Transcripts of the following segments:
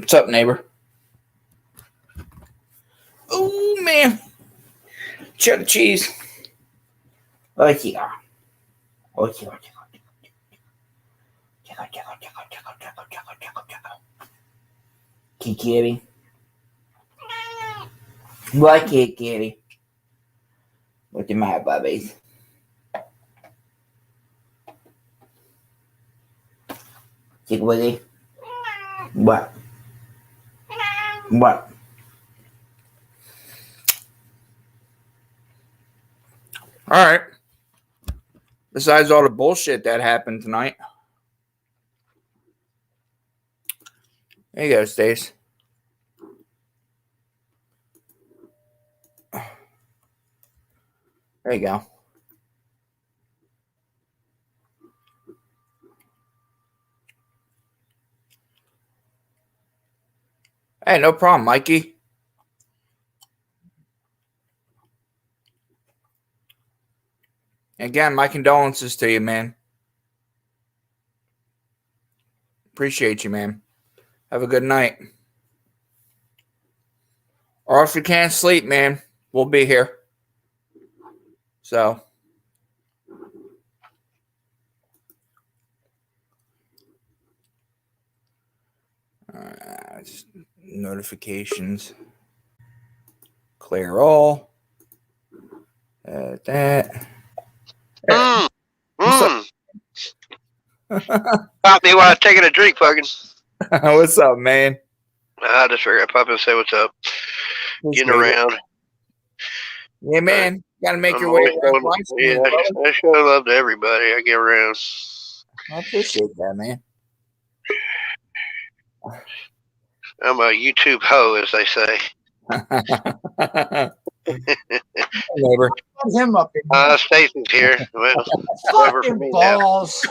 What's up, neighbor? Oh, man. Cheddar cheese. Oh, yeah. Oh, yeah. Kitty. What kitty? What's the matter, puppies? Chick Willie? What? What? All right. Besides all the bullshit that happened tonight. There you go, Stace. There you go. Hey, no problem, Mikey. Again, my condolences to you, man. Appreciate you, man. Have a good night. Or if you can't sleep, man, we'll be here. So. Just notifications. Clear all. That. Pop me while I'm taking a drink, fucking. What's up, man? I just figured I'd pop in and say what's up. Getting around. Yeah, man. Gotta make your way around. Yeah, I show love to everybody. I get around. I appreciate that, man. I'm a YouTube hoe, as they say. Neighbor. Him up in Stacy's here. Well, fucking balls.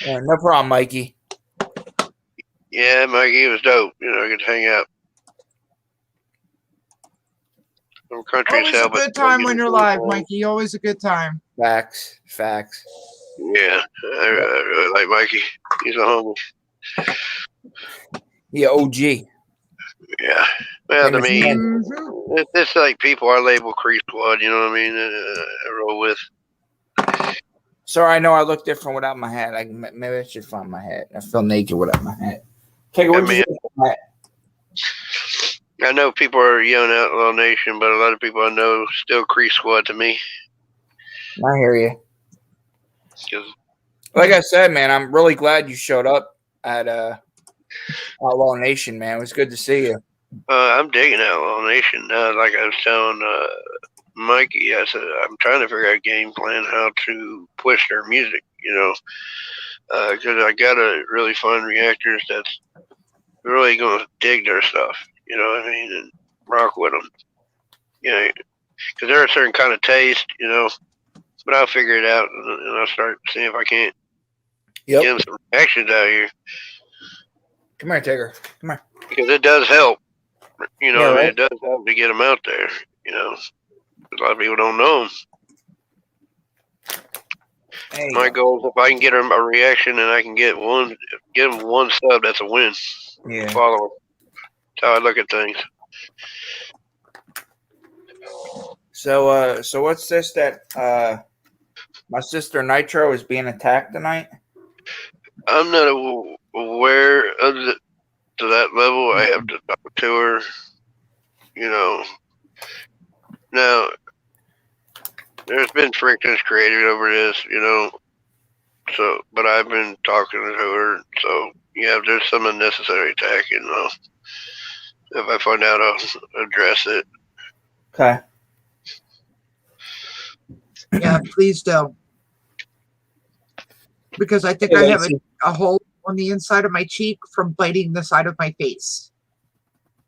No problem, Mikey. Yeah, Mikey, it was dope. You know, I could hang out. From country Always a good time when you're live, Mikey. Always a good time. Facts. Yeah, I really like Mikey. He's a homie. Yeah, OG. Yeah. Well, to me, it's like people I label Crease Squad, you know what I mean? I roll with. Sorry, I know I look different without my hat. Maybe I should find my hat. I feel naked without my hat. Okay, where'd you get my hat? I know people are yelling Outlaw Nation, but a lot of people I know still Crease Squad to me. I hear you. Like I said, man, I'm really glad you showed up at Outlaw Nation, man. It was good to see you. I'm digging Outlaw Nation. Like I was telling Mikey, I said I'm trying to figure out a game plan how to push their music, you know, because I got to really find reactors that's really going to dig their stuff, you know what I mean, and rock with them, you know, because they're a certain kind of taste, you know, but I'll figure it out and I'll start seeing if I can't get them some reactions out here. Come here, Tigger. Come here. Because it does help, you know, I mean, it does help to get them out there, you know. A lot of people don't know them. My goal is if I can get them a reaction and I can get them one sub, that's a win. Yeah. Follow them. That's how I look at things. So what's this that my sister Nitro is being attacked tonight? I'm not aware of to that level. I have to talk to her, you know. Now, there's been frictions created over this, you know. So, but I've been talking to her. So, yeah, if there's some unnecessary attack, you know, if I find out, I'll address it. Okay. Yeah, please don't. Because I think I have a hole on the inside of my cheek from biting the side of my face.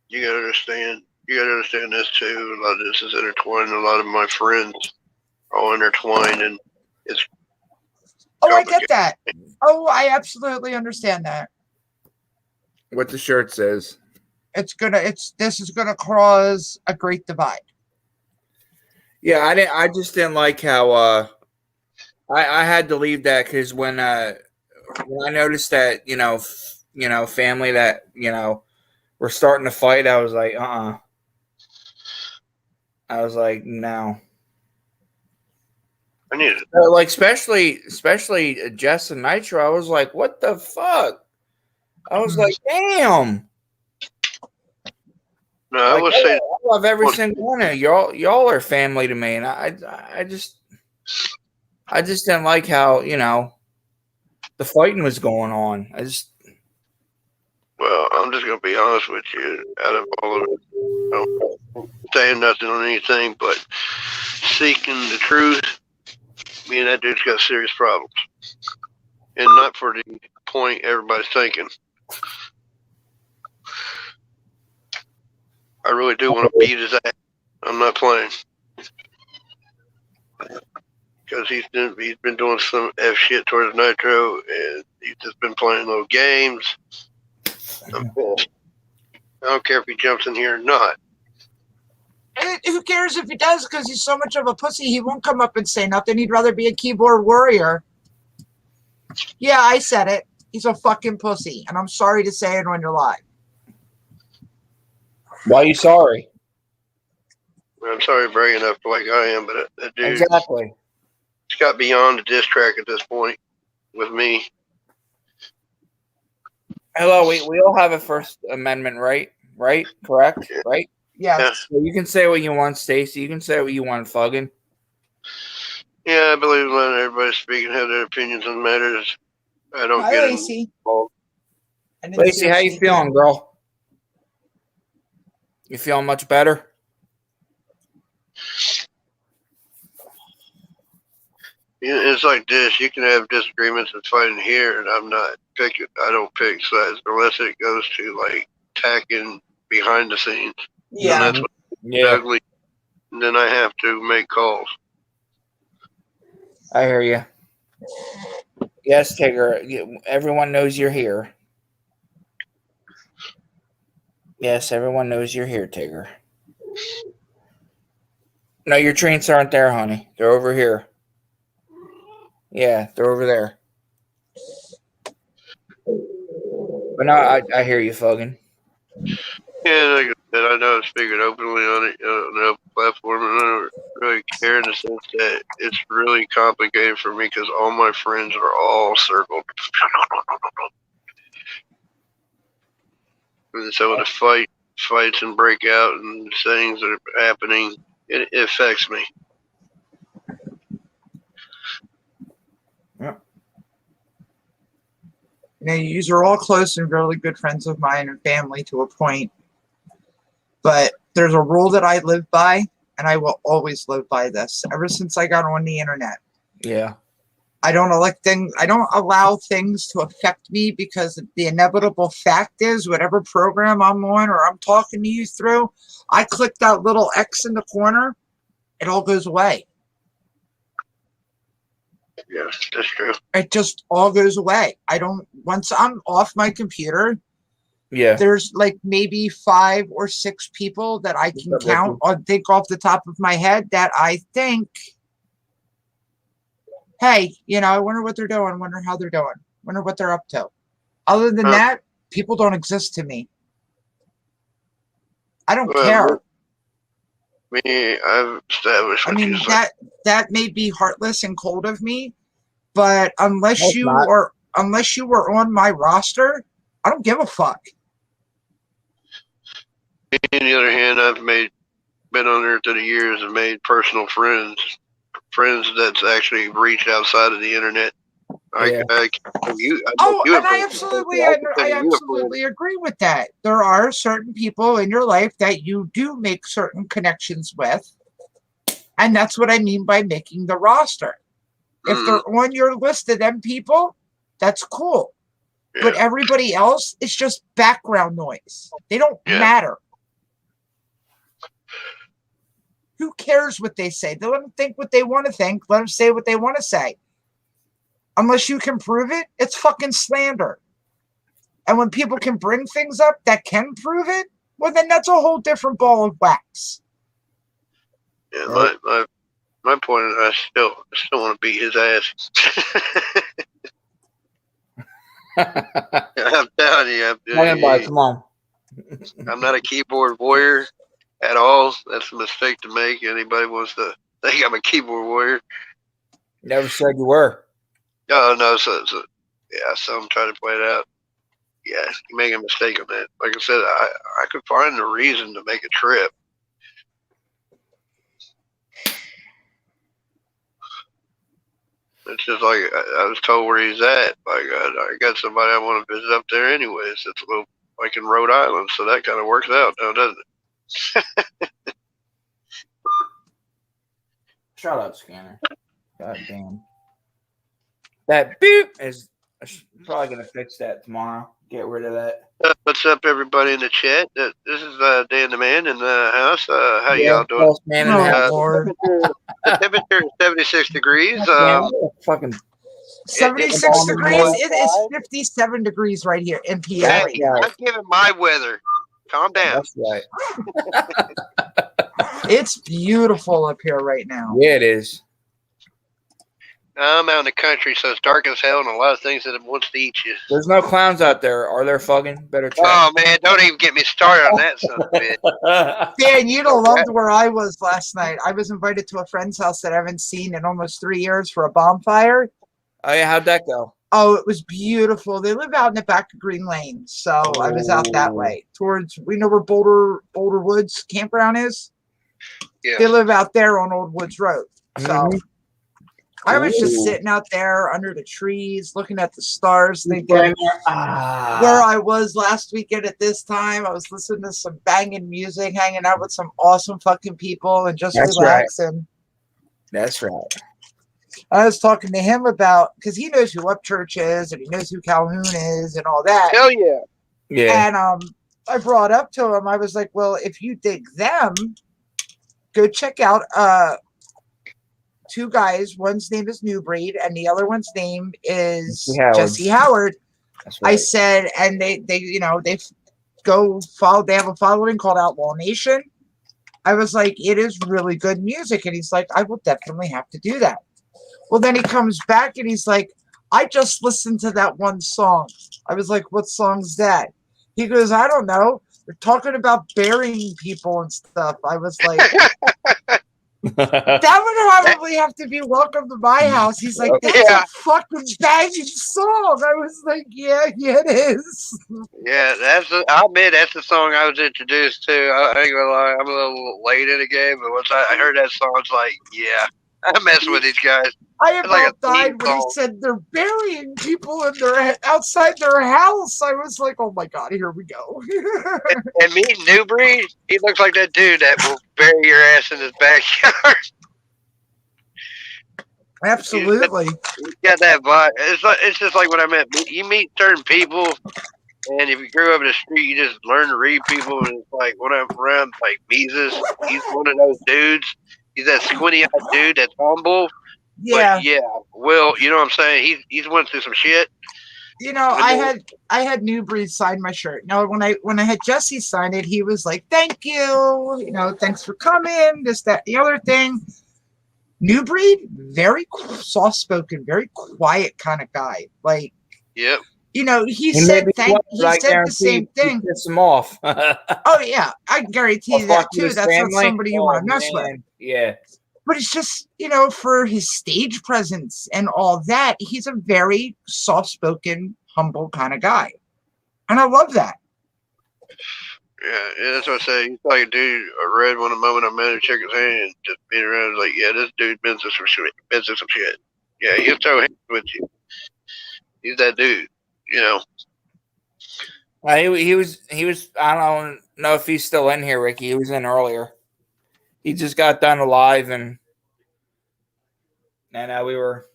You gotta understand. You gotta understand this too. A lot of this is intertwined. A lot of my friends are all intertwined, and it's. Oh, I get that. Oh, I absolutely understand that. What the shirt says. This is gonna cause a great divide. Yeah, I just didn't like how I had to leave that because when I noticed that family that, were starting to fight, I was like, I was like, no. I need it. Like, especially Jess and Nitro, I was like, what the fuck? I was like, damn. No, I would say I love every single one of you. Y'all are family to me, and I just didn't like how the fighting was going on. Well, I'm just gonna be honest with you. Out of all of it, saying nothing on anything, but seeking the truth, me and that dude's got serious problems, and not for the point everybody's thinking. I really do want to beat his ass. I'm not playing. Because he's been doing some F shit towards Nitro, and he's just been playing little games. I don't care if he jumps in here or not. Who cares if he does? Because he's so much of a pussy, he won't come up and say nothing. He'd rather be a keyboard warrior. Yeah, I said it. He's a fucking pussy, and I'm sorry to say it on your live. Why are you sorry? I'm sorry bragging up like I am, but that dude, Exactly. It's got beyond the diss track at this point with me. Hello, we all have a First Amendment right? Right? Correct? Right? Yes. Yeah. So you can say what you want, Stacy. You can say what you want, Fuggin. Yeah, I believe letting everybody speak and have their opinions on matters. I don't Hi, get Lacey. involved. Lacey, how you feeling, girl? You feeling much better? It's like this. You can have disagreements and fighting here, and I don't pick sides unless it goes to like attacking behind the scenes. Yeah. And that's what's ugly. And then I have to make calls. I hear you. Yes, Tigger. Everyone knows you're here. Yes, everyone knows you're here, Tigger. No, your trains aren't there, honey. They're over here. Yeah, they're over there. But no, I hear you, Fuggin. Yeah, like I said, I know it's figured openly on it on the open platform, and I don't really care in the sense that it's really complicated for me because all my friends are all circled. And so when the fights and break out and things that are happening, it affects me. Yeah. You are all close and really good friends of mine and family to a point. But there's a rule that I live by, and I will always live by this ever since I got on the internet. Yeah. I don't allow things to affect me because the inevitable fact is whatever program I'm on or I'm talking to you through, I click that little X in the corner, it all goes away. Yeah, that's true. It just all goes away. Once I'm off my computer, Yeah. there's like maybe 5 or 6 people that I can count or think off the top of my head that I think, hey, I wonder what they're doing, wonder how they're doing, wonder what they're up to. Other than that, people don't exist to me. I don't care. Me, I've established. That may be heartless and cold of me, but unless you were on my roster, I don't give a fuck. On the other hand, I've been on there through the years and made personal friends that's actually reached outside of the internet. Yeah. I absolutely agree with that. There are certain people in your life that you do make certain connections with, and that's what I mean by making the roster. If they're on your list of them people, that's cool. Yeah. But everybody else is just background noise. They don't matter. Who cares what they say? They let them think what they want to think. Let them say what they want to say. Unless you can prove it, it's fucking slander. And when people can bring things up that can prove it, well, then that's a whole different ball of wax. Yeah, my point is I still want to beat his ass. I'm telling you, Come on. I'm not a keyboard warrior at all. That's a mistake to make. Anybody wants to think I'm a keyboard warrior? Never said you were. Oh no, so yeah. So I'm trying to play it out. Yeah, you make a mistake on that. Like I said, I could find a reason to make a trip. It's just like I was told where he's at. Like I got somebody I want to visit up there anyways. It's a little like in Rhode Island, so that kind of works out now, doesn't it? Shut up, Scanner. God damn. That beep is probably going to fix that tomorrow. Get rid of that. What's up, everybody in the chat? This is Dan the Man in the house. How y'all doing? Man in the house. Lord. The temperature is 76 degrees. Fucking 76 degrees. It is 57 degrees right here in PA. Right now. I'm giving my weather. Calm down. That's right. It's beautiful up here right now. Yeah, it is. I'm out in the country, so it's dark as hell and a lot of things that it wants to eat you. There's no clowns out there. Are there fucking? Better check. Oh, man, don't even get me started on that son of a bitch. Dan, you don't love where I was last night. I was invited to a friend's house that I haven't seen in almost 3 years for a bonfire. Oh, yeah, how'd that go? Oh, it was beautiful. They live out in the back of Green Lane, so I was out that way towards. We know where Boulder Woods campground is. Yeah. They live out there on Old Woods Road. So I was just sitting out there under the trees, looking at the stars, thinking where I was last weekend at this time. I was listening to some banging music, hanging out with some awesome fucking people, and just relaxing. That's right. I was talking to him about, because he knows who Upchurch is and he knows who Calhoun is and all that. Hell yeah. Yeah. And I brought up to him, I was like, well, if you dig them, go check out two guys. One's name is New Breed and the other one's name is Jesse Howard. That's right. I said, and they go follow, they have a following called Outlaw Nation. I was like, it is really good music. And he's like, I will definitely have to do that. Well, then he comes back and he's like, I just listened to that one song. I was like, what song's that? He goes, I don't know. They're talking about burying people and stuff. I was like, that would probably have to be Welcome to My House. He's like, that's a fucking banging song. I was like, yeah, it is. Yeah, I'll admit that's the song I was introduced to. I ain't gonna lie, I'm a little late in the game, but once I heard that song, I was like, yeah, I'm messing with these guys. I about died when he said they're burying people in outside their house. I was like, oh my God, here we go. and meeting New Breed, he looks like that dude that will bury your ass in his backyard. Absolutely. He's got that vibe. It's just like what I meant. You meet certain people, and if you grew up in the street, you just learn to read people. And it's like when I'm around like Mises, he's one of those dudes. He's that squinty-eyed dude that's humble. Yeah. But yeah. Well, you know what I'm saying? He's went through some shit. You know, I had New Breed sign my shirt. Now, when I had Jesse sign it, he was like, "Thank you, thanks for coming." This, that, the other thing. New Breed, very soft-spoken, very quiet kind of guy. Like, yep. He said the same thing. Piss him off. Oh yeah, I guarantee you that too. That's not somebody you want to mess with. Yeah. But it's just, for his stage presence and all that, he's a very soft-spoken, humble kind of guy. And I love that. Yeah, that's what I say. He's like a dude I read one moment I met him, shook his hand, just being around, like, yeah, this dude been through some shit. Yeah, he'll throw hands with you. He's that dude, He was, I don't know if he's still in here, Ricky. He was in earlier. He just got done live, and we were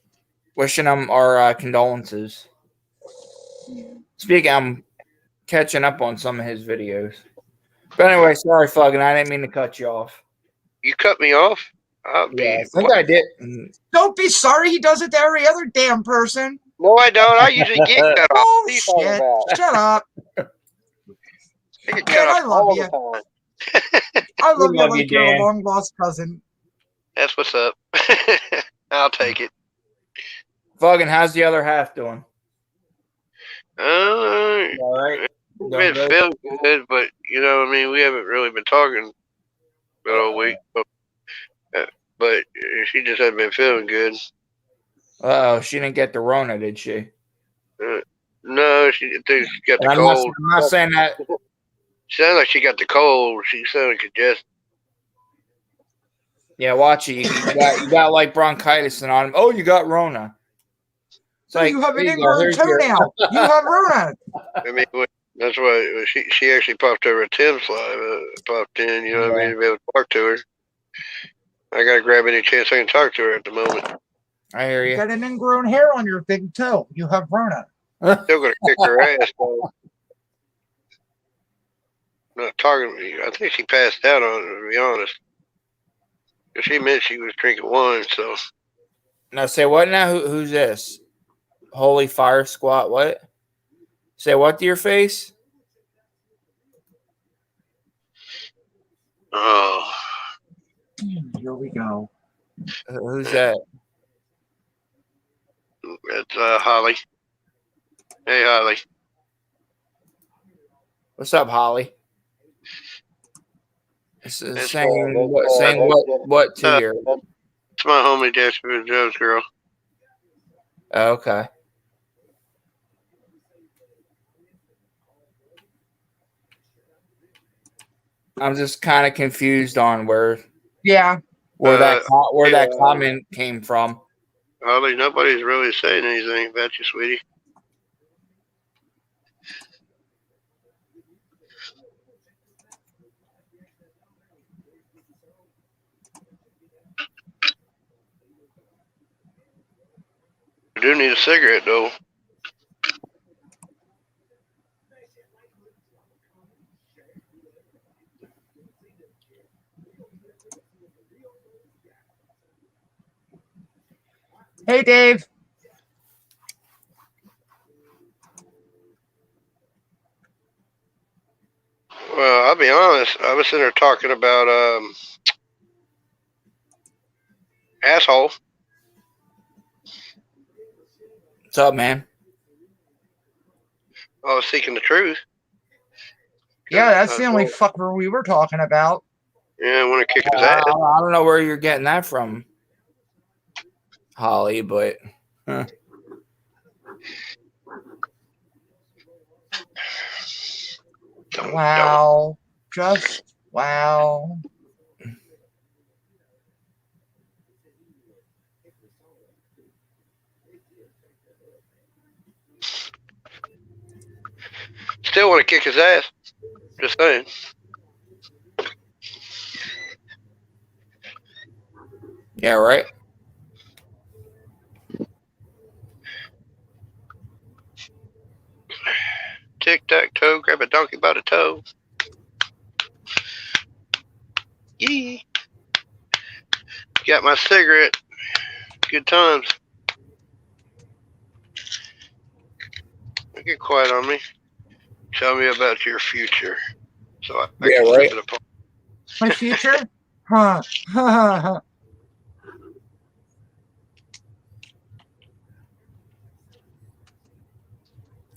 wishing him our condolences. Speaking, I'm catching up on some of his videos. But anyway, sorry, Fuggin', I didn't mean to cut you off. You cut me off? I think I did. Don't be sorry. He does it to every other damn person. No, I don't. I usually get cut off. Oh, shit. Shut up. I love you. I love you like you're a long-lost cousin. That's what's up. I'll take it. Fuggin', how's the other half doing? All right. We've Doing been good. feeling good, but I mean, we haven't really been talking that all week. But she just hasn't been feeling good. Oh, she didn't get the Rona, did she? No, she thinks she got And the I'm not, cold. I'm not saying that. She sounded like she got the cold. She sounded congested. Yeah, watch it. You got like bronchitis and on. Oh, you got Rona. It's So like, you have an there you go. ingrown Here's your. toenail. You have Rona. I mean, that's why she actually popped over Tim's live. Popped in, you know what I mean, to be able to talk to her. I gotta grab any chance I can talk to her at the moment. I hear You you. got an ingrown hair on your big toe. You have Rona. Still gonna kick her ass. Though. Not talking to me. I think she passed out on it, to be honest. Cause she meant she was drinking wine, so. Now say what now? Who's this? Holy Fire Squat. What? Say what to your face? Oh. Here we go. Who's that? It's Holly. Hey, Holly. What's up, Holly? It's Saying what to your? It's my homie Desperate Joe's girl. Okay. I'm just kind of confused on where Yeah. that comment came from. Holly, nobody's really saying anything about you, sweetie. I do need a cigarette, though. Hey, Dave. Well, I'll be honest. I was sitting there talking about asshole. What's up, man? I was seeking the truth. Yeah, that's the only fucker we were talking about. Yeah, I want to kick his I ass. don't know where you're getting that from, Holly, but Wow. Just wow. Still want to kick his ass. Just saying. yeah, right. Tic-tac-toe, grab a donkey by the toe. Yee. Got my cigarette. Good times. Get quiet on me. Tell me about your future. So I can right. rip it apart. My future? Huh.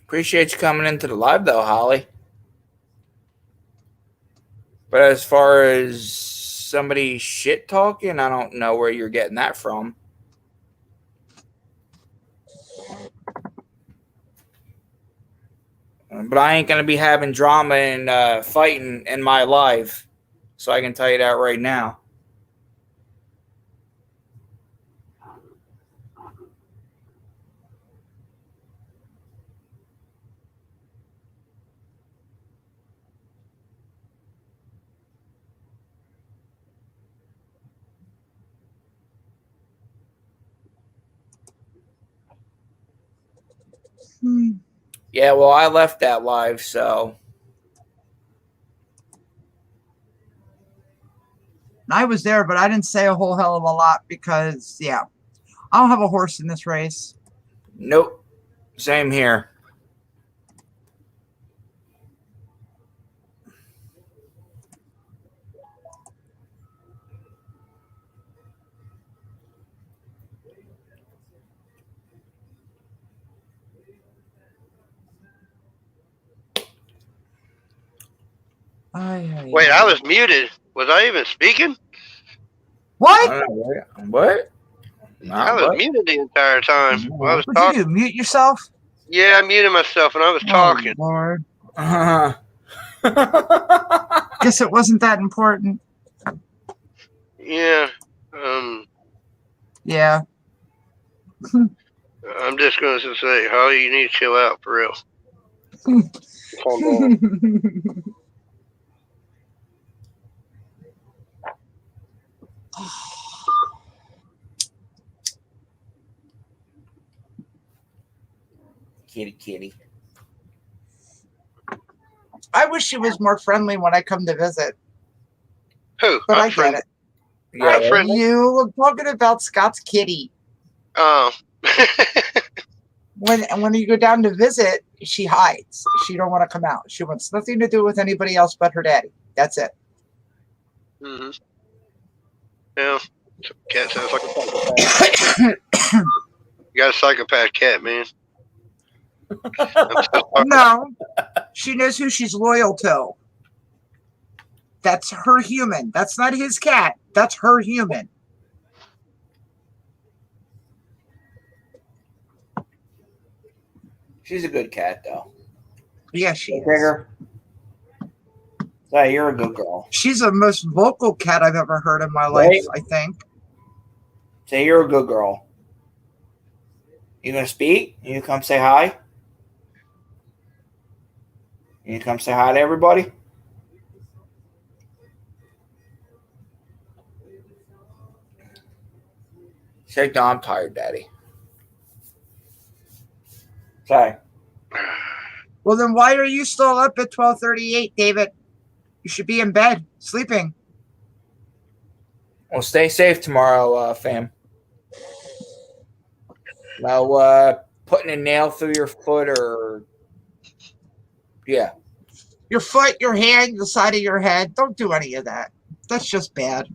Appreciate you coming into the live, though, Holly. But as far as somebody shit talking, I don't know where you're getting that from. But I ain't gonna be having drama and fighting in my life, so I can tell you that right now. Yeah, well, I left that live, so I was there, but I didn't say a whole hell of a lot because, yeah, I don't have a horse in this race. nope. Same here. Wait, I was muted. Was I even speaking? What? What? I was muted the entire time while I was What'd talking. you do? Mute yourself? Yeah, I muted myself when I was talking. Oh, Lord. Guess it wasn't that important. Yeah. Yeah. I'm just going to say, Holly, you need to chill out for real. Calm down. Kitty. I wish she was more friendly when I come to visit. Who? But I'm I get friendly. it. Yeah, I'm friendly. You were talking about Scott's kitty. Oh. When you go down to visit, she hides. She don't want to come out. She wants nothing to do with anybody else but her daddy. That's it. Mm-hmm. Yeah. Cat sounds like a psychopath. You got a psychopath cat, man. I'm so sorry. No. She knows who she's loyal to. That's her human. That's not his cat. That's her human. She's a good cat, though. Yeah, she is. Bigger. Hey, you're a good girl. She's the most vocal cat I've ever heard in my life, I think. Say you're a good girl. You gonna speak? You come say hi? You come say hi to everybody? Say, no, I'm tired, Daddy. Say. Well, then why are you still up at 12:38, David? You should be in bed, sleeping. Well, stay safe tomorrow, fam. No putting a nail through your foot or... Yeah. Your foot, your hand, the side of your head. Don't do any of that. That's just bad.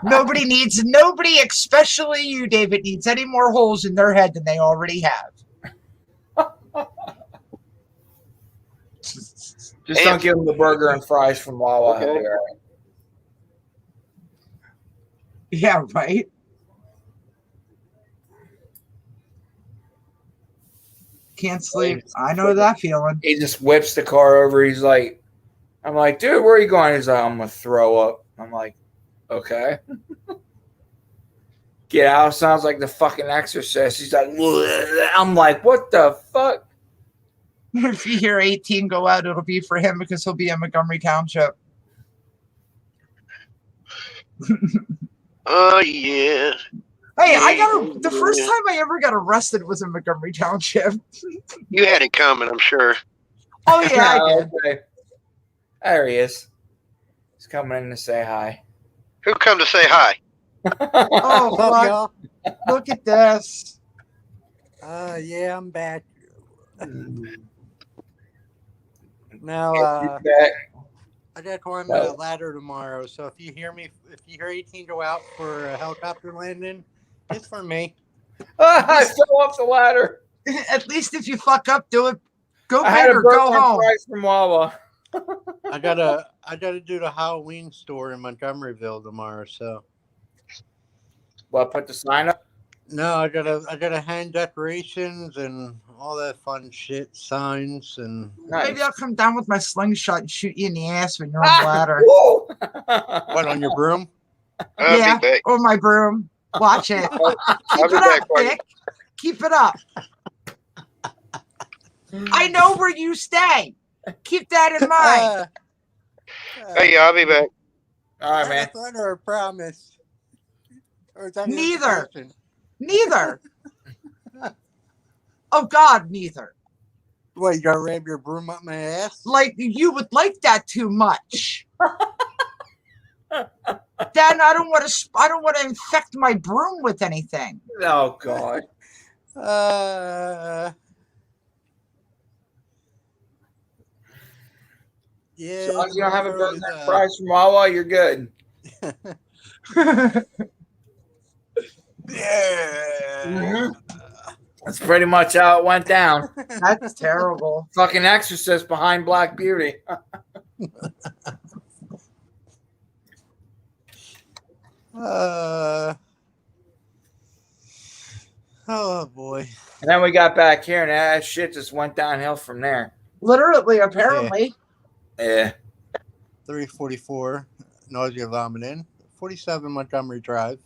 Nobody, especially you, David, needs any more holes in their head than they already have. Just don't give them the burger and fries from Wawa. Okay. Yeah, right? Can't sleep. I know that feeling. He just whips the car over. He's like, I'm like, dude, where are you going? He's like, I'm going to throw up. I'm like, okay. Get out. Sounds like the fucking Exorcist. He's like, bleh. I'm like, what the fuck? If you hear 18 go out, it'll be for him because he'll be in Montgomery Township. Oh, yeah. Hey, the first time I ever got arrested was in Montgomery Township. You had it coming, I'm sure. Oh, yeah, I did. Okay. There he is. He's coming in to say hi. Who come to say hi? Oh, What's up, fuck. y'all? Look at this. Yeah, I'm back. Now, I got to climb a ladder tomorrow. So if you hear 18 go out for a helicopter landing, it's for me. I fell off the ladder. At least if you fuck up, do it. Go I had big a or go burger and home. fries from Wawa. I gotta do the Halloween store in Montgomeryville tomorrow. So Well, put the sign up. no, I gotta hang decorations and all that fun shit, signs and. Nice. Maybe I'll come down with my slingshot and shoot you in the ass when you're on the ladder. Whoa. What, on your broom? I'll Yeah, be back. or my broom. Watch it. I'll Keep be it back up, for you. Dick. Keep it up. I know where you stay. Keep that in mind. Hey, I'll be back. All right, man. Is that a promise? Or is that an Neither. invitation? Neither. Oh, God, neither. What, you gotta ram your broom up my ass? Like, you would like that too much. Then I don't want to infect my broom with anything. Oh, God. Yeah. As long as you don't have a tomorrow burger is, and fries from Wawa, you're good. Yeah. Mm-hmm. That's pretty much how it went down. That's terrible. Fucking Exorcist behind Black Beauty. Oh boy. And then we got back here, and that shit just went downhill from there. Literally, apparently. Yeah. 344, nausea, vomiting. 47 Montgomery Drive.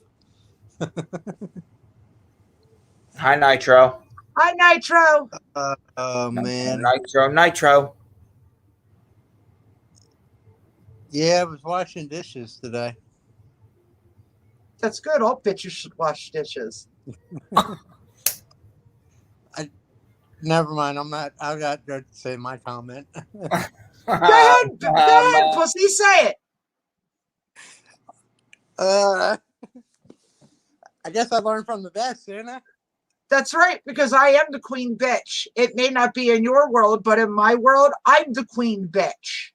Hi, Nitro. Hi, Nitro. Oh man. Nitro. Yeah, I was washing dishes today. That's good. All bitches should wash dishes. Never mind. I got to say my comment. Go ahead, pussy. Say it. I guess I learned from the best, didn't I? That's right, because I am the queen bitch. It may not be in your world, but in my world, I'm the queen bitch.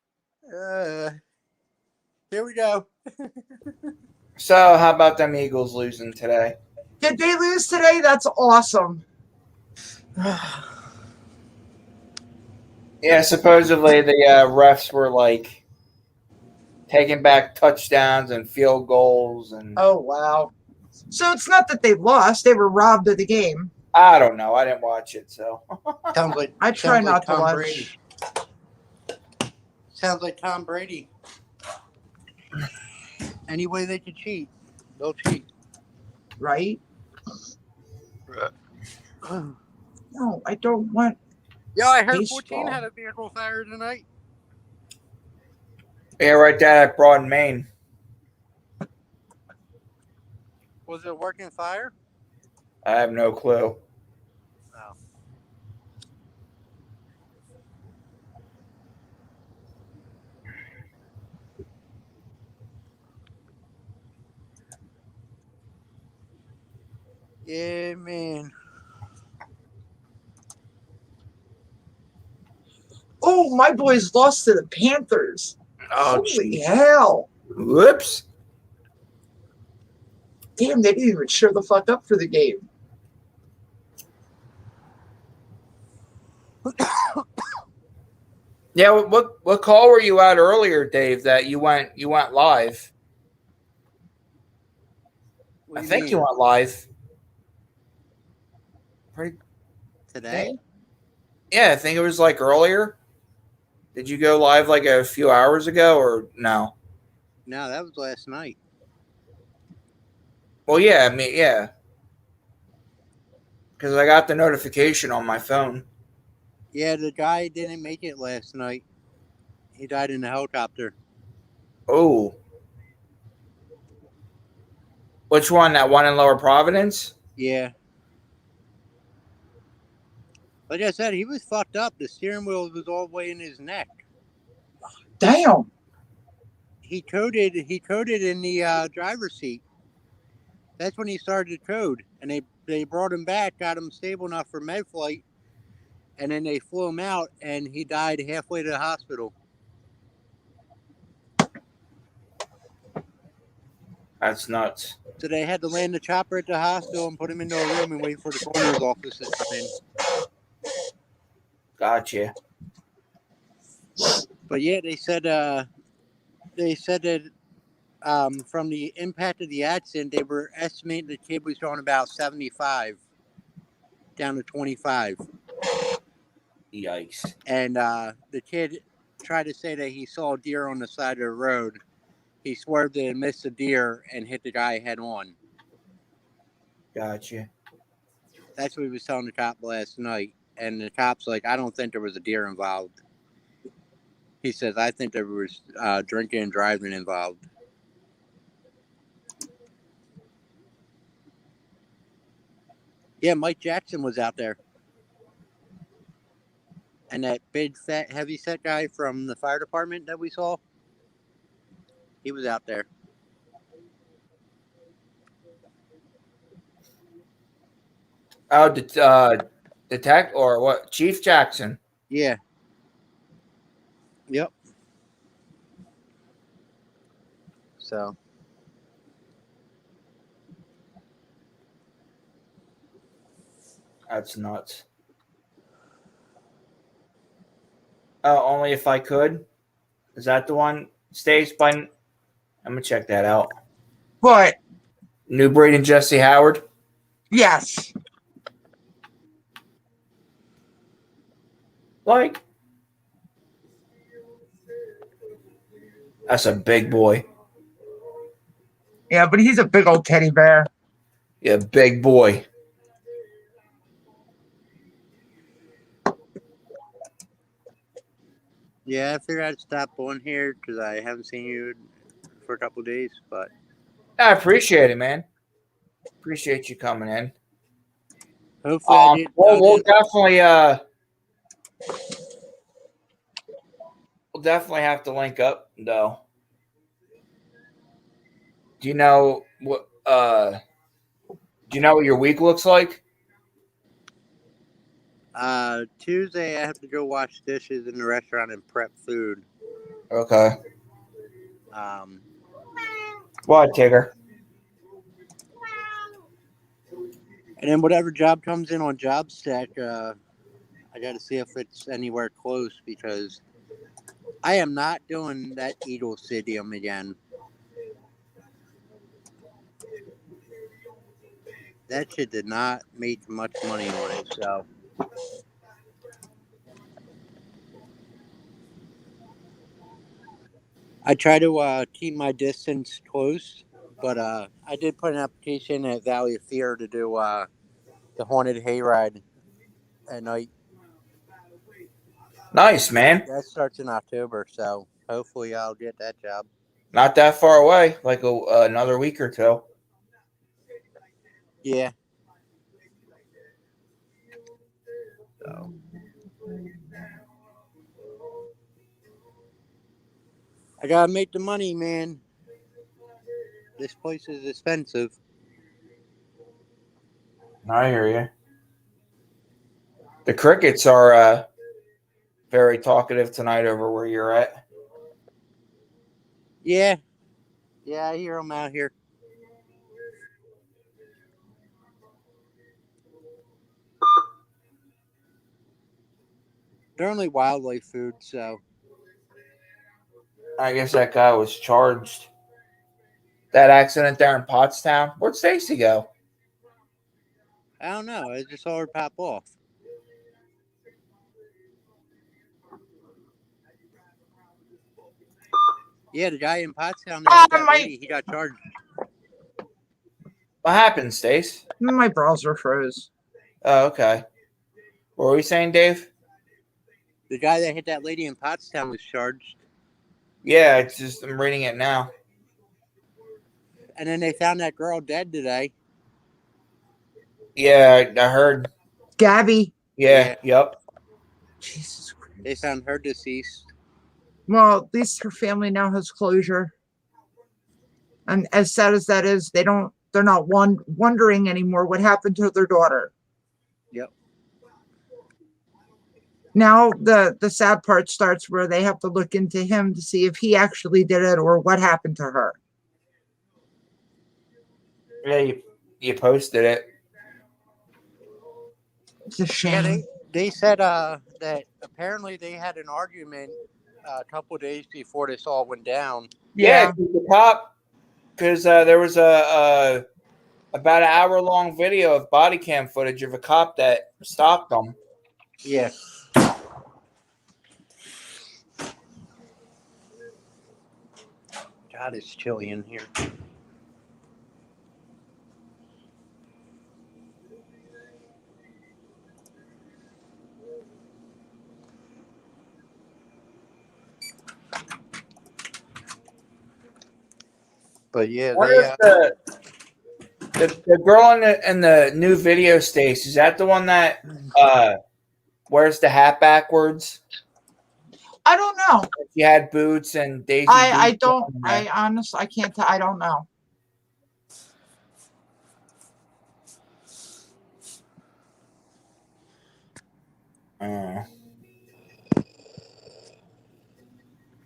Here we go. So, how about them Eagles losing today? Did they lose today? That's awesome. Yeah, supposedly the refs were like taking back touchdowns and field goals, and Oh, wow. So it's not that they lost. They were robbed of the game. I don't know. I didn't watch it, so Sounds like I try sounds not like to Tom watch. Brady. Sounds like Tom Brady. Any way they could cheat, they'll cheat. Right? Right. No, I don't want. Yeah, I heard Baseball. 14 had a vehicle fire tonight. yeah, right there at Broad in Maine. Was it a working fire? I have no clue. No. Yeah, man. Oh, my boys lost to the Panthers. Oh, Holy hell. whoops. Damn, they didn't even show the fuck up for the game. Yeah, what call were you at earlier, Dave? That you went live? What I do you think mean? you went live. Pretty, Today? yeah, I think it was like earlier. Did you go live like a few hours ago or no? No, that was last night. Well, yeah, I mean, yeah, because I got the notification on my phone. Yeah, the guy didn't make it last night. He died in a helicopter. Oh, which one? That one in Lower Providence? Yeah. Like I said, he was fucked up. The steering wheel was all the way in his neck. Damn. He coded in the driver's seat. That's when he started to code. And they brought him back, got him stable enough for med flight, and then they flew him out, and he died halfway to the hospital. That's nuts. So they had to land the chopper at the hospital and put him into a room and wait for the coroner's office to come in. Gotcha. But yeah, they said that from the impact of the accident, they were estimating the kid was going about 75 down to 25. Yikes. And the kid tried to say that he saw a deer on the side of the road. He swerved and missed the deer and hit the guy head on. Gotcha. That's what he was telling the cop last night. And the cop's like, I don't think there was a deer involved. He says, I think there was drinking and driving involved. Yeah, Mike Jackson was out there. And that big, fat, heavy-set guy from the fire department that we saw, he was out there. Oh, detect or what? Chief Jackson. Yeah. Yep. So. That's nuts. Only if I could. Is that the one? Stays by. I'm gonna check that out. But New Breed and Jesse Howard. yes, Like, that's a big boy. yeah, but he's a big old teddy bear. Yeah, big boy. Yeah, I figured I'd stop on here because I haven't seen you for a couple of days. But I appreciate it, man. Appreciate you coming in. hopefully, I did. We'll definitely have to link up though. Do you know what your week looks like? Tuesday, I have to go wash dishes in the restaurant and prep food. Okay. What, Tigger? And then whatever job comes in on JobStack, I got to see if it's anywhere close because I am not doing that Eagle Stadium again. That shit did not make much money on it, so. I try to keep my distance close, but I did put an application at Valley of Fear to do the Haunted Hayride at night. Nice, man. That starts in October, so hopefully I'll get that job. Not that far away, like another week or two. Yeah. So. I gotta make the money, man. This place is expensive. I hear you. The crickets are very talkative tonight over where you're at. Yeah. Yeah, I hear them out here. They're only wildlife food, so. I guess that guy was charged. That accident there in Pottstown. Where'd Stacy go? I don't know. I just saw her pop off. Yeah, the guy in Pottstown that hit that lady, he got charged. What happened, Stace? My browser froze. Oh, okay. What were we saying, Dave? The guy that hit that lady in Pottstown was charged. Yeah, it's just I'm reading it now. And then they found that girl dead today. Yeah, I heard. Gabby. Yeah. Yep. Jesus Christ. They found her deceased. Well, at least her family now has closure. And as sad as that is, they're not wondering anymore what happened to their daughter. Yep. Now the sad part starts where they have to look into him to see if he actually did it or what happened to her. Yeah, you posted it. It's a shame. Yeah, they said that apparently they had an argument a couple of days before this all went down. Yeah, the cop, because there was a about an hour-long video of body cam footage of a cop that stopped them. Yeah. God, it's chilly in here. But yeah, the girl in the new video, Stace, is that the one that wears the hat backwards? I don't know. She had boots and Daisy. I honestly, I can't tell. I don't know.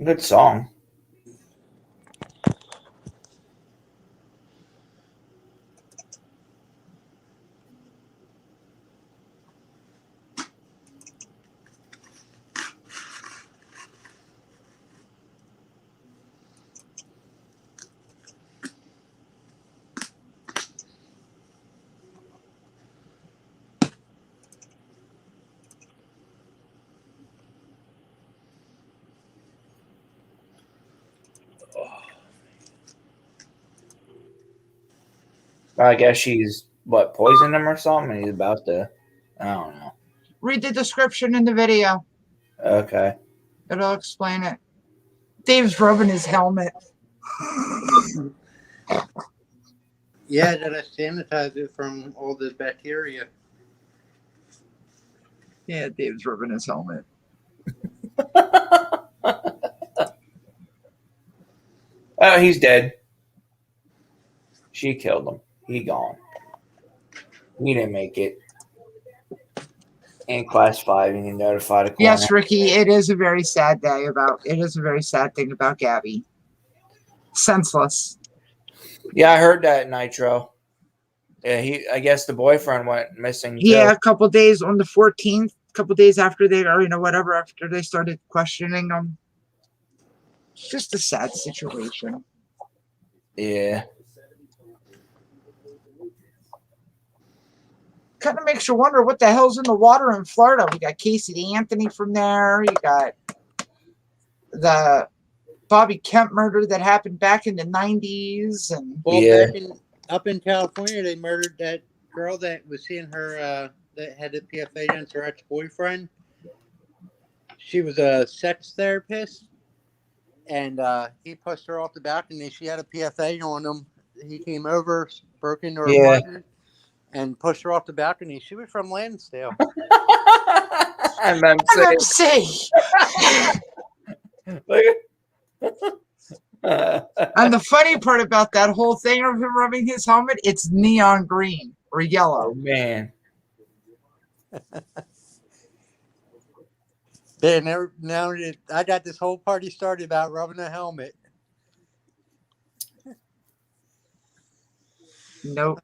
Good song. I guess she's poisoned him or something. And he's about to. I don't know. Read the description in the video. Okay. It'll explain it. Dave's rubbing his helmet. Yeah, that I sanitize it from all the bacteria. Yeah, Dave's rubbing his helmet. Oh, he's dead. She killed him. He gone. He didn't make it. In class 5, and you notify the coroner. Yes, Ricky, it is a very sad day it is a very sad thing about Gabby. Senseless. Yeah, I heard that, Nitro. Yeah, I guess the boyfriend went missing too. Yeah, a couple days on the 14th, a couple days after after they started questioning him. It's just a sad situation. Yeah. Kind of makes you wonder what the hell's in the water in Florida. We got Casey Anthony from there. You got the Bobby Kemp murder that happened back in the 90s. And Well, Yeah. up in California, they murdered that girl that was seeing her, that had a PFA against her ex-boyfriend. She was a sex therapist, and he pushed her off the balcony. She had a PFA on him. He came over, broke into her apartment, and pushed her off the balcony. She was from Lansdale. MMC. And the funny part about that whole thing of him rubbing his helmet, it's neon green or yellow. Oh, man. Now I got this whole party started about rubbing a helmet. Nope.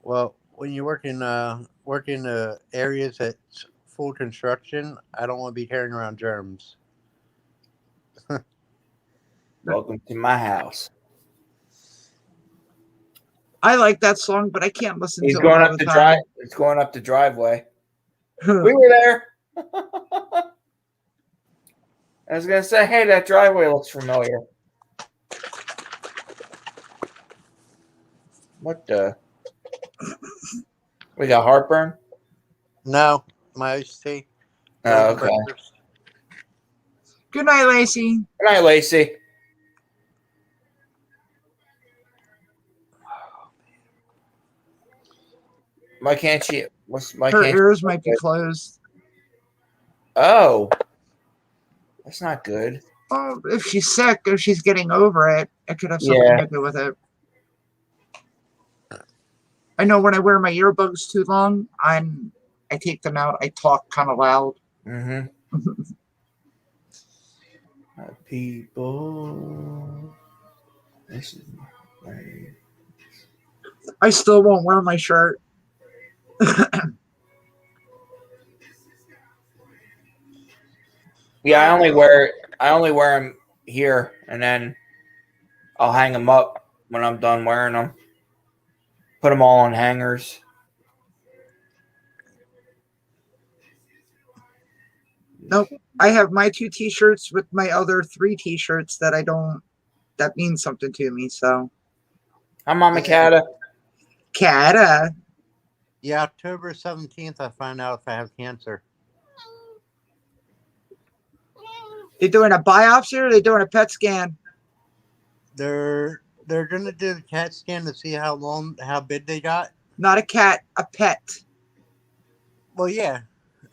Well, when you work in areas that's full construction, I don't want to be carrying around germs. Welcome to my house. I like that song, but I can't listen He's to going it up all the the drive. It's going up the driveway. time. We were there. I was gonna say, hey, that driveway looks familiar. What the? We got heartburn. No, my iced tea. Oh, okay. Good night, Lacey. Good night, Lacey. Why can't she? Her ears might be closed. Oh, that's not good. Oh, if she's sick, if she's getting over it, it could have something to do with it. I know when I wear my earbuds too long, I take them out. I talk kind of loud. Mm-hmm. People, this is my I still won't wear my shirt. Yeah, I only wear them here, and then I'll hang them up when I'm done wearing them. Put them all on hangers. Nope. I have my 2 t-shirts with my other 3 t-shirts that means something to me. So Hi, Mama Cata. Cata. Yeah, October 17th, I find out if I have cancer. They doing a biopsy or they doing a PET scan? They're gonna do the CAT scan to see how big they got. Not a cat, a pet. Well, yeah,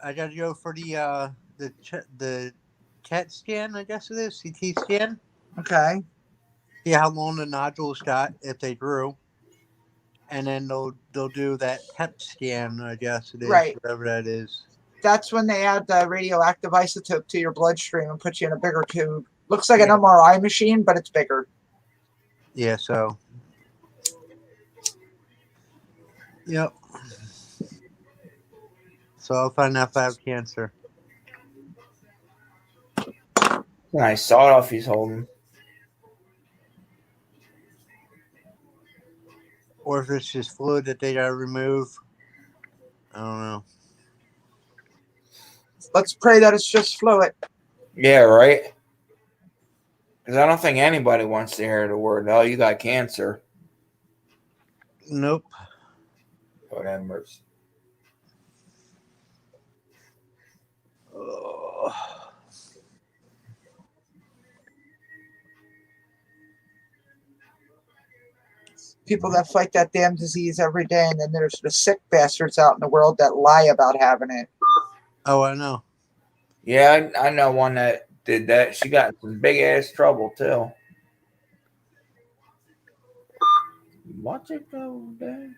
I gotta go for the CAT scan, I guess it is, CT scan. Okay. See how long the nodules got, if they grew, and then they'll do that PET scan, I guess it is, right, whatever that is. That's when they add the radioactive isotope to your bloodstream and put you in a bigger tube. Looks like an MRI machine, but it's bigger. Yeah. So. Yep. So I'll find out if I have cancer. Nice sawed off he's holding. Or if it's just fluid that they gotta remove. I don't know. Let's pray that it's just fluid. Yeah, right. Because I don't think anybody wants to hear the word, oh, you got cancer. Nope. Lord have mercy. People that fight that damn disease every day, and then there's the sick bastards out in the world that lie about having it. Oh, I know. Yeah, I know one that did that. She got in some big ass trouble too. Watch it go, Dad.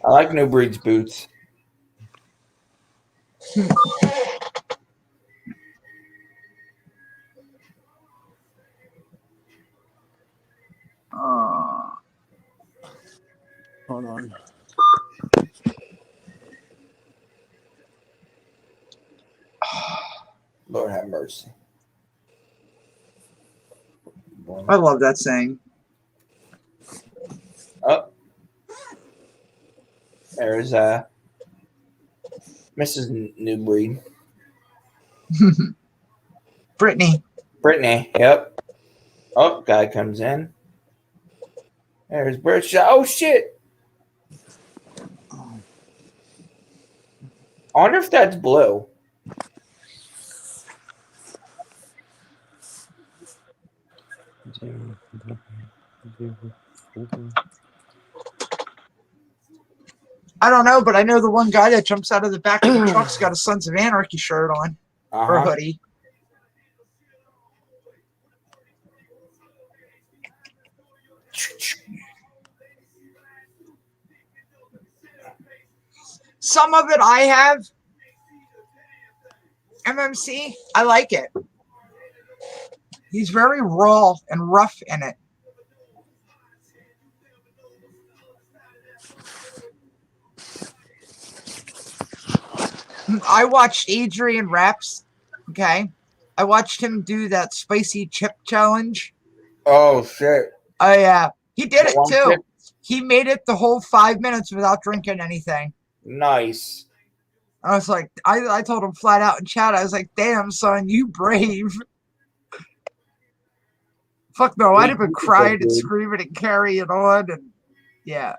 I like New Breed's boots. Hold on. Lord have mercy. I love that saying. Oh, there's Mrs. New Breed. Brittany. Brittany, yep. Oh, guy comes in. There's Bert. Oh shit! I wonder if that's blue. I don't know, but I know the one guy that jumps out of the back of the truck's got a Sons of Anarchy shirt on or hoodie. Some of it I have. MMC, I like it. He's very raw and rough in it. I watched Adrian Raps. Okay. I watched him do that spicy chip challenge. Oh shit! Oh yeah. He did it too. Chip? He made it the whole 5 minutes without drinking anything. Nice. I was like, I told him flat out in chat, I was like, damn, son, you brave. Fuck no, I'd have been crying and screaming and carrying on. And yeah.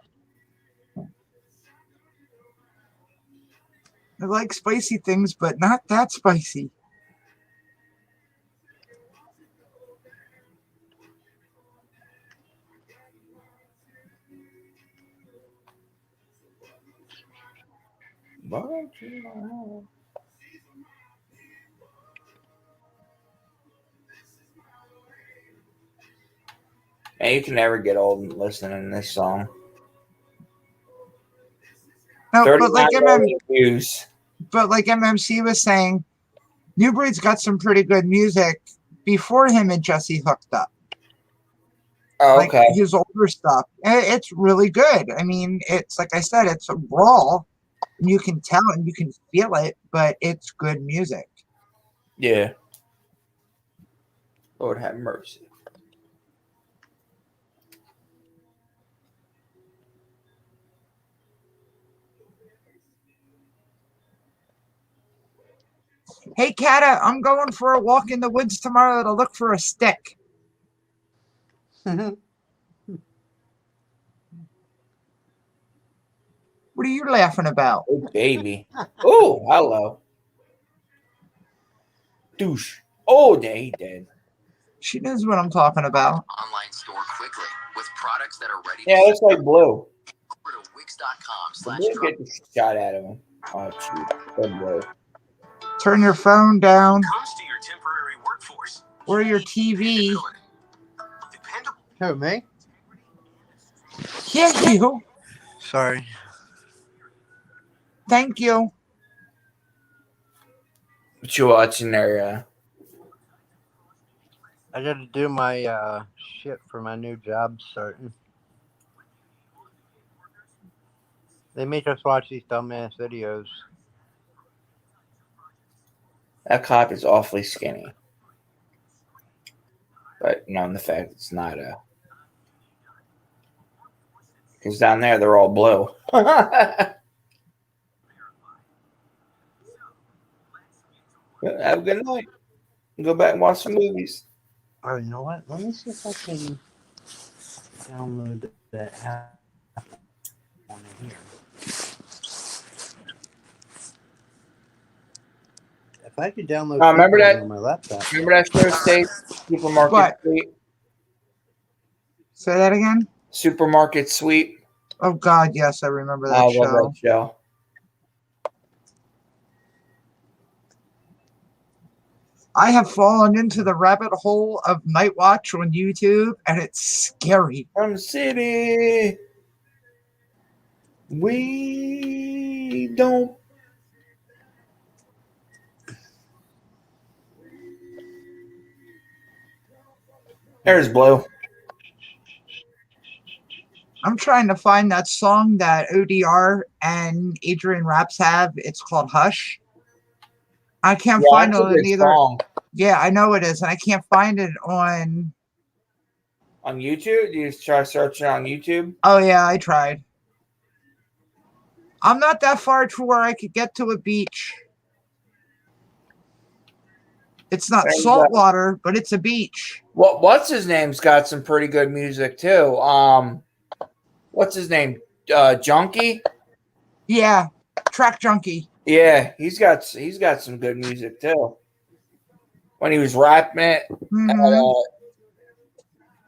I like spicy things, but not that spicy. And you can never get old listening to this song. No, 39 million views. But like MMC was saying, New Breed's got some pretty good music before him and Jesse hooked up. Oh, like okay. his older stuff. It's really good. I mean, it's like I said, it's raw. And you can tell and you can feel it, but it's good music. Yeah. Lord have mercy. Hey, Kata, I'm going for a walk in the woods tomorrow to look for a stick. What are you laughing about? Oh, baby. Oh, hello. Douche. Oh, yeah, he did. She knows what I'm talking about. Online store quickly with products that are ready Yeah, to that's like blue. over to Wix.com/. Blue get the shot out of him. Oh, shoot. Good blue. Turn your phone down. Comes to your temporary workforce Or your TV. Dependable. Who, me? Yeah, you. Sorry. Thank you. What you watching there? I got to do my shit for my new job starting. They make us watch these dumbass videos. That cop is awfully skinny. But known the fact it's not a. Because down there they're all blue. Have a good night. Go back and watch some movies. Oh, you know what? Let me see if I can download that app on here. If I could download Remember Quick that? Load on my laptop. Remember that show, State? Supermarket What? Sweep. Say that again. Supermarket Sweep. Oh God, yes, I remember I that love show. that show. I have fallen into the rabbit hole of Night Watch on YouTube, and it's scary. From the city, we don't. There's Blue. I'm trying to find that song that ODR and Adrian Raps have. It's called Hush. I can't Yeah, find that's it a on good either. song. Yeah, I know it is, and I can't find it on. On YouTube? You just try searching on YouTube? Oh yeah, I tried. I'm not that far to where I could get to a beach. It's not There you salt go. water, but it's a beach. What's his name's got some pretty good music too. What's his name? Junkie? Yeah, Track Junkie. Yeah, he's got some good music too. When he was rapping it at Hmm.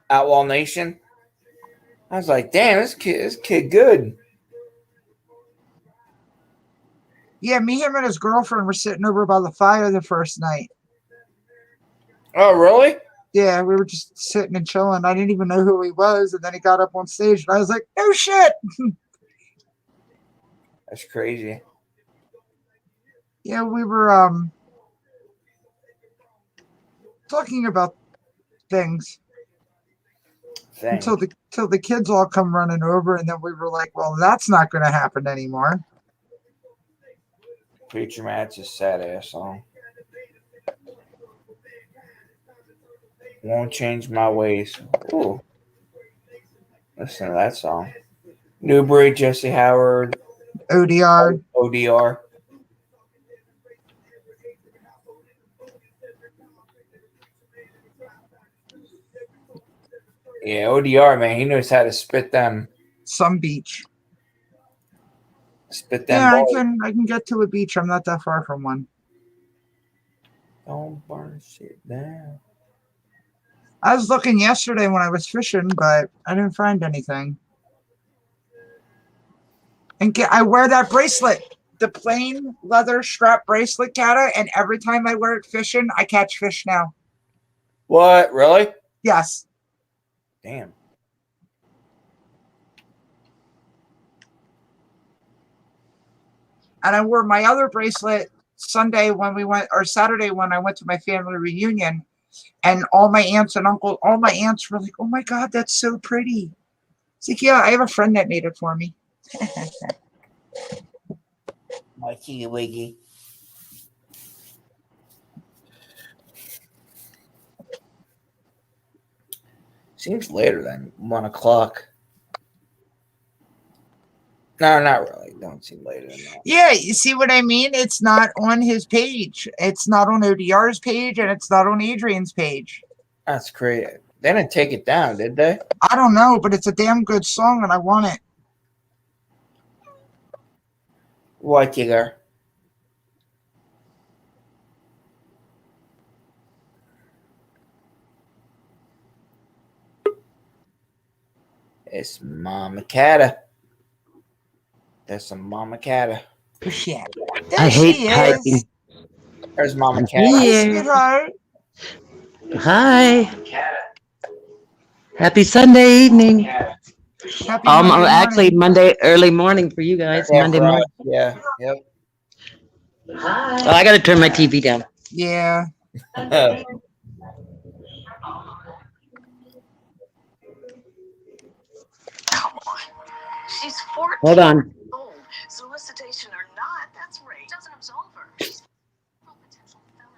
Outlaw Nation, I was like, damn, this kid good. Yeah, me, him, and his girlfriend were sitting over by the fire the first night. Oh, really? Yeah, we were just sitting and chilling. I didn't even know who he was, and then he got up on stage, and I was like, "No shit." That's crazy. Yeah, we were talking about things until the kids all come running over, and then we were like, "Well, that's not going to happen anymore." Preacher Matt's a sad ass song. Won't change my ways. Ooh. Listen to that song. Newbury, Jesse Howard, ODR. ODR. Yeah, ODR, man, he knows how to spit them Some beach. bars. Yeah, I can get to a beach. I'm not that far from one. Don't burn shit down. I was looking yesterday when I was fishing, but I didn't find anything. And I wear that bracelet, the plain leather strap bracelet, Kata, and every time I wear it fishing, I catch fish now. What? Really? Yes. Damn. And I wore my other bracelet Sunday when we went, or Saturday when I went to my family reunion, and all my aunts and uncles, all my aunts were like, "Oh my God, that's so pretty." It's like, yeah, I have a friend that made it for me. Mikey Wiggy. Seems later than 1 o'clock. No, not really. Don't seem later than that. Yeah, you see what I mean? It's not on his page. It's not on ODR's page, and it's not on Adrian's page. That's crazy. They didn't take it down, did they? I don't know, but it's a damn good song, and I want it. White Killer. It's Mama Cata. There's some Mama Cata. Yeah. There I she hate typing. is. There's Mama I'm Cata. Hi, here. sweetheart. Hi. Happy Sunday evening. Happy Monday Actually morning. Monday early morning for you guys. Yeah, Monday for us. morning. Yeah. Yep. Oh, I gotta turn my TV down. Yeah. Come on. She's 14 Hold on. old. Solicitation or not, that's rape. Doesn't absolve her. She's potential felony.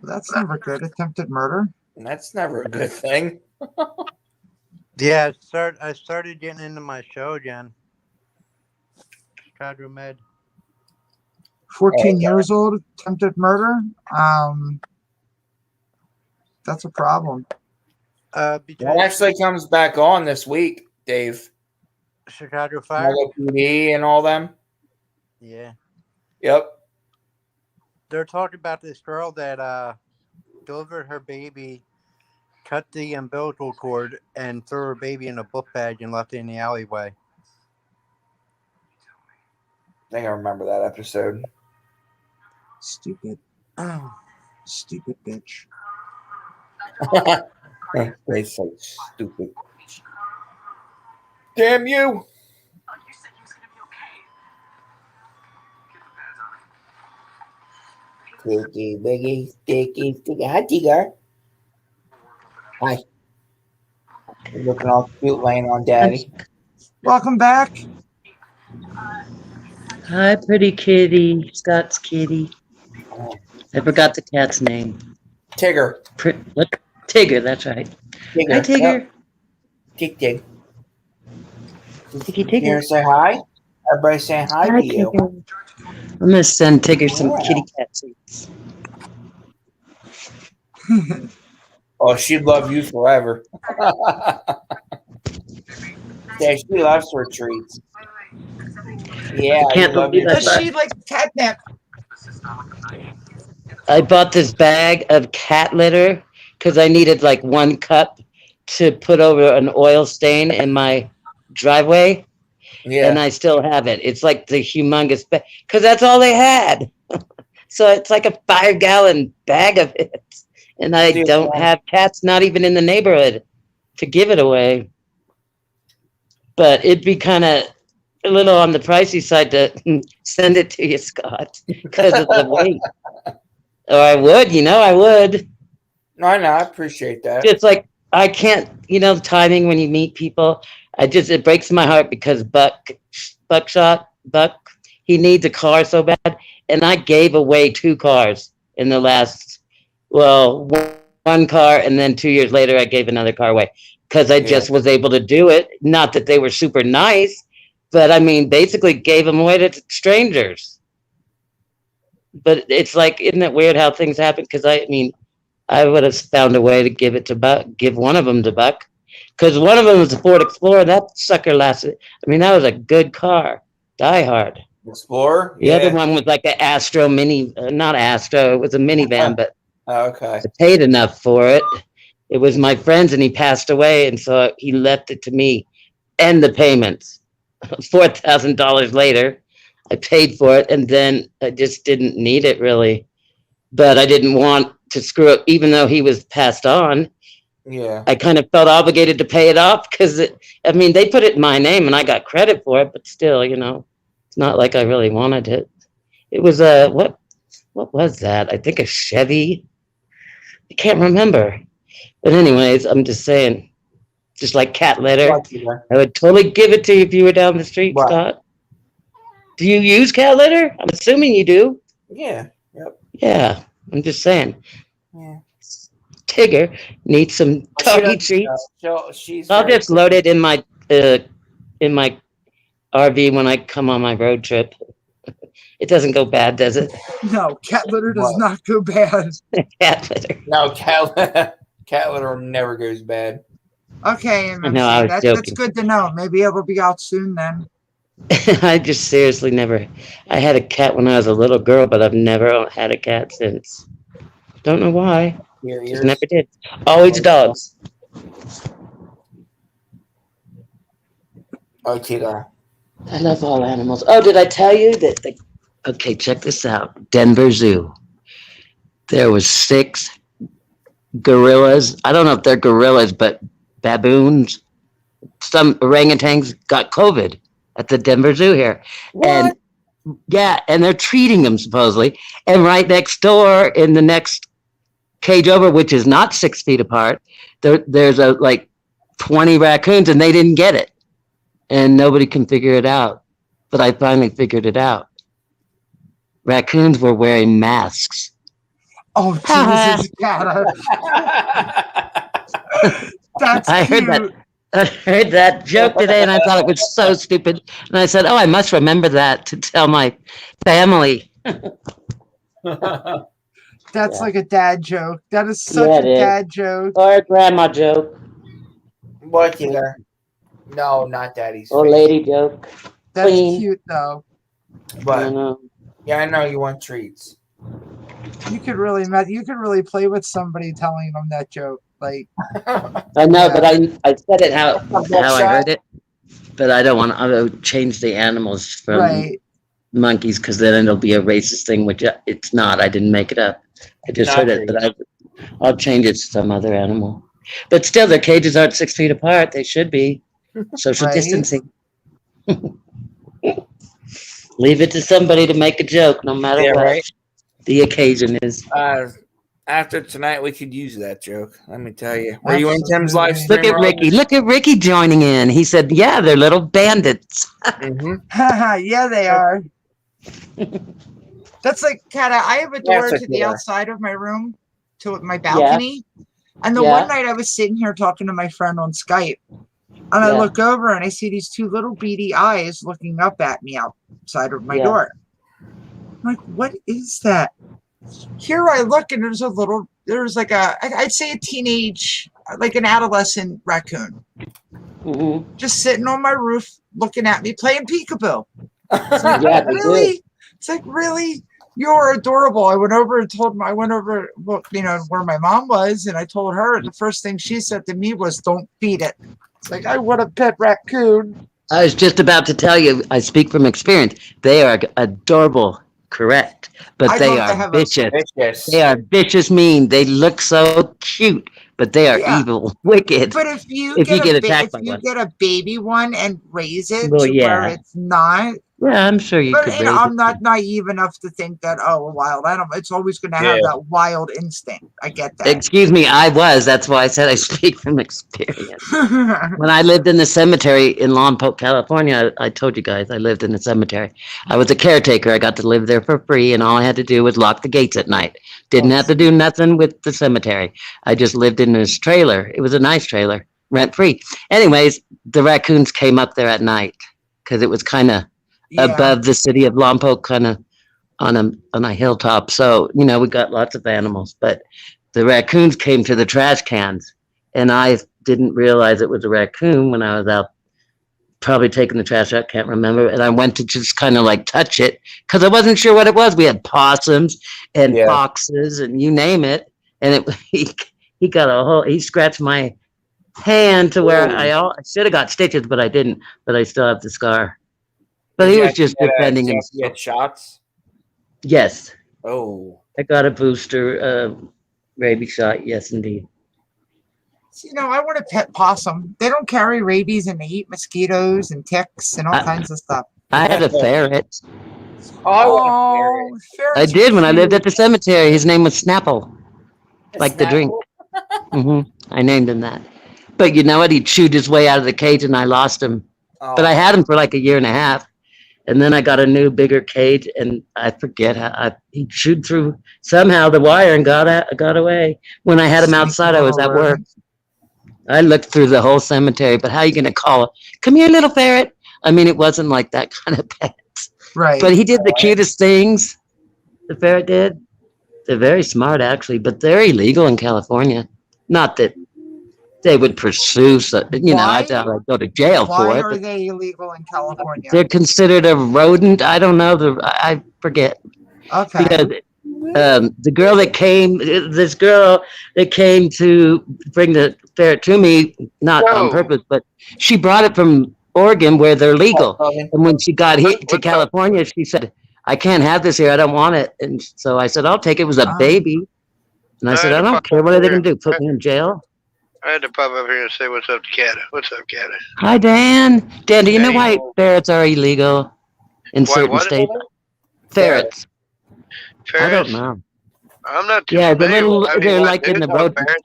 That's never good. Attempted murder. That's never a good thing. Yeah, I started getting into my show again. Chicago Med. 14 Okay. years old, attempted murder. That's a problem. One Between actually comes back on this week, Dave. Chicago Fire. PD and all them. Yeah. Yep. They're talking about this girl that delivered her baby, cut the umbilical cord, and threw her baby in a book bag and left it in the alleyway. I think I remember that episode. Stupid. Stupid bitch. They so stupid. Damn you! You said he was gonna be okay. Sticky, biggie, sticky, sticky. Hi, Tiger. Hi. You're looking all cute laying on daddy. Welcome back. Hi, pretty kitty. Scott's kitty. I forgot the cat's name. Tigger. What? Tigger, that's right. Tigger. Hi, Tigger. Yep. Tig. Tiggy, You here Tigger. to say hi? Everybody saying hi to you. Tigger. I'm going to send Tigger some kitty cat treats. Oh, she'd love you forever. Yeah, she loves her treats. Yeah, I can't believe I Does she like catnip? I bought this bag of cat litter because I needed like 1 cup to put over an oil stain in my driveway. Yeah. And I still have it. It's like the humongous bag because that's all they had. So it's like a 5-gallon bag of it. And I don't have cats, not even in the neighborhood, to give it away. But it'd be kind of a little on the pricey side to send it to you, Scott, because of the weight. Or I would, I would. No, I appreciate that. It's like, I can't, timing when you meet people. It breaks my heart because Buck, he needs a car so bad. And I gave away 2 cars in the last, 1 car. And then 2 years later, I gave another car away because I just was able to do it. Not that they were super nice, but I mean, basically gave them away to strangers. But it's like, isn't it weird how things happen? Because I would have found a way to give it to Buck, give one of them to Buck. Because one of them was a Ford Explorer. That sucker lasted. That was a good car. Die Hard. Explorer? The other one was like an Astro mini, not Astro. It was a minivan, but okay. I paid enough for it. It was my friend's and he passed away. And so he left it to me and the payments. $4,000 later, I paid for it. And then I just didn't need it really. But I didn't want to screw up, even though he was passed on. Yeah. I kind of felt obligated to pay it off because they put it in my name and I got credit for it, but still, it's not like I really wanted it. It was what was that? I think a Chevy. I can't remember. But anyways, I'm just saying, just like cat litter, I would totally give it to you if you were down the street, Scott. Do you use cat litter? I'm assuming you do. Yeah. Yep. Yeah. I'm just saying. Yeah. Tigger needs some doggy treats. I'll just load it in my RV when I come on my road trip. It doesn't go bad, does it? No, cat litter does not go bad. Cat litter. No, cat litter never goes bad. Okay, No, that's good to know. Maybe it'll be out soon then. I just seriously never. I had a cat when I was a little girl, but I've never had a cat since. Don't know why. Just never did. Always dogs. Okay, I love all animals. Oh, did I tell you that? Okay, check this out. Denver Zoo. There was 6 gorillas. I don't know if they're gorillas, but baboons. Some orangutans got COVID at the Denver Zoo here. What? And they're treating them supposedly. And right next door, in the next cage over, which is not 6 feet apart, there's like 20 raccoons, and they didn't get it. And nobody can figure it out. But I finally figured it out. Raccoons were wearing masks. Oh, Jesus, Kata. That's I heard cute. I heard that joke today, and I thought it was so stupid. And I said, "Oh, I must remember that to tell my family." That's Yeah. like a dad joke. That is such Yeah, a it is. dad joke. Or a grandma joke, What, dear? No, not daddy's or face. lady joke. That's Queen. cute, though. I But know. yeah, I know you want treats. You could really play with somebody telling them that joke. Like, I know, Yeah. but I said it how I Buckshot. heard it. But I don't want to change the animals from right. monkeys because then it'll be a racist thing, which it's not. I didn't make it up. I just Not heard it, but treats. I'll change it to some other animal. But still, their cages aren't 6 feet apart. They should be. Social Right. distancing. Leave it to somebody to make a joke, no matter Yeah, what right. the occasion is. After tonight, we could use that joke. Let me tell you. Were you in Tim's live Absolutely. stream? Look at Ricky. Look at Ricky joining in. He said, "Yeah, they're little bandits." Mm-hmm. Yeah, they are. That's like, Kata, I have a door That's to the okay. outside of my room, to my balcony. And the Yeah. one night I was sitting here talking to my friend on Skype, and I Yeah. look over and I see these two little beady eyes looking up at me outside of my Yeah. door. I'm like, what is that? Here I look, and there's like I'd say a teenage, like an adolescent raccoon, Mm-hmm. just sitting on my roof looking at me playing peekaboo. It's like, Yeah, they do. really? It's like, really? You're adorable. I went over well, where my mom was, and I told her, and the first thing she said to me was, "Don't feed it." It's like, I want a pet raccoon. I was just about to tell you, I speak from experience. They are adorable, correct, but I'd they love to are have vicious. Vicious. They are vicious, mean. They look so cute, but they are Yeah. evil, wicked. But if you If you get attacked if by you one. get a baby one and raise it Well, to where yeah. it's not, Yeah, I'm sure you but could you know, raise I'm it. not naive enough to think that, oh, a wild animal, it's always going to have Yeah. that wild instinct. I get that. Excuse me, I was. That's why I said I speak from experience. When I lived in the cemetery in Lompoc, California, I told you guys I lived in the cemetery. I was a caretaker. I got to live there for free, and all I had to do was lock the gates at night. Didn't have to do nothing with the cemetery. I just lived in this trailer. It was a nice trailer, rent free. Anyways, the raccoons came up there at night because it was kind of Yeah. above the city of Lompoc, kind of on a hilltop. So, we got lots of animals, but the raccoons came to the trash cans, and I didn't realize it was a raccoon when I was out probably taking the trash out, can't remember. And I went to just kind of like touch it because I wasn't sure what it was. We had possums and Yeah. foxes and you name it. And he got he scratched my hand to where I should have got stitches, but I didn't. But I still have the scar. But Did he you was have to just get defending did you himself. get shots? Yes, Oh. I got a booster rabies shot. Yes, indeed. I want a pet possum. They don't carry rabies, and they eat mosquitoes and ticks and all kinds of stuff. I had a ferret. Oh, I want ferrets I are did when I lived at cute. the cemetery. His name was Snapple, a like the Snapple. drink. I named him that. But you know what? He chewed his way out of the cage, and I lost him. Oh. But I had him for like a year and a half, and then I got a new, bigger cage, and I forget how he chewed through somehow the wire and got away. When I had him Sneaky outside, I was little at work. rodent. I looked through the whole cemetery, but how are you going to call it? Come here, little ferret. I mean, it wasn't like that kind of pet. Right. But he did the cutest things. The ferret did. They're very smart, actually, but they're illegal in California. Not that they would pursue, Why? I thought I'd go to jail for Why it. are But they illegal in California? they're considered a rodent. I don't know. I forget. Okay. Because this girl that came to bring the ferret to me, not on Whoa. purpose, but she brought it from Oregon where they're legal. Oh, And when she got here to What's up? California, she said, I can't have this here. I don't want it. And so I said, I'll take it. It was a baby. And I said, I don't care. What are they going to do? Put me in jail? I had to pop up here and say what's up to Cata. What's up, Cata? Hi, Dan. Dan, do you know Hey. why ferrets are illegal in Why certain what? states? Ferrets. I Ferrets? don't know. I'm not too Yeah, they're familiar. I mean, they're what like in news the on road. ferrets?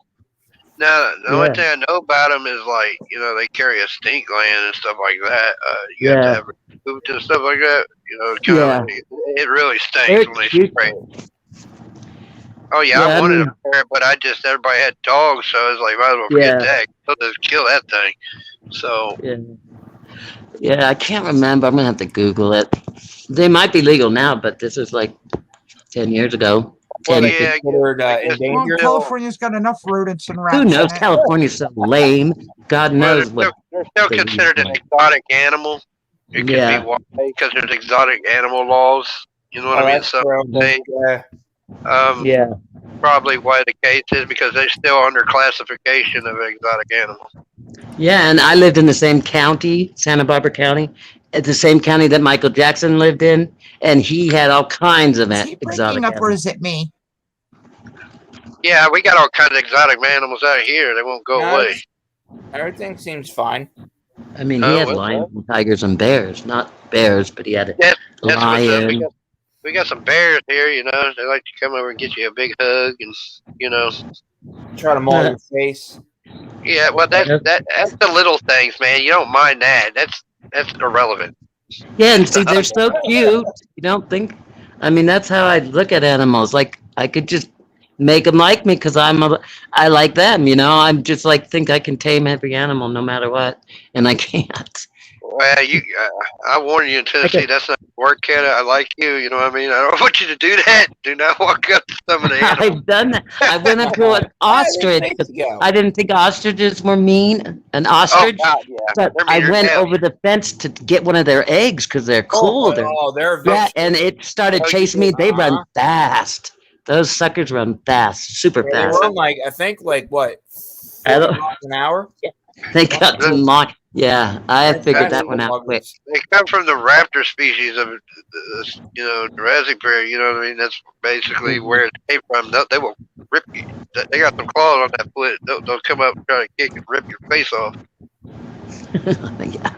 Now, the only Yeah. thing I know about them is like, they carry a stink gland and stuff like that. You have to Yeah. have pooped and stuff like that. Kind Yeah. of, it really stinks They're when they cute. spray. Oh yeah, Yeah, I I wanted mean- a parrot, but everybody had dogs, so I was like, might as well forget Yeah. that. I'll just kill that thing. So Yeah. Yeah, I can't remember. I'm gonna have to Google it. They might be legal now, but this is like 10 years ago. Well, 10, they yeah, considered I guess Well, endangered. California's got enough rodents and who rats knows? in it. California's so lame. God well, knows what. they're still they considered an use. exotic animal. It could Yeah. be wild because there's exotic animal laws. You know what Oh, I mean? that's So true. they, Yeah. Yeah. probably why the case is because they're still under classification of exotic animal. Yeah, and I lived in the same county, Santa Barbara County, at the same county that Michael Jackson lived in, and he had all kinds of Is he exotic breaking up or animals. is it me? Yeah, we got all kinds of exotic animals out here. They won't go No, away. everything seems fine. I mean, he Oh, had well, lions and tigers and bears, not bears, but he had a That's what's up. lion. We got some bears here. You know, they like to come over and get you a big hug, and you know, Try to maul your face. yeah. Well, that's the little things, man. You don't mind that. That's irrelevant. Yeah, and see, they're so cute. You don't think? I mean, that's how I look at animals. Like, I could just make them like me because I like them. You know, I'm just like think I can tame every animal no matter what, and I can't. Well, I warn you in Tennessee, that's not work, kid. I like you. You know what I mean? I don't want you to do that. Do not walk up to some of the animals. I've done that. I went up to an ostrich. I didn't think ostriches were mean. An ostrich. Oh God, yeah. But They're I meaner went than hell. over the fence to get one of their eggs because they're cool. They're Yeah, and it started Oh, chasing me. They run Uh-huh. fast. Those suckers run fast, super They fast. run like I think like what, I 40 don't- miles an hour. They got to long. Yeah, I figured that one out quick. They come from the raptor species of, Jurassic period. You know what I mean? That's basically where it came from. They will rip you. They got some claws on that foot. They'll come up and try to kick and rip your face off. Yeah.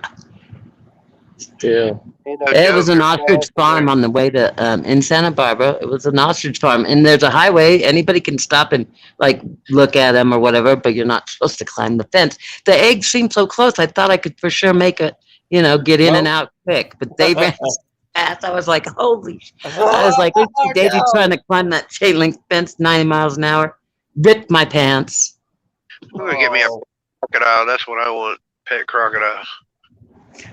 Still. Ain't no It was joke. an ostrich farm on the way to in Santa Barbara. It was an ostrich farm, and there's a highway. Anybody can stop and like look at them or whatever, but you're not supposed to climb the fence. The eggs seemed so close. I thought I could for sure make it, get in and out quick, but they ran so fast. I was like, holy! I was like, oopsie daisy, trying to climb that chain link fence 90 miles an hour, ripped my pants. I'm gonna get me a crocodile. That's what I want. Pet crocodile.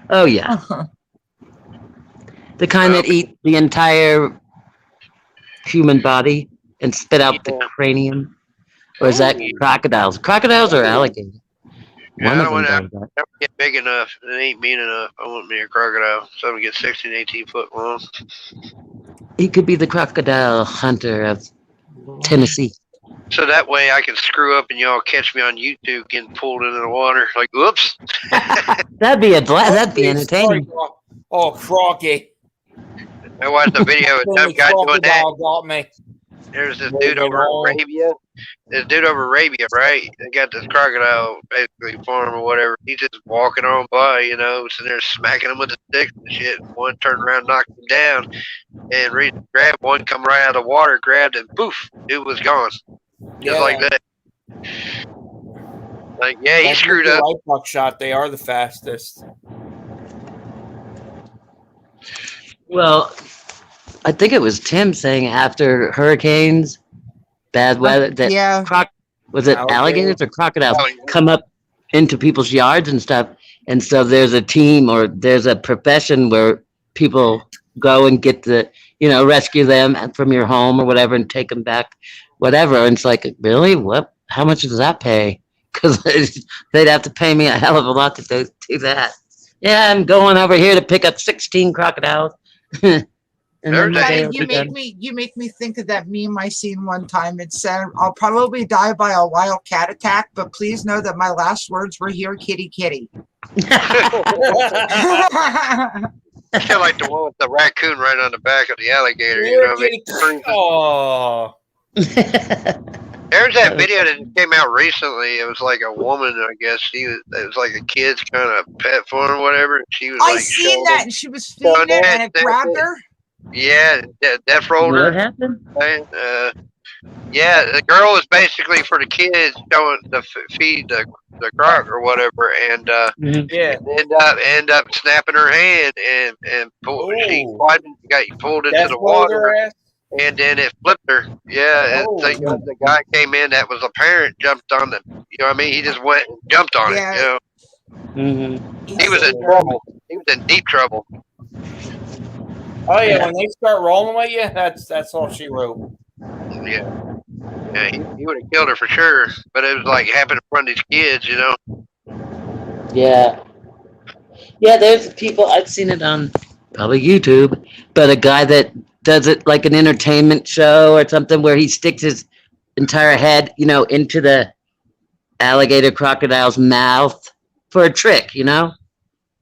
Oh yeah. The kind that eat the entire human body and spit out the cranium? Or is that crocodiles? Crocodiles or alligators? Yeah, One I of don't them want does that. to get big enough. It ain't mean enough. I want me a crocodile. Something get 16, 18 foot long. He could be the crocodile hunter of Tennessee. So that way I can screw up and y'all catch me on YouTube getting pulled into the water. Like, whoops. That'd be a blast. That'd be entertaining. Oh, crocky! I watched a video of some guy doing that. Got me. There's this dude over Arabia. This dude over Arabia, right? They got this crocodile basically farm or whatever. He's just walking on by, sitting there smacking him with the sticks and shit. One turned around, knocked him down, and reached, grabbed one, come right out of the water, grabbed it, poof, dude was gone. Just like that. Like, yeah, he screwed up. Light buckshot, they are the fastest. Well, I think it was Tim saying after hurricanes, bad weather, that Yeah. was it alligators or crocodiles come up into people's yards and stuff. And so there's a team or there's a profession where people go and get rescue them from your home or whatever and take them back, whatever. And it's like, really? What? How much does that pay? Because they'd have to pay me a hell of a lot to do that. Yeah, I'm going over here to pick up 16 crocodiles. And then There's You make me think of that meme I seen one time. It said, "I'll probably die by a wild cat attack, but please know that my last words were here, kitty, kitty." I feel like the one with the raccoon right on the back of the alligator. You know what I mean? Oh, There's that video that came out recently. It was like a woman, I guess. It was like a kid's kind of pet farm or whatever. She was I like seen that, and she was feeding it, and it grabbed her. Yeah, death rolled her. What happened? Yeah, the girl was basically for the kids going to feed the croc or whatever, and yeah. end up snapping her hand and pulled, she got pulled into the water. and then it flipped her. Yeah, Oh. the guy came in that was a parent, jumped on the. You know what I mean? He just went and jumped on Yeah. it. You know, Mm-hmm. he was in trouble. He was in deep trouble. Oh yeah, when they start rolling with you, that's all she wrote. Yeah, yeah, he would have killed her for sure. But it was like happened in front of these kids. You know. Yeah. Yeah, there's people, I've seen it on probably YouTube, but a guy that does it like an entertainment show or something where he sticks his entire head, into the alligator crocodile's mouth for a trick, and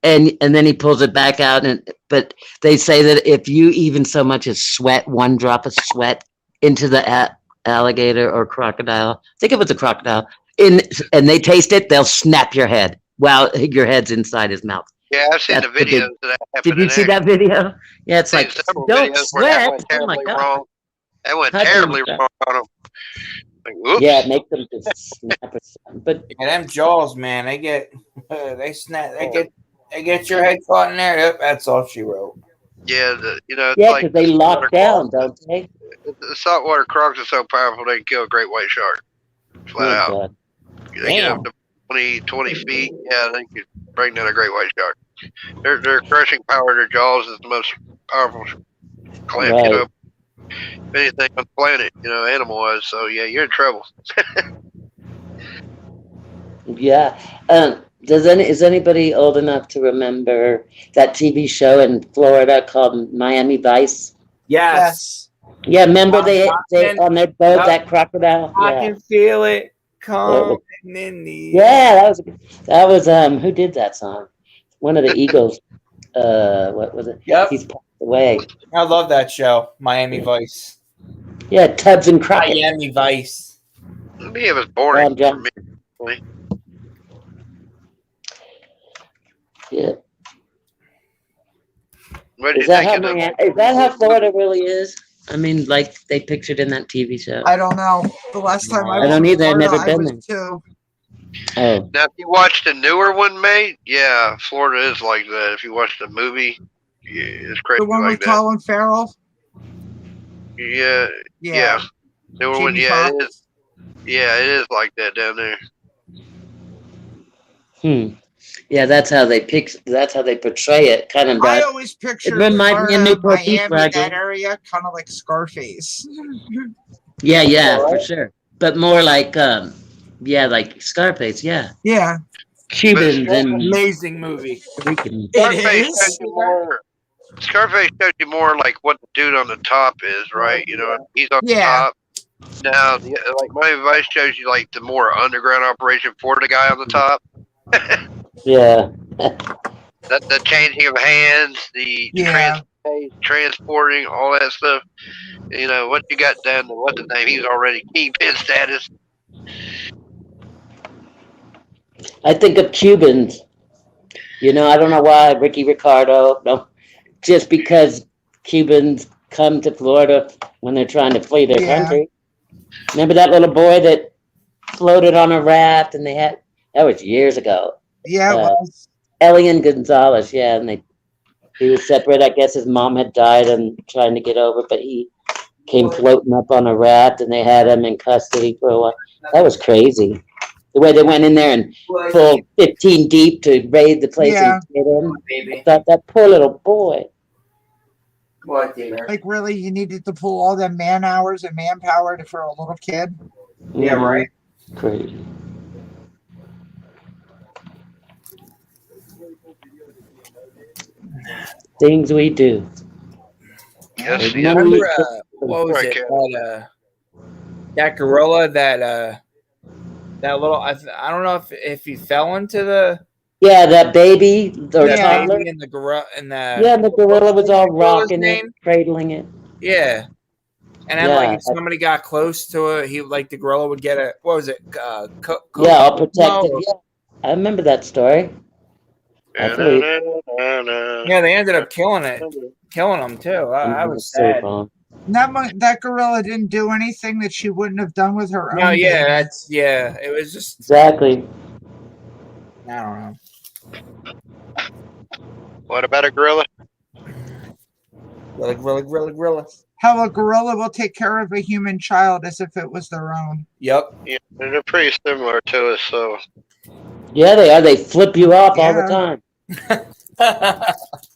then he pulls it back out. But they say that if you even so much as sweat, one drop of sweat into the alligator or crocodile, I think it was a crocodile, and they taste it, they'll snap your head while your head's inside his mouth. Yeah, I've seen That's the videos of that Did happening. you see that video? Yeah, it's I've like, seen several don't videos where that sweat. went Oh my terribly God. wrong. That went How terribly can- wrong on him. Like, whoops. Yeah, it makes them just snap or something. But Yeah, them jaws, man, they get they snap, they get your head caught in there. Yep, that's all she wrote. Yeah, it's yeah, like because they lock down, don't they? the saltwater crocs are so powerful they can kill a great white shark. Flat Good out. God. They get up to 20 feet. Yeah, they could bring down a great white shark. Their crushing power of their jaws is the most powerful clamp, Right. anything on the planet, animal wise. So yeah, you're in trouble. Yeah. Is anybody old enough to remember that TV show in Florida called Miami Vice? Yes, Yeah, remember they Johnson. on their boat, Yep. that crocodile? I Yeah. can feel it coming was- in the Yeah, that was who did that song? One of the Eagles. What was it? Yep, He's passed away. I love that show, Miami Vice. Yeah, Tubbs and Crockett. Miami Vice. Me, it was boring for John. me. Yeah. What did Is you that think how of is that how Florida really is? I mean, like they pictured in that TV show. I don't know. The last time I I was don't in either. I've Florida, never been I was too. Oh, Now, if you watch the newer one, mate, yeah, Florida is like that. If you watch the movie, yeah, it's crazy The one like with that. Colin Farrell. Yeah, Yeah. newer one, Jamie yeah, it Foxx. is. Yeah, it is like that down there. yeah. That's how they portray it. Kind of. I always picture reminds me of Florida, Newport Beach, Miami, where I that grew- area, kind of like Scarface. Yeah, for sure. But more like, like Scarface. Yeah, Yeah, Cubans But and Amazing movie. freaking. it Scarface is. Scarface shows you more like what the dude on the top is, right? He's on the Yeah. top. Now, like my advice shows you like the more underground operation for the guy on the top. Yeah, The changing of hands, the Yeah. transporting, all that stuff. What you got down to what's the name? He's already kingpin status. I think of Cubans. I don't know why Ricky Ricardo. No, just because Cubans come to Florida when they're trying to flee their Yeah. country. Remember that little boy that floated on a raft, and that was years ago. Yeah, it was. Elian Gonzalez, yeah, and he was separate. I guess his mom had died and trying to get over, but he came floating up on a raft, and they had him in custody for a while. That was crazy. The way they went in there and pulled 15 deep to raid the place Yeah. and get him. I Baby. thought that poor little boy. What, dear? Like, really, you needed to pull all them man hours and manpower for a little kid? Yeah, right. Crazy. Things we do. Yes, Remember- yeah. Remember, what was Right, it? That gorilla, that little. I don't know if he fell into the Yeah, that baby or that toddler. baby in the gorilla and the Yeah, the gorilla was all Gorilla's rocking it, name? cradling it. yeah. And then, Yeah. like, if somebody got close to it, the gorilla would get a, what was it? Yeah, all protected. Yeah, I remember that story. Absolutely. Yeah, they ended up killing him too. I was sad. That gorilla didn't do anything that she wouldn't have done with her own. No, yeah, baby. it was just, Exactly. I don't know. What about a gorilla? Gorilla. How a gorilla will take care of a human child as if it was their own. Yep. Yeah, and they're pretty similar to us. So Yeah, they are. They flip you off all the Yeah. time.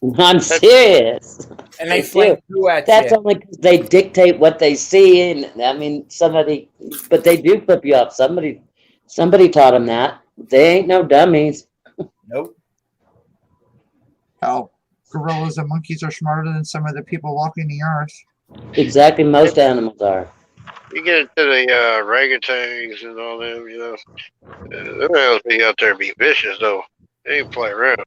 And I'm serious. they They flank do. through at That's you. only 'cause they dictate what they see, and I mean, but they do flip you off. Somebody taught them that. They ain't no dummies. Nope. Hell, gorillas and monkeys are smarter than some of the people walking the earth. Exactly, most animals are. you get into the orangutans and all them, you know, they'll be out there and be vicious though. They ain't play around.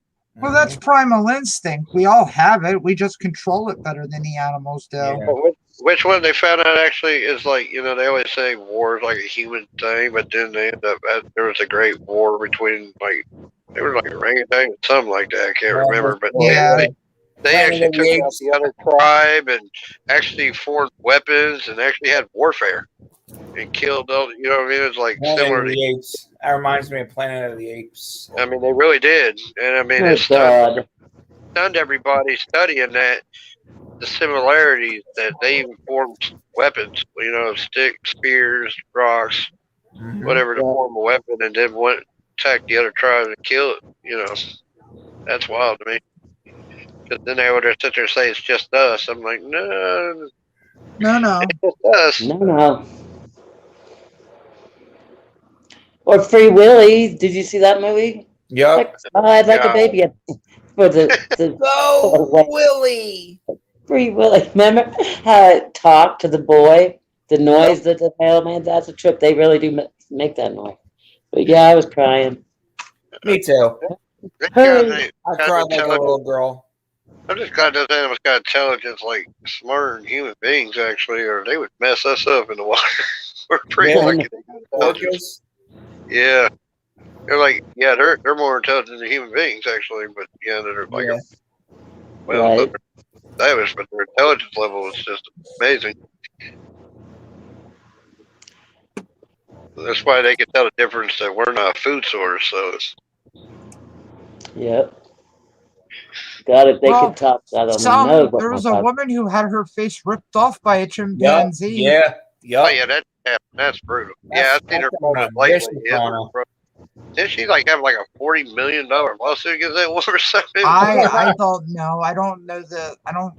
Well, that's primal instinct. We all have it. We just control it better than the animals do. Yeah. But which one they found out actually is like, you know, they always say war is like a human thing, but then they end up there was a great war between like they were like orangutan and something like that. I can't remember, but Yeah. they actually took out the other tribe and actually formed weapons and actually had warfare and killed those. You know what I mean? It's like Planet similar of to. the Apes. That reminds me of Planet of the Apes. I mean, they really did, and I mean, Oh, it God. stunned everybody studying that the similarities that they even formed weapons. You know, sticks, spears, rocks, Mhm. whatever to form a weapon, and then went attack the other tribe and kill it. You know, that's wild to me. Because then they would sit there and say it's just us. I'm like, no, No. it's just us. No. Or Free Willy. Did you see that movie? Yep. Like, I'd like a Yeah. baby for the Go, Willie. Free Willy. Remember how it talked to the boy? The noise that the mailman. That's a trip. They really do make that noise. But yeah, I was crying. Me too. This Hurry. guy's I got cried like a intelligence. little girl. I'm just glad those animals got intelligence like smarter than human beings, actually, or they would mess us up in the water. We're pretty Yeah. lucky they got intelligence. Orcas. Yeah. They're like, yeah, they're more intelligent than human beings, actually, but yeah, they're like, Yeah. well, Right. they're savage, but their intelligence level is just amazing. That's why they can tell the difference that we're not a food source, so it's. Yep. God, if they Well, could talk, I don't know. There was a woman who had her face ripped off by a Yep. chimpanzee. Yeah. Yep. Oh, yeah, that's brutal. Yeah, I've seen her That's photos a lately. vicious Yeah, fauna. did she like have like a $40 million lawsuit against that woman or something? I don't know. I don't know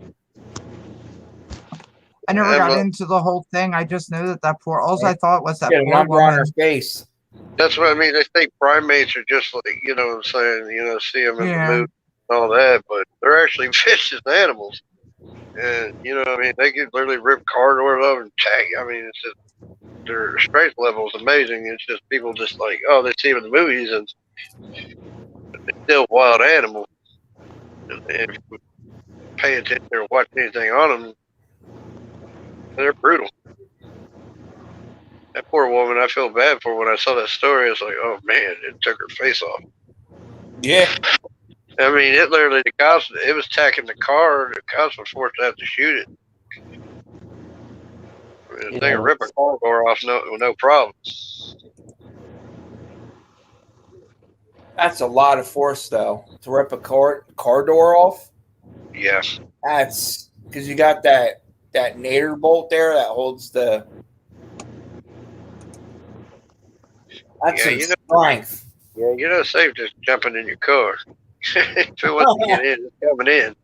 I never got into the whole thing. I just know that poor. All I thought was that Get a poor number on her woman. face. That's what I mean. They think primates are just like, you know what I'm saying, you know, see them in Yeah. the movie and all that, but they're actually vicious animals. And, you know what I mean, they can literally rip car doors off and tag. I mean, it's just, their strength level is amazing. It's just people just like, oh, they see them in the movies and they're still wild animals. And if you pay attention or watch anything on them, they're brutal. That poor woman, I feel bad for when I saw that story. I was like, oh man, it took her face off. Yeah. I mean, it literally, the cops, it was attacking the car. The cops were forced to have to shoot it. I mean, they could rip a car door off no problem. That's a lot of force, though, to rip a car door off. Yeah. That's because you got that nader bolt there that holds the. That's Yeah, some you know- strength. Yeah, you're not safe just jumping in your car. If it wants to get in, it's coming in.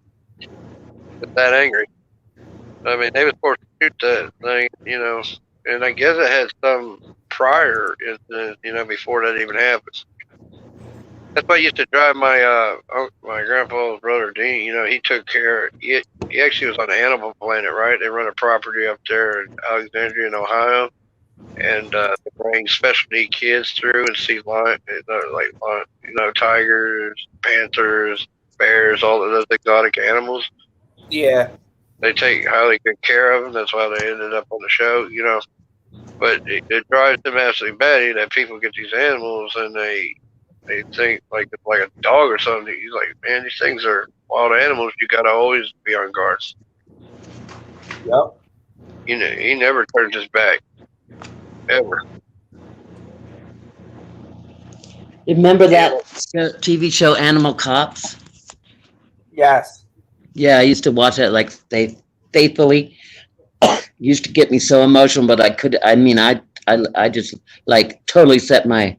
It's that angry. I mean, they was forced to shoot that thing, you know, and I guess it had some prior incident, you know, before that even happened. That's why I used to drive my grandpa's brother Dean. You know, he took care. He actually was on the Animal Planet, right? They run a property up there in Alexandria, in Ohio, and they bring special need kids through and see tigers, panthers, bears, all of those exotic animals. Yeah. They take highly good care of them. That's why they ended up on the show, you know. But it drives them absolutely batty that people get these animals and they think like it's like a dog or something. He's like, man, these things are wild animals. You gotta always be on guard. Yep. You know, he never turns his back, ever. Remember that TV show Animal Cops? Yes. Yeah, I used to watch it like faithfully. Used to get me so emotional, but I could. I mean, I just like totally set my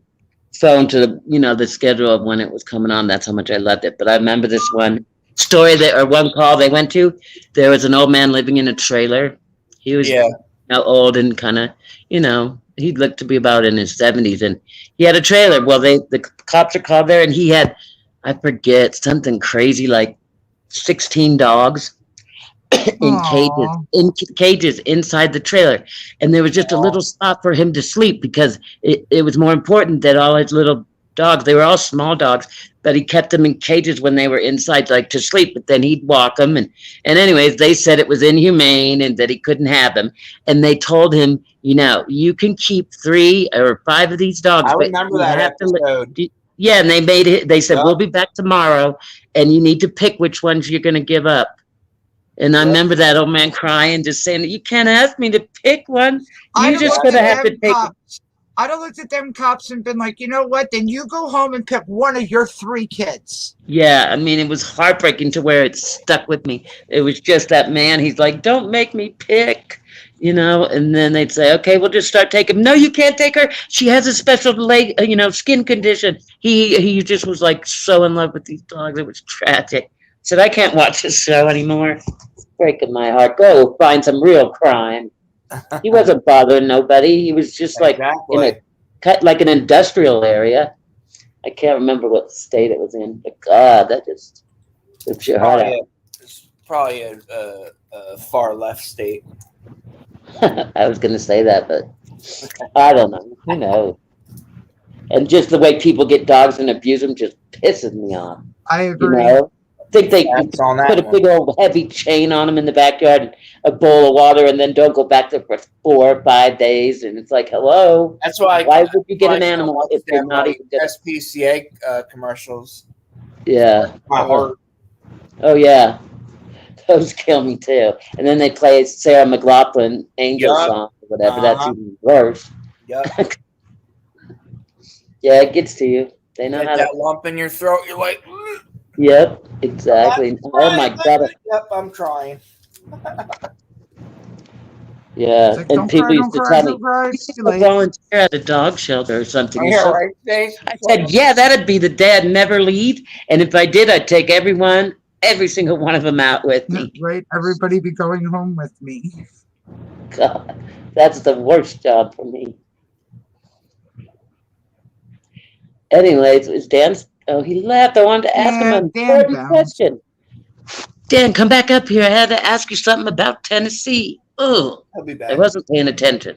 phone to the schedule of when it was coming on. That's how much I loved it. But I remember this one story one call they went to. There was an old man living in a trailer. He was Yeah. old and kind of he looked to be about in his 70s, and he had a trailer. Well, the cops are called there, and he had, I forget, something crazy like 16 dogs Aw. in cages inside the trailer, and there was just a little spot for him to sleep because it was more important that all his little dogs, they were all small dogs, but he kept them in cages when they were inside, like to sleep, but then he'd walk them, and anyways, they said it was inhumane and that he couldn't have them, and they told him, you can keep 3 or 5 of these dogs, I but remember you that have episode. yeah, and they said, Yeah. we'll be back tomorrow, and you need to pick which ones you're going to give up. And I Yep. remember that old man crying, just saying, "You can't ask me to pick one. I'd You have just looked gonna at have to them take." cops. I'd have looked at them cops and been like, you know what? Then you go home and pick one of your 3 kids. Yeah, I mean, it was heartbreaking to where it stuck with me. It was just that man. He's like, "Don't make me pick," And then they'd say, "Okay, we'll just start taking." No, you can't take her. She has a special leg, skin condition. He just was like so in love with these dogs. It was tragic. I said, I can't watch this show anymore. Breaking my heart. Go find some real crime. He wasn't bothering nobody. He was just like in Exactly. like an industrial area. I can't remember what state it was in, but God, that just rips your heart It's probably a far left state. out. I was going to say that, but I don't know. Who knows? And just the way people get dogs and abuse them just pisses me off. I You agree. know, I think they That's on put a that big one. old heavy chain on them in the backyard, and a bowl of water, and then don't go back there for 4 or 5 days. And it's like, hello, That's why. why would you get I an animal watch if they're them, not like, even gonna? SPCA commercials. Yeah. My heart. Oh yeah, those kill me too. And then they play Sarah McLachlan Angel Yup. song or whatever. That's Uh-huh. even worse. Yep. Yeah, it gets to you. They know Get how to. that lump in your throat. You're like, Yep, exactly. Oh my God. Yep, I'm trying. Yeah, It's like, and don't people cry, used don't to cry, tell me, don't cry. "You It's too should late. volunteer at a dog shelter or something." You Yeah, should. right. Dave? I said, "Yeah, that'd be the day I'd never leave, and if I did, I'd take every single one of them out with Yeah, me." right? Everybody be going home with me. God, that's the worst job for me. Anyways, is Dan? Oh, he left. I wanted to ask him Yeah, an Dan important bounced. question. Dan, come back up here. I had to ask you something about Tennessee. Oh, I'll be I back. wasn't paying attention.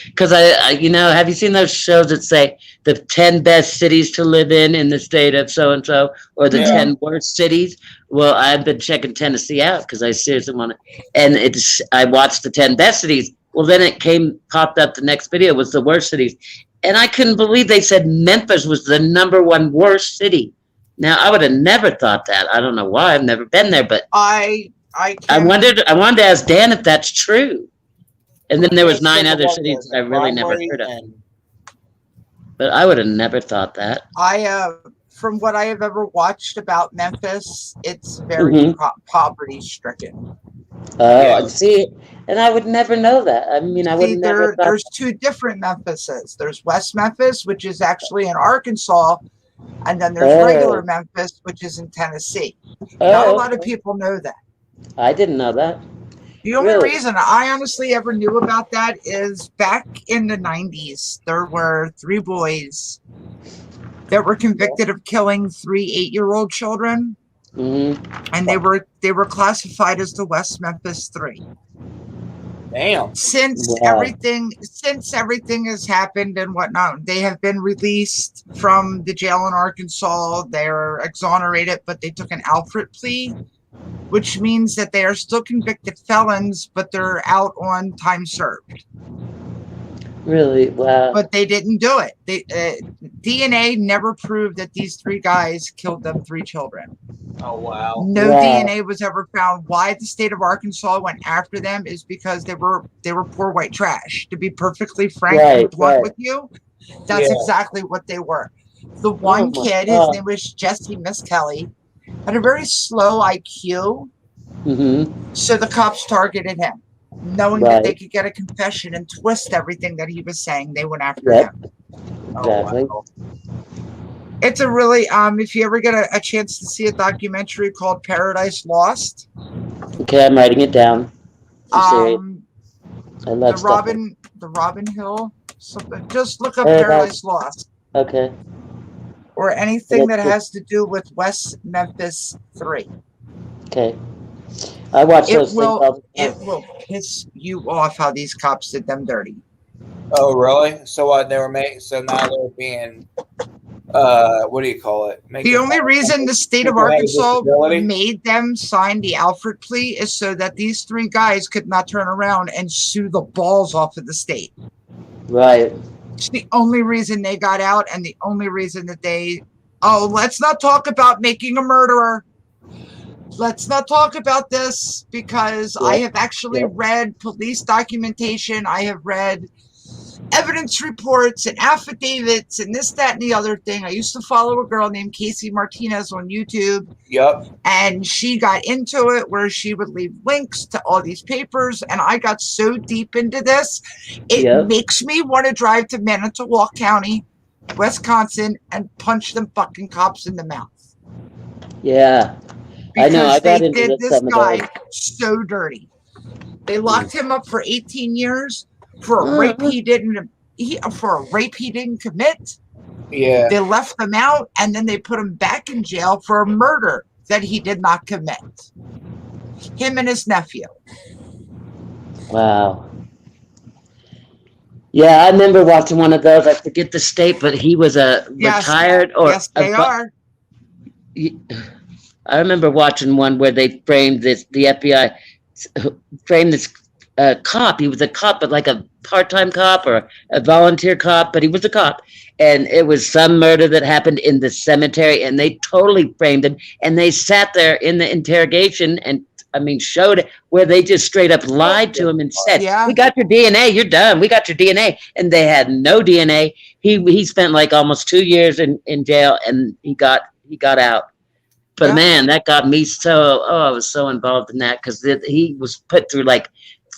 Because have you seen those shows that say the 10 best cities to live in the state of so and so, or the Yeah. 10 worst cities? Well, I've been checking Tennessee out because I seriously want to. And I watched the 10 best cities. Well, then popped up. The next video was the worst cities, and I couldn't believe they said Memphis was the #1 worst city. Now, I would have never thought that. I don't know why. I've never been there, but I I can wanted to ask Dan if that's true. And then there was 9 other What cities was that I it? really never Primary heard of. and- But I would have never thought that. from what I have ever watched about Memphis, it's very Mhm. poverty stricken. Oh, Yeah. see, and I would never know that. I mean, I would See, never thought. there's 2 different Memphises. There's West Memphis, which is actually in Arkansas, and then there's Oh. regular Memphis, which is in Tennessee. Not a lot of Okay. people know that. I didn't know that. The only Really? reason I honestly ever knew about that is back in the 90s, there were 3 boys that were convicted of killing 3 8-year-old children, Hmm. and they were classified as the West Memphis 3. Damn. Since Wow. everything has happened and whatnot, they have been released from the jail in Arkansas. They're exonerated, but they took an Alfred plea, which means that they are still convicted felons, but they're out on time served. Really? Wow. But they didn't do it. DNA never proved that these 3 guys killed them 3 children. Oh, wow. No Wow. DNA was ever found. Why the state of Arkansas went after them is because they were poor white trash. To be perfectly frank and Right, blunt right. with you, that's Yeah. exactly what they were. The one my kid, his God. name was Jesse Miss Kelly. had a very slow IQ, Mm-hmm. so the cops targeted him, knowing that they Right. could get a confession and twist everything that he was saying. They went after Yep. him. Exactly. It's a really if you ever get a chance to see a documentary called Paradise Lost, Okay, I'm writing it down. I'm serious. I the love stuff. Robin Hill, something. Just look up Paradise. Paradise Lost Okay. or anything that has to do with West Memphis 3. Okay. I watch It those things will all the it time. will piss you off how these cops did them dirty. Oh, really? So what they were making? So now they're being, what do you call it? The Making only fun of reason the state of people who have a Arkansas disability? made them sign the Alfred plea is so that these three guys could not turn around and sue the balls off of the state. Right. It's the only reason they got out, and the only reason that let's not talk about making a murderer. Let's not talk about this because I have actually read police documentation. I have read evidence reports and affidavits and this, that, and the other thing. I used to follow a girl named Casey Martinez on YouTube. Yep. And she got into it where she would leave links to all these papers. And I got so deep into this, it makes me want to drive to Manitowoc County, Wisconsin, and punch them fucking cops in the mouth. Yeah. I know. I Because they got into did this some of guy those. so dirty. They locked him up for 18 years for a rape he didn't commit. Yeah. They left him out, and then they put him back in jail for a murder that he did not commit. Him and his nephew. Wow. Yeah, I remember watching one of those. I forget the state, but he was a retired or yes, they are. I remember watching one where they framed the FBI framed this cop. He was a cop, but like a part-time cop or a volunteer cop, but he was a cop. And it was some murder that happened in the cemetery, and they totally framed him. And they sat there in the interrogation and, showed it where they just straight up lied to him and said, "We got your DNA. You're done. We got your DNA." And they had no DNA. He spent like almost 2 years in jail, and he got out. But man, that got me I was so involved in that because he was put through like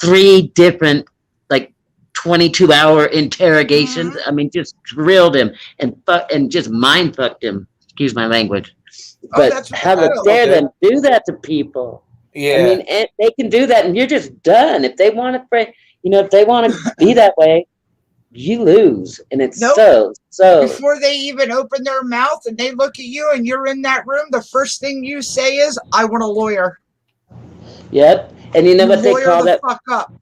3 different, like 22-hour interrogations. Just drilled him and just mind fucked him. Excuse my language. But how dare them do that to people? Yeah. They can do that, and you're just done. If they want to, if they want to be that way, you lose, and it's so. Before they even open their mouth and they look at you and you're in that room, the first thing you say is, "I want a lawyer." Yep, and you know what they call that? Fuck up.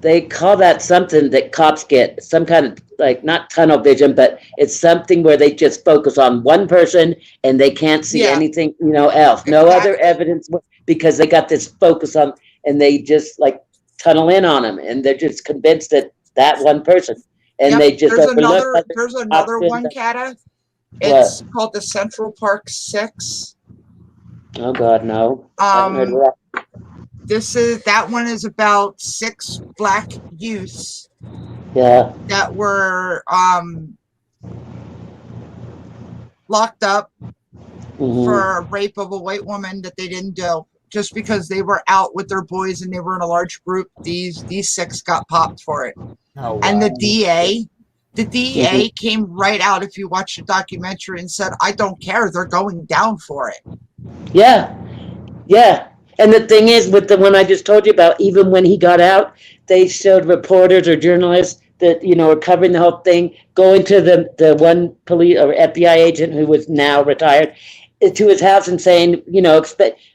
They call that something that cops get, some kind of, like, not tunnel vision, but it's something where they just focus on one person and they can't see anything, else. No other evidence, because they got this focus on, and they just like tunnel in on them, and they're just convinced that one person. And they just overlook. There's another one, Kata. It's called the Central Park 6. Oh God, no. I haven't heard of that. That one is about 6 black youths. Yeah. That were locked up for rape of a white woman that they didn't do. Just because they were out with their boys and they were in a large group, these 6 got popped for it. Oh, wow. And the DA came right out, if you watch the documentary, and said, "I don't care. They're going down for it." Yeah. Yeah. And the thing is, with the one I just told you about, even when he got out, they showed reporters or journalists that, were covering the whole thing, going to the one police or FBI agent who was now retired, to his house and saying,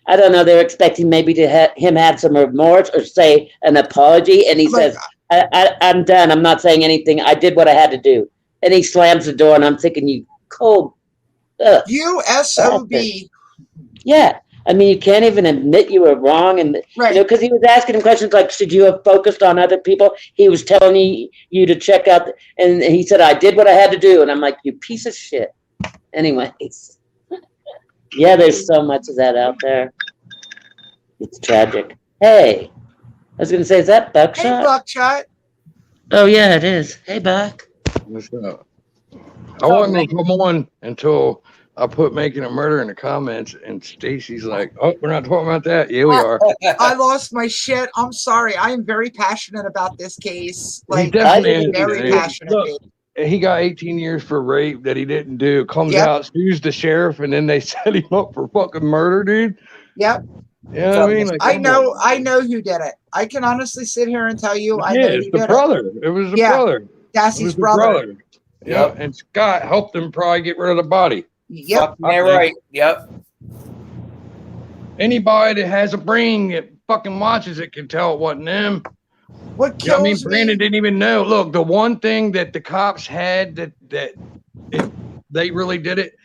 I don't know, they're expecting maybe to him have some remorse or say an apology. And he says, I'm done. I'm not saying anything. I did what I had to do. And he slams the door, and I'm thinking, you cold. USOB. Yeah. You can't even admit you were wrong. And, because he was asking him questions like, should you have focused on other people? He was telling you to check out. And he said, I did what I had to do. And I'm like, you piece of shit. Anyways. Yeah, there's so much of that out there. It's tragic. Hey, I was going to say, is that Buckshot? Hey, Buckshot. Oh, yeah, it is. Hey, Buck. What's up? I wasn't going to come on until I put making a murder in the comments, and Stacy's like, "Oh, we're not talking about that." Yeah, we are. I lost my shit. I'm sorry. I am very passionate about this case. He Like, definitely is. very dude. passionate. Look, he got 18 years for rape that he didn't do. Comes Yep. out, sues the sheriff, and then they set him up for fucking murder, dude. Yep. You know what I mean? Like, I come know. on, I man. know who did it. I can honestly sit here and tell you. I Yeah, know it's who the did brother. It was the Yeah. brother. it. It Dassey's was the brother. brother. Yeah, and Scott helped him probably get rid of the body. Yep. Fucking right. Yep. Anybody that has a brain that fucking watches it can tell it wasn't them. What You know what I mean? kills Brandon me? didn't even know. Look, the one thing that the cops had that if they really did it,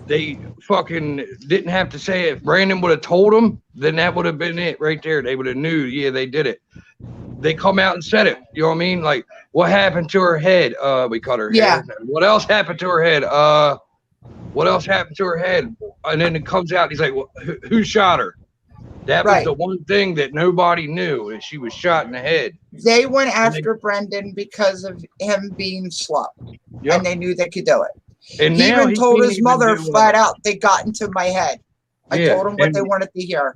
they fucking didn't have to say it. If Brandon would have told them, then that would have been it right there. They would have knew, yeah, they did it. They come out and said it. You know what I mean? Like, what happened to her head? We cut her Yeah. hair. What else happened to her head? What else happened to her head? And then it comes out, he's like, well, who shot her? That was Right. the one thing that nobody knew, is she was shot in the head. They went after Brendan because of him being slow, Yep. and they knew they could do it. And He now even told can't his even mother do, flat out, "They got into my head." I Yeah, told him what and- they wanted to hear.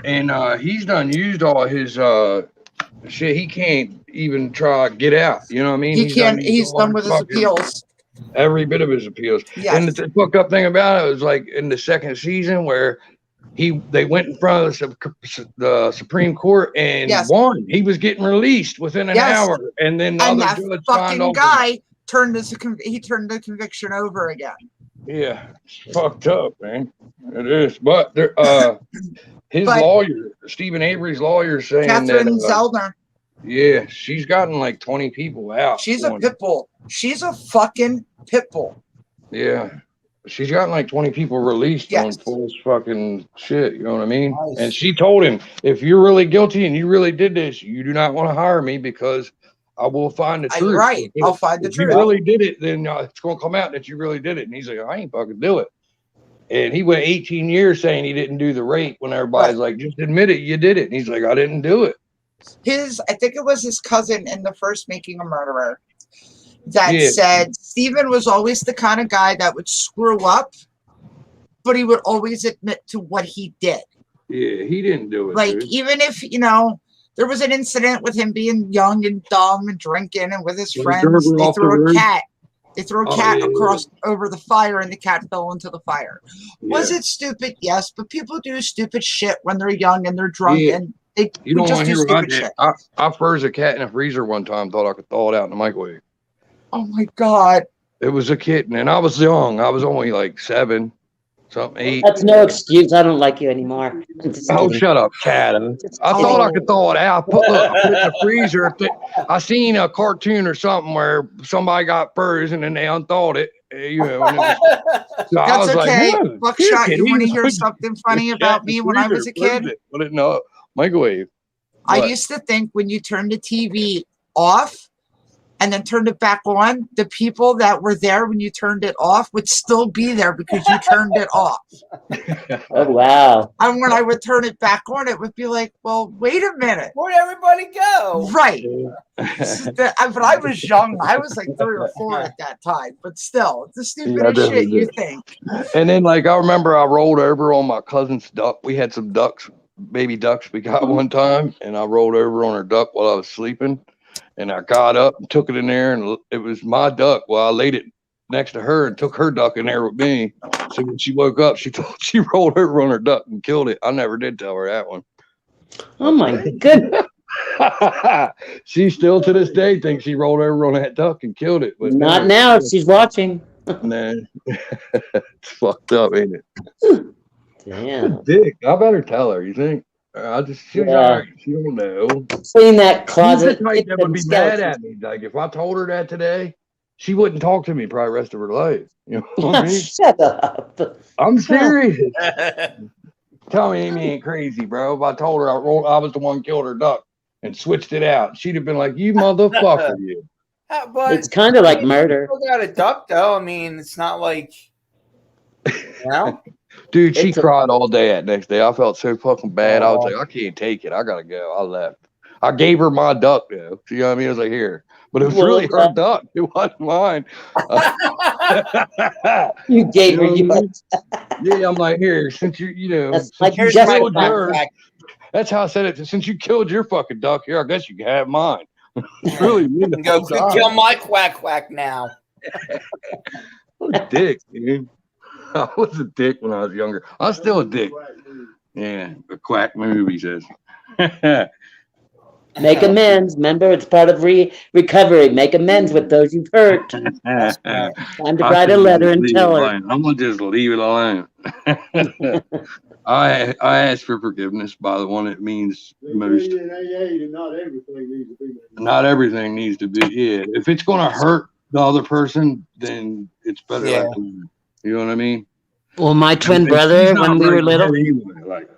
And he's done used all his shit. He can't even try to get out. You know what I mean? He can't. used He's all done with his fucking- appeals. Every bit of his appeals. Yes. And the fucked up thing about it was like in the second season where they went in front of the Supreme Court and Yes. won. He was getting released within an Yes. hour, and then the And other that judge signed fucking over. guy turned he turned the conviction over again. Yeah, it's fucked up, man. It is. But there, his But- lawyer, Stephen Avery's lawyer, saying Catherine that Zellner, yeah, she's gotten like 20 people out. she's a on- pit bull. She's a fucking pit bull. Yeah. She's gotten like 20 people released on Yes. false fucking shit. You know what I mean? Nice. And she told him, if you're really guilty and you really did this, you do not want to hire me because I will find the truth. Right. If- I'll find the if you truth. really did it, then it's going to come out that you really did it. And he's like, I ain't fucking do it. And he went 18 years saying he didn't do the rape when everybody's like, just admit it, you did it. And he's like, I didn't do it. I think it was his cousin in the first Making a Murderer that Yeah. said Stephen was always the kind of guy that would screw up, but he would always admit to what he did. Yeah, he didn't do it. Like, dude. even if, there was an incident with him being young and dumb and drinking and with his When he friends, drove her they off the threw a roof? cat. They threw a Oh, cat yeah, across over the fire and the cat fell into the fire. Was Yeah. it stupid? Yes, but people do stupid shit when they're young and they're drunk Yeah. and they You we don't just want to do hear what I stupid did. shit. I froze a cat in a freezer one time, thought I could thaw it out in the microwave. Oh my God. It was a kitten, and I was young. I was only like 7, something 8. That's no excuse. I don't like you anymore. I'm just Oh, kidding. shut up, cat. I thought I could thaw it out. Look, I put it in the freezer. I seen a cartoon or something where somebody got frozen and they unthawed it. And it was, so I That's was okay. like, "Yeah, Buckshot, here, you want to kitty." hear something funny The cat about in me the when I was freezer, a kid? froze it, put it in the microwave. I What? used to think when you turned the TV off and then turned it back on, the people that were there when you turned it off would still be there because you turned it off. Oh, wow. And when I would turn it back on, it would be like, well, wait a minute. Where'd everybody go? Right. But I was young. I was like 3 or 4 at that time. But still, the stupidest definitely shit you did. think. And then, like, I remember I rolled over on my cousin's duck. We had some ducks, baby ducks we got one time, and I rolled over on her duck while I was sleeping. And I got up and took it in there, and it was my duck. Well, I laid it next to her and took her duck in there with me. So when she woke up, she thought she rolled over on her duck and killed it. I never did tell her that one. Oh, my goodness. She still to this day thinks she rolled over on that duck and killed it. But Not now. She's watching. Nah. It's fucked up, ain't it? Damn. Dick. I better tell her, you think? She's Yeah. all right. She don't know. Clean that She's closet. the type Get that would them be mad skeletons. at me. Like, if I told her that today, she wouldn't talk to me probably the rest of her life. You know what I mean? Shut up. I'm serious. Tell me Amy ain't crazy, bro. If I told her I was the one who killed her duck and switched it out, she'd have been like, you motherfucker, you. But It's kind of like murder. still got a duck, though. I mean, it's not like, Dude, she It's a- cried all day that next day. I felt so fucking bad. I was like, I can't take it. I gotta go. I left. I gave her my duck though. You know what I mean? I was like, here, but it was Well, really her duck. It wasn't mine. You gave her You know what I mean? yours. Yeah, I'm like, here, since That's since like you Here's just my killed quack yours, quack. that's how I said it. Since you killed your fucking duck, here, I guess you can have mine. It's really me the Go whole time. kill my quack quack now. What a dick, dude. I was a dick when I was younger. I'm still a dick. Yeah, the quack move, he says. make amends. Remember, it's part of recovery. Make amends with those you've hurt. That's right. Time to write a letter and tell her. I'm gonna just leave it alone. I ask for forgiveness by the one that means most. Not everything needs to be. Yeah, if it's gonna hurt the other person, then it's better. Yeah. Like, you know what I mean? Well, my twin And brother, she's not when we right were in the little, head anyway, like,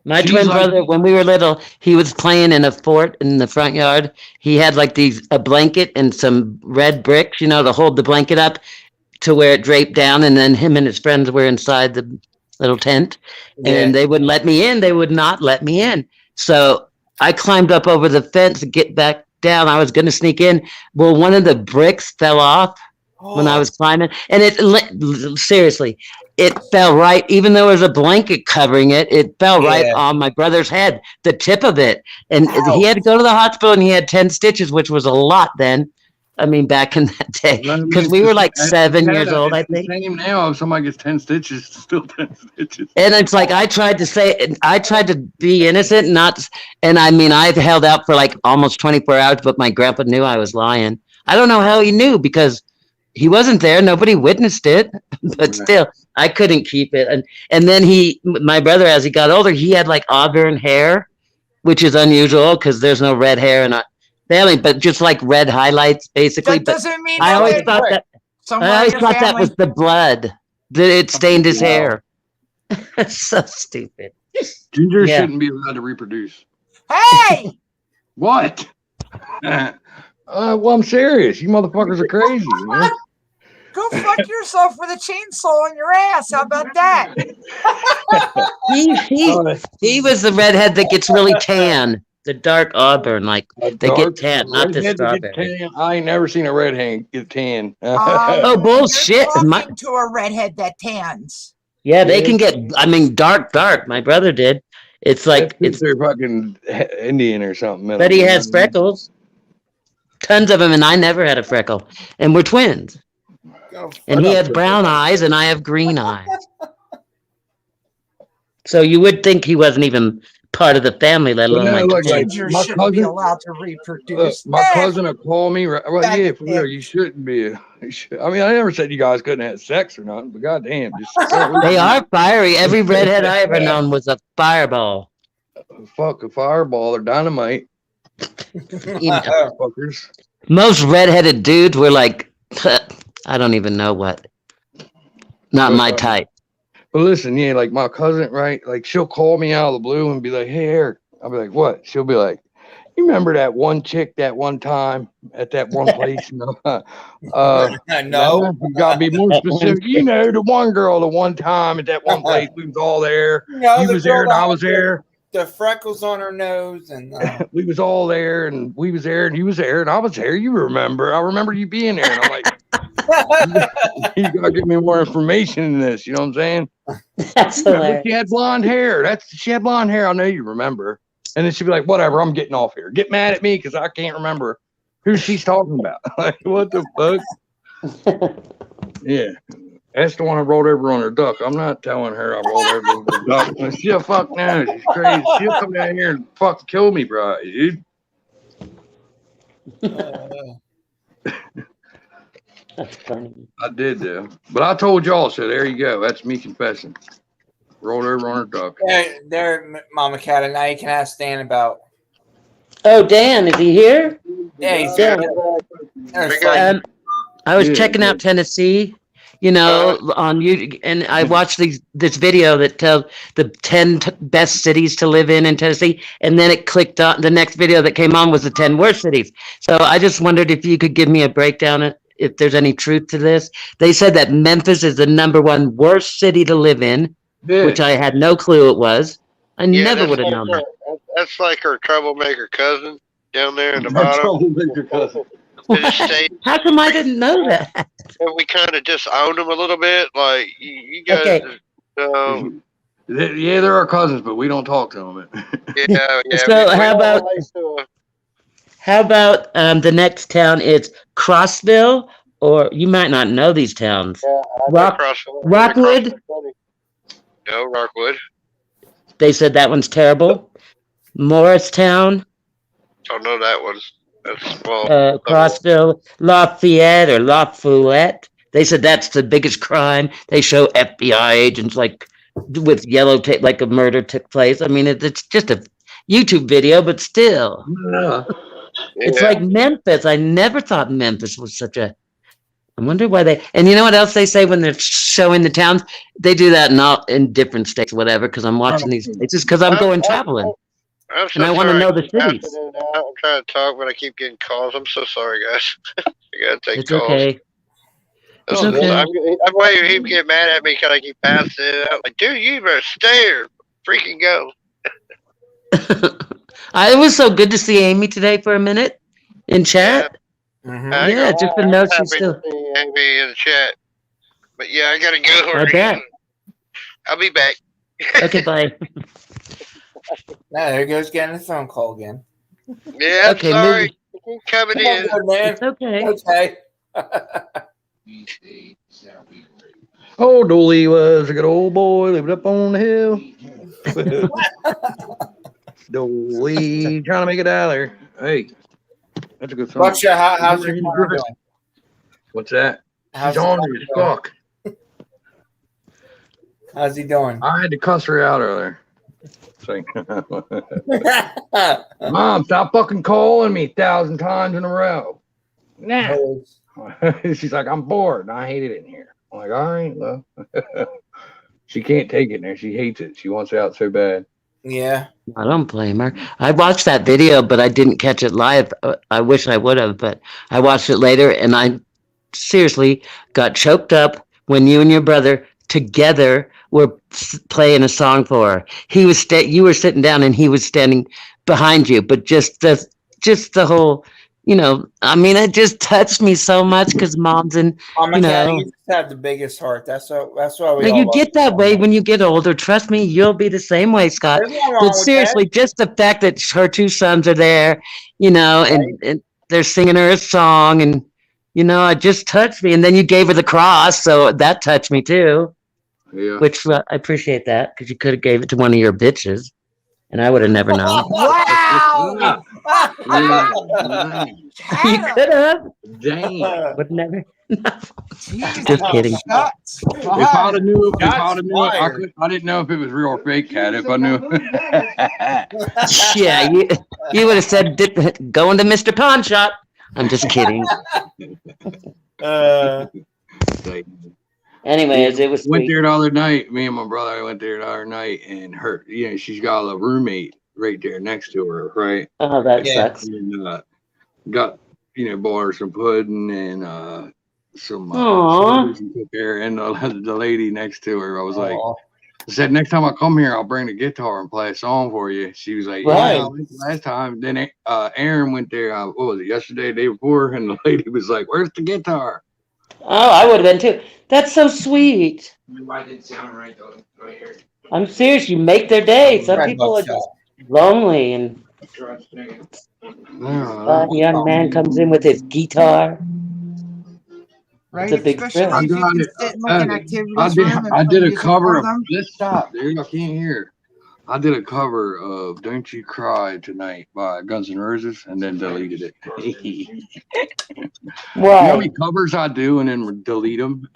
my she's twin like- brother, when we were little, he was playing in a fort in the front yard. He had like a blanket and some red bricks, to hold the blanket up to where it draped down. And then him and his friends were inside the little tent, and they wouldn't let me in. They would not let me in. So I climbed up over the fence to get back down. I was going to sneak in. Well, one of the bricks fell off when I was climbing, and seriously, it fell right, even though there was a blanket covering it, it fell right on my brother's head, the tip of it. And he had to go to the hospital, and he had 10 stitches, which was a lot then. I mean, back in that day, because we were like 7 years old, I think. Same now. If somebody gets 10 stitches, it's still 10 stitches. And it's like I tried to be innocent, and I mean, I've held out for like almost 24 hours, but my grandpa knew I was lying. I don't know how he knew, because he wasn't there. Nobody witnessed it, but still, I couldn't keep it. And then my brother, as he got older, he had like auburn hair, which is unusual because there's no red hair in our family, but just like red highlights, basically. That doesn't mean I no always red thought brick. that. Somewhere I in always your thought that family- was the blood that it stained his hair. So stupid. Ginger Yeah. shouldn't be allowed to reproduce. Hey! What? Well, I'm serious. You motherfuckers are crazy, man. Go fuck yourself with a chainsaw on your ass. How about that? He was the redhead that gets really tan. The dark auburn, like they get tan, not the Redhead that get strawberry. tan. I ain't never seen a redhead get tan. Oh, bullshit. You're talking to a redhead that tans. Yeah, they can get, I mean, dark. My brother did. It's like, they're fucking Indian or something. but he has freckles. Tons of them, and I never had a freckle. And we're twins. And he has brown eyes, and I have green eyes. So you would think he wasn't even part of the family, let alone my twin. Ginger my shouldn't be cousin- allowed to reproduce. My cousin will call me. Well, Back yeah, at for real. him. You shouldn't be. I mean, I never said you guys couldn't have sex or nothing, but goddamn, just They are fiery. Every redhead I ever known was a fireball. fuck a fireball or dynamite. You know, Fuckers. most redheaded dudes were like, I don't even know what. Not my type. But listen, yeah, like my cousin, right? Like she'll call me out of the blue and be like, "Hey, Eric." I'll be like, "What?" She'll be like, "You remember that one chick that one time at that one place?" No. You gotta be more specific. You know, the one girl, the one time at that one place, we was all there. No, You the was there and girl I that was had there. The freckles on her nose and We was all there and we was there and you was there and I was there. You remember? I remember you being there. And I'm like, you gotta give me more information in this. You know what I'm saying? That's hilarious. She had blonde hair. She had blonde hair. I know you remember. And then she'd be like, "Whatever, I'm getting off here. Get mad at me because I can't remember who she's talking about." Like, what the fuck? Yeah. That's the one I rolled over on her duck. I'm not telling her I rolled over on her duck. She'll fuck now. She's crazy. She'll come down here and fucking kill me, bro, dude. That's funny. I did though. But I told y'all, so there you go. That's me confessing. Rolled over on her duck. there, Mama Cat, now you can ask Dan about. Oh, Dan, is he here? Yeah, he's Dan. I was Yeah, checking yeah. out Tennessee, on YouTube, and I watched this video that tells the 10 best cities to live in Tennessee, and then it clicked on the next video that came on was the 10 worst cities. So I just wondered if you could give me a breakdown, if there's any truth to this. They said that Memphis is the #1 worst city to live in, Yeah. which I had no clue it was. I never would have known that. That's like her troublemaker cousin down there in the Our bottom. troublemaker cousin. It just stays, How come I didn't know that? and we kind of disowned them a little bit. Like you guys, Okay. Yeah, they're our cousins, but we don't talk to them. yeah. So we how don't about relate to, the next town is Crossville, or you might not know these towns. I Rock- Rockwood? No, Rockwood. They said that one's terrible. Morristown, Don't know that one. That's Crossville, Lafayette or Lafayette. They said that's the biggest crime. They show FBI agents like with yellow tape, like a murder took place. I mean, it's just a YouTube video, but still, it's like Memphis. I never thought Memphis was such a. I wonder why they. And you know what else they say when they're showing the towns? They do that in different states, whatever. Because I'm watching these places because I'm going traveling. I'm so And I want to sorry. know the cities. I'm trying to talk, but I keep getting calls. I'm so sorry, guys. I gotta take It's calls. okay. It's I'm okay. waiting. He get mad at me because I keep passing it. I'm like, dude, you better stay or freaking go. It was so good to see Amy today for a minute in chat. Yeah, just to know she's still. Amy in the chat. But yeah, I gotta go. I bet. I'll be back. Okay, bye. Now there goes getting a phone call again. Yeah, I'm Okay, sorry. Keep coming in. Come on, man. It's okay. Okay. Oh, Dooley was a good old boy living up on the hill. Dooley trying to make a dollar. Hey, that's a good song. What's your, how's your car doing? What's that? How's She's your on car me as doing? fuck. How's he doing? I had to cuss her out earlier. Say, Mom, stop fucking calling me 1,000 times in a row. Nah. She's like, I'm bored and I hate it in here. I'm like, all right, well. She can't take it in there. She hates it. She wants it out so bad. Yeah. I don't blame her. I watched that video, but I didn't catch it live. I wish I would have, but I watched it later, and I seriously got choked up when you and your brother together were playing a song for her. He was you were sitting down, and he was standing behind you. But just the whole, I mean, it just touched me so much because Mom's in, You just have the biggest heart. That's why we. Now, all you love get that way when you get older. Trust me, you'll be the same way, Scott. There's nothing wrong But with seriously, just the fact that her two sons are there, and they're singing her a song, and it just touched me. And then you gave her the cross, so that touched me too. Yeah. Which I appreciate that because you could have gave it to one of your bitches, and I would have never known. Wow! You could have, Dang. but never. Jesus, Just kidding. shucks. If I'd have knew, fired. I didn't know if it was real or fake, Cat. If I knew. Yeah, you would have said, going to Mr. Pawn Shop. I'm just kidding. Anyways, it was Went sweet. there the other night. Me and my brother went there the other night, and she's got a roommate right there next to her, right? Oh, that Yeah. sucks. And got bought her some pudding and some Aw. sodas and took care. And the lady next to her, I was like, Aw. I said, next time I come here, I'll bring the guitar and play a song for you. She was like, Right. yeah, I went last time. Then Aaron went there. What was it, yesterday, day before? And the lady was like, where's the guitar? Oh, I would have been too. That's so sweet. Why didn't sound right though? Right here. I'm serious. You make their day. Some people are just lonely, and a young man comes in with his guitar. Right? It's a big Especially thrill. if you I got can it. sit in like an activities I room and did play a music cover for of. them. Let's stop, dude. I can't hear. I did a cover of "Don't You Cry Tonight" by Guns N' Roses, and then deleted it. You know how many Why? covers I do and then delete them?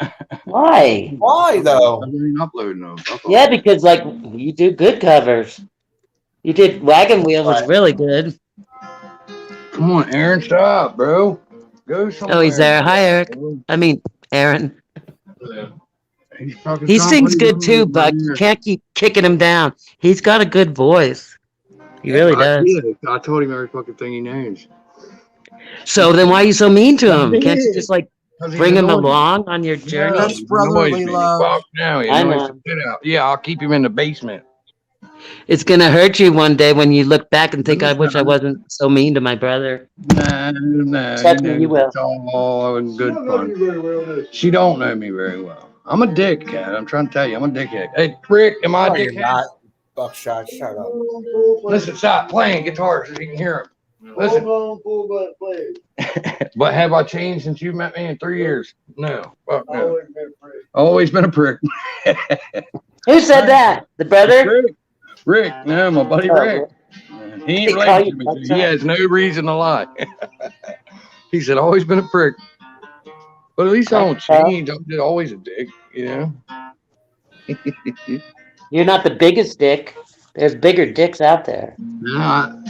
Why? Why though? I ain't uploading them. Yeah, because you do good covers. You did Wagon Wheel was Right. really good. Come on, Aaron, stop, bro. Go somewhere. Oh, he's there. Hi, Eric. I mean, Aaron. He sings good too, Buck. You can't keep kicking him down. He's got a good voice. He really does. I told him every fucking thing he knows. So then why are you so mean to him? Can't you just bring him along on your journey? That's brotherly love. Fuck now, he I annoys know. the shit out. Yeah, I'll keep him in the basement. It's gonna hurt you one day when you look back and think, I wish I wasn't so mean to my brother. No, Trust me, you will. it's all in good fun. She don't know me very well. I'm a dickhead. I'm trying to tell you, I'm a dickhead. Hey, Rick, am I a No, you're dickhead? not. Buckshot, shut up. Listen, stop playing guitar so you can hear him. Listen. But have I changed since you met me in 3 years? No. Fuck no. Always been a prick. Who said that? The brother? Rick, no, my buddy Oh, Rick. He ain't They call related you to me. Buckshot? So he has no reason to lie. He said, always been a prick. But at least I don't change. I'm just always a dick, you know? You're not the biggest dick. There's bigger dicks out there. No.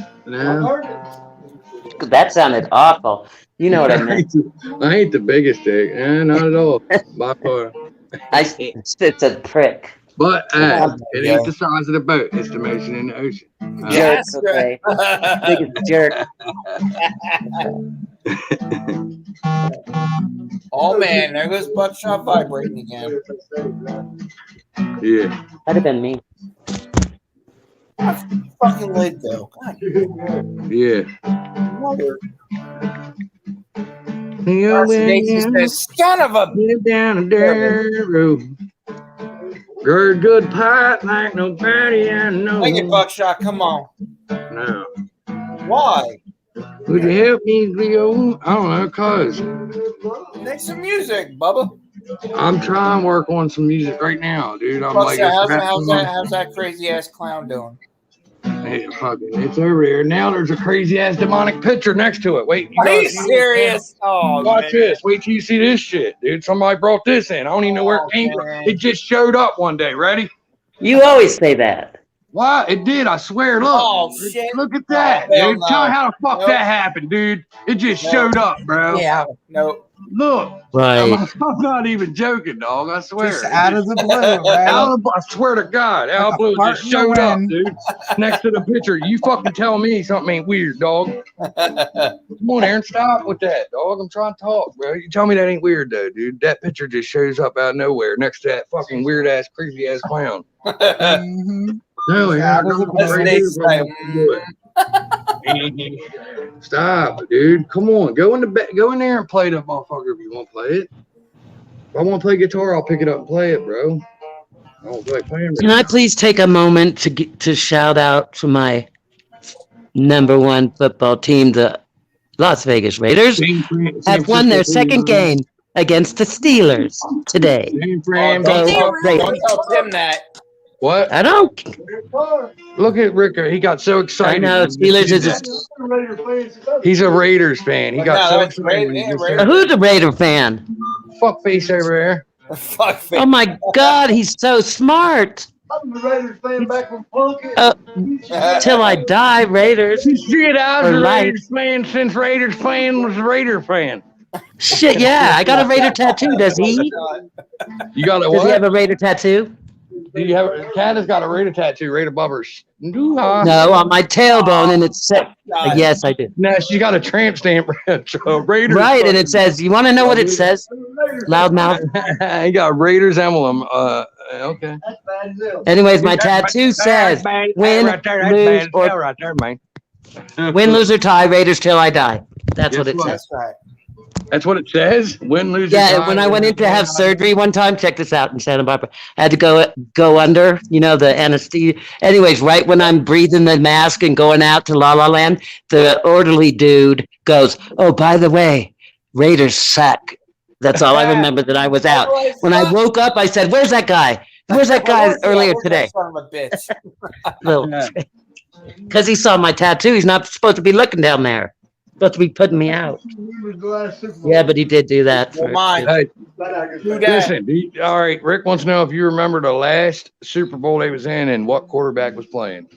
That sounded awful. You know what I meant. I ain't the biggest dick. Not at all. By far. It's a prick. But it ain't the size of the boat. It's the motion in the ocean. Jerk, okay. Biggest jerk. Oh man, there goes Buckshot vibrating again. Yeah. That'd have been me. Fucking lid though. God, Yeah. mother. Stacy says, son of a. Down a dirt road. Good pipe like nobody I know. Make it, Buckshot. Come on. No. Why? Would you help me, Leo? I don't know, cause Make some music, Bubba. I'm trying to work on some music right now, dude. I'm like, Buckshot, how's that crazy ass clown doing? hey, fucking, it's over there. Now there's a crazy ass demonic picture next to it. Wait, Are you serious? Oh, watch man. this. Wait till you see this shit, dude. Somebody brought this in. I don't even know where it came from. man. It just showed up one day. Ready? You always say that. Why? It did. I swear. Look. Oh, shit. Look at that, Oh, hell dude. no. Tell me how the fuck Nope. that happened, dude. It just No. showed up, bro. Yeah, no. Look. Right. I'm not even joking, dog. I swear. Just out of the blue, right? Out of, I swear to God, out of blue, it fart just in the showed up, wind. dude. Next to the picture. You fucking tell me something ain't weird, dog. Come on, Aaron, stop with that, dog. I'm trying to talk, bro. You tell me that ain't weird, though, dude. That picture just shows up out of nowhere next to that fucking weird ass, crazy ass clown. Mhm. No, Out Aaron, of the don't blue. right here, bro. Stop, dude. Come on, go in there and play that motherfucker if you want to play it. If I want to play guitar, I'll pick it up and play it, bro. I don't feel like playing. Can I please take a moment to shout out to my #1 football team, the Las Vegas Raiders, have won their second game against the Steelers today. Sam, Don't tell Raiders. Tim that. what? I don't. Look at Rick. He got so I excited. know Steelers is. He's a Raiders fan. He got so No, it's excited. Raiders. He just Raiders. said, Who's a Raider fan? fuck face over there. Fuck. Oh my God, he's so smart. I'm the Raiders fan back from Till I die, Raiders. Shit, I was For a life. Raiders fan since Raiders fan was a Raider fan. Shit, yeah, I got a Raider tattoo. Does he? You got a Does he what? have a Raider tattoo? Do you have? Cat has got a Raider tattoo right above her. No, No, on my tailbone, and it says, yes, I do. no, she got a tramp stamp. Raiders. Right, and it says, you want to know what it says? Loudmouth. He got a Raiders emblem. Okay. Anyways, my tattoo says, win, lose, or right there, man. win, lose, or tie, Raiders till I die. That's what it Guess what? says. That's right. That's what it says. Win, lose, or Yeah, tie, when I went in to win, have lose, surgery one time, check this out in Santa Barbara, I had to go under, the anesthesia. Anyways, right when I'm breathing the mask and going out to La La Land, the orderly dude goes, oh, by the way, Raiders suck. That's all I remember that I was out. When I woke up, I said, where's that guy? Where's that guy earlier today? Son of a bitch. Yeah. Because he saw my tattoo. He's not supposed to be looking down there. Supposed to be putting me out. Yeah, but he did do that. Well, mine. Hey, Do that. listen. All right, Rick wants to know if you remember the last Super Bowl they was in and what quarterback was playing.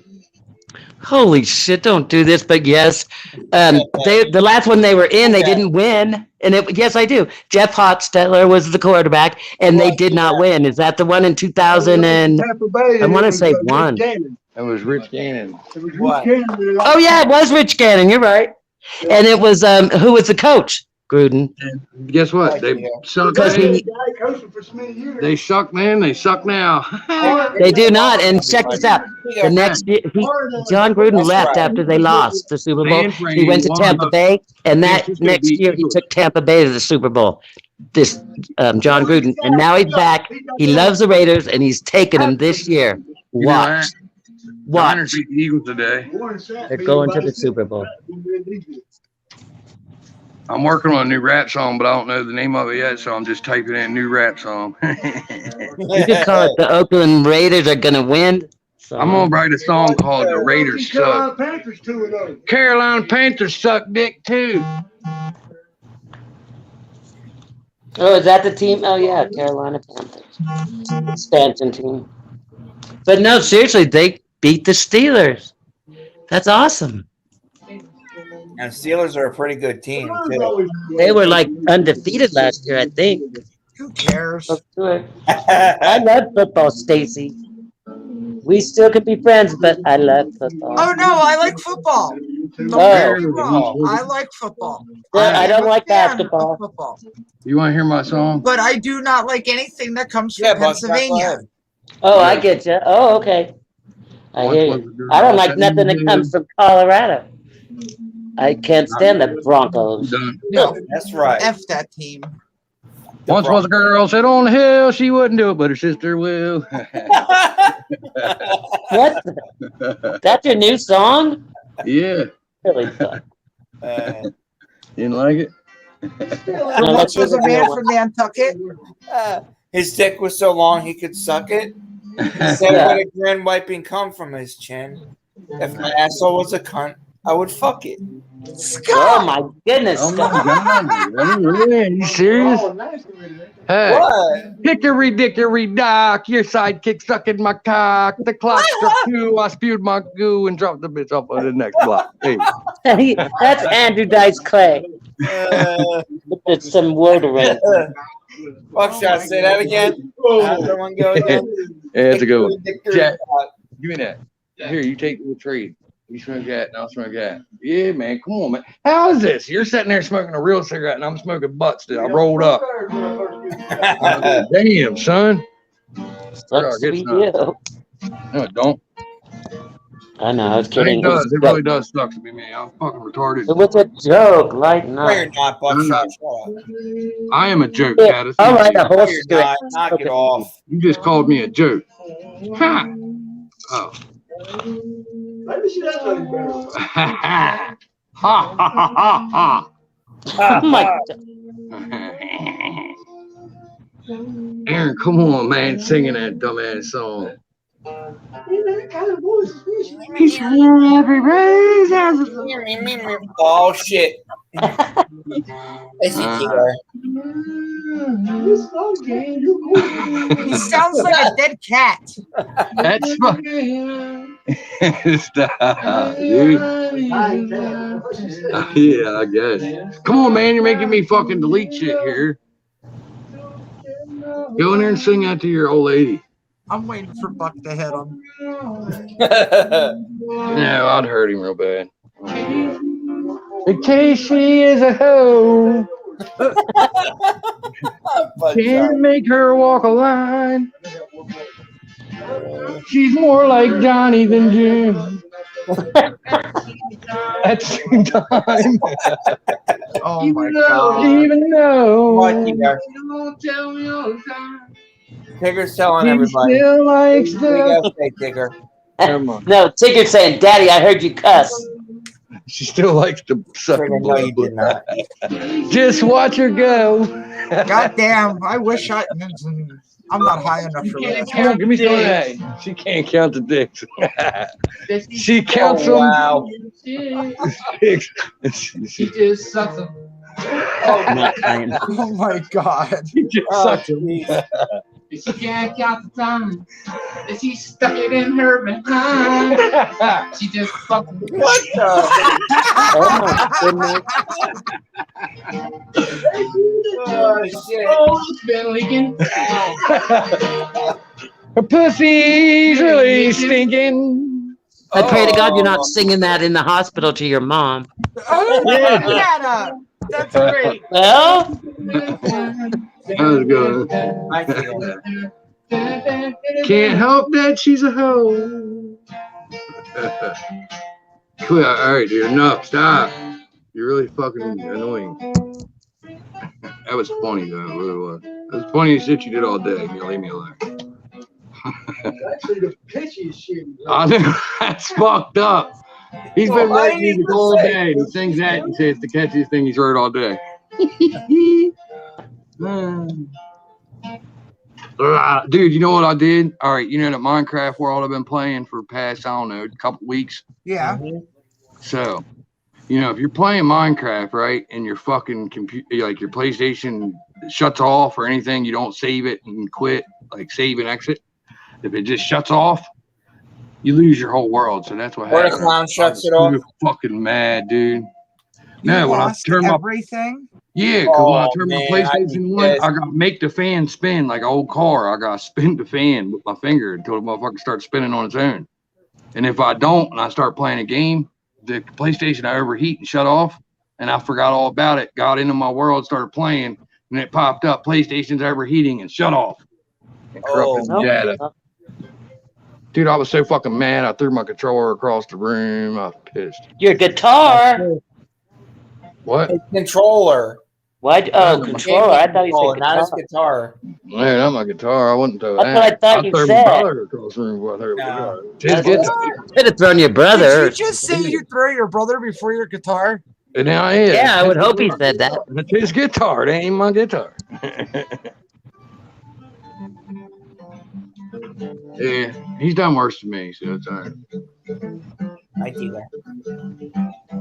Holy shit, don't do this, but yes. The last one they were in, they didn't win. And yes, I do. Jeff Hostetler was the quarterback, and they did not win. Is that the one in 2000 and I want to say one. It was Rich Gannon. What? Oh yeah, it was Rich Gannon. You're right. And it was who was the coach? Gruden. And guess what? Like, They yeah. suck. Because Man. he, They suck, man. They suck now. they do not. And check this out. The next year, John Gruden That's left right. after they lost the Super Bowl. San He went to Fran Tampa won. Bay, and San that Francisco next beat year he Eagles. took Tampa Bay to the Super Bowl. This John Gruden, and now he's back. He loves the Raiders, and he's taking them this year. You know that? Watch. Niners beat the Eagles today. They're going to the Super Bowl. I'm working on a new rap song, but I don't know the name of it yet, so I'm just typing in new rap song. You could call it the Oakland Raiders are gonna win. So I'm gonna write a song called "The Raiders Suck." Carolina Panthers suck dick too. Oh, is that the team? Oh yeah, Carolina Panthers. Expansion team. But no, seriously, they beat the Steelers. That's awesome. And Steelers are a pretty good team too. They were like undefeated last year, I think. Who cares? I love football, Stacy. We still could be friends, but I love football. Oh no, I like football. Don't Oh. get me wrong. I like football. I don't am a like fan of basketball. football. You want to hear my song? But I do not like anything that comes from Yeah, Buckshot, go Pennsylvania. ahead. Oh, I get you. Oh, okay. I hear you. I don't like nothing that comes from Colorado. I can't stand the Broncos. Done. No, That's right. F that team. Once was a girl sit on the hill, she wouldn't do it, but her sister will. What? That's your new song? Yeah, Really fun. you didn't like it? There once was a man from Nantucket. His dick was so long he could suck it. He said Yeah. with a grin wiping cum from his chin. If my asshole was a cunt, I would fuck it. Oh Scott! my goodness. Oh my God! Really? Are you serious? Hey, What? hickory dickory dock, your sidekick sucking my cock. The clock struck 2, I spewed my goo and dropped the bitch off of the next block. Hey. That's Andrew Dice Clay. Uh, With some word around. Buckshot, say that again. How's everyone go again? Yeah, that's a good one. Dickory Jack. dock. Give me that. Here, you take the trade. You smoke that, and I'll smoke that. Yeah, man, come on, man. How is this? You're sitting there smoking a real cigarette, and I'm smoking butts that I rolled up. Damn, son. Sucks to be you. No, it don't. I know, I was It kidding. does. It really does suck to be me. I'm fucking retarded. It was a joke, lighten No, you're up. not, Buckshot. Shut up. I am a joke, Yeah, Caddis. all right, a No, horse you're is doing not. Knock it off. You just called me a joke. Ha! Oh. Ha ha ha ha. Oh my God. Aaron, come on, man, singing that dumbass song. He's every raise has a Oh shit. Is he here? He sounds like a dead cat. That's fucking. Stop, dude. Yeah, I guess. Come on, man, you're making me fucking delete shit here. Go in there and sing that to your old lady. I'm waiting for Buck to hit him. No, I'd hurt him real bad. In case she is a hoe, can't make her walk a line. She's more like Johnny than Jim. At the same time. Oh my God. Even though What, Tigger? Tigger's telling he everybody. still likes What do you the. gotta say, Tigger? No, Tigger's saying, Daddy, I heard you cuss. She still likes to suck. Tigger, no, you did not. Just watch her go. God damn. I wish I'm not high enough for this. Come on, give me some of that. She can't count the dicks. She counts Oh, wow. them. Dicks. She just sucks them. I'm not lying. Oh my God. She just Oh, sucks them. jeez. She can't count the time that she stuck it in her behind. She just fucking. What the? Oh my goodness. Oh, shit. Oh, it's been leaking. Her pussy's really stinking. I pray to God you're not singing that in the hospital to your mom. Oh, Yeah. Nana. That's great. Well, That was good. I feel. Can't help that she's a hoe. Quit. All right, dude. Enough. Stop. You're really fucking annoying. That was funny, though. It really was. It was the funniest shit you did all day. You leave me alone. Actually, the pitchiest shit. I know. That's fucked up. He's been Well, I writing didn't music even all say day. He sings that and says it's the catchiest thing he's heard all day. Dude, you know what I did? All right, you know that Minecraft world I've been playing for past, I don't know, a couple weeks. Yeah. So, you know, if you're playing Minecraft, right, and your fucking computer, like your PlayStation shuts off or anything, you don't save it and quit, like save and exit. If it just shuts off, you lose your whole world. So that's what Or the happened. clown shuts it I off. was so fucking mad, dude. You No, when I lost turned my everything. yeah, because when I Oh, turned my man, PlayStation I'd be 1, I got to make the fan spin like an old car. I got to spin the fan with my finger until the motherfucker starts spinning on its own. And if I don't and I start playing a game, the PlayStation I overheat and shut off, and I forgot all about it, got into my world, started playing, and it popped up, PlayStation's overheating and shut off. And corrupted the Oh. data. Dude, I was so fucking mad. I threw my controller across the room. I was pissed. your guitar. What? His controller. Why? Oh, No, controller. I thought you Controller, said not his guitar. guitar. Man, not my guitar. I wouldn't throw That's that. what I thought you threw said. my brother across the room before I threw my No. guitar. His That's guitar. Could have thrown your brother. Did you just say you throw your brother before your guitar? And now it is. Yeah, I would His hope he guitar. said that. It's his guitar. It ain't my guitar. Yeah, he's done worse than me, so it's all right. I do that.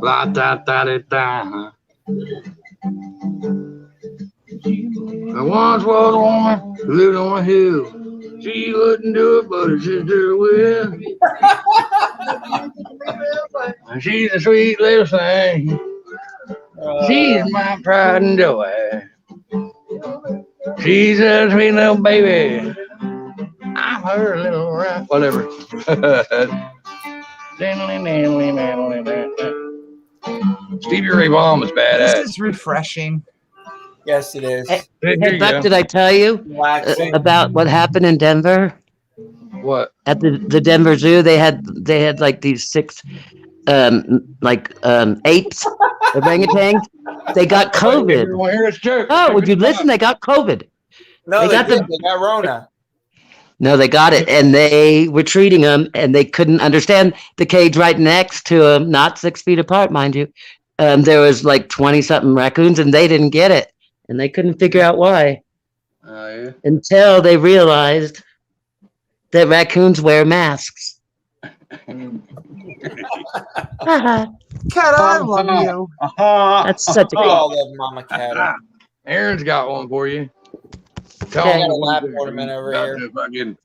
La da da da da. Huh? I once was a woman who lived on a hill. She wouldn't do it, but her sister will. And she's a sweet little thing. She's my pride and joy. She's a sweet little baby. I'm her little rat. Whatever. Stevie Ray Vaughan was This badass. is refreshing. Yes, it is. Hey, Here Hey, you Buck, go. did I tell you Relaxing. about what happened in Denver What? at the Denver Zoo? They had like these six apes, orangutans. They got COVID. Everyone hear this joke. Oh, would you listen? They got COVID. No, They they, got did. the- They got Rona. No, they got it, and they were treating them, and they couldn't understand the cage right next to them, not 6 feet apart, mind you. There was like 20-something raccoons, and they didn't get it, and they couldn't figure out why Oh, yeah. until they realized that raccoons wear masks. Cat, I love you. That's such We a all love Mama Cat. Aaron's got one for you. Tell Okay. him Got a what lap to do. ornament over About here. to fucking-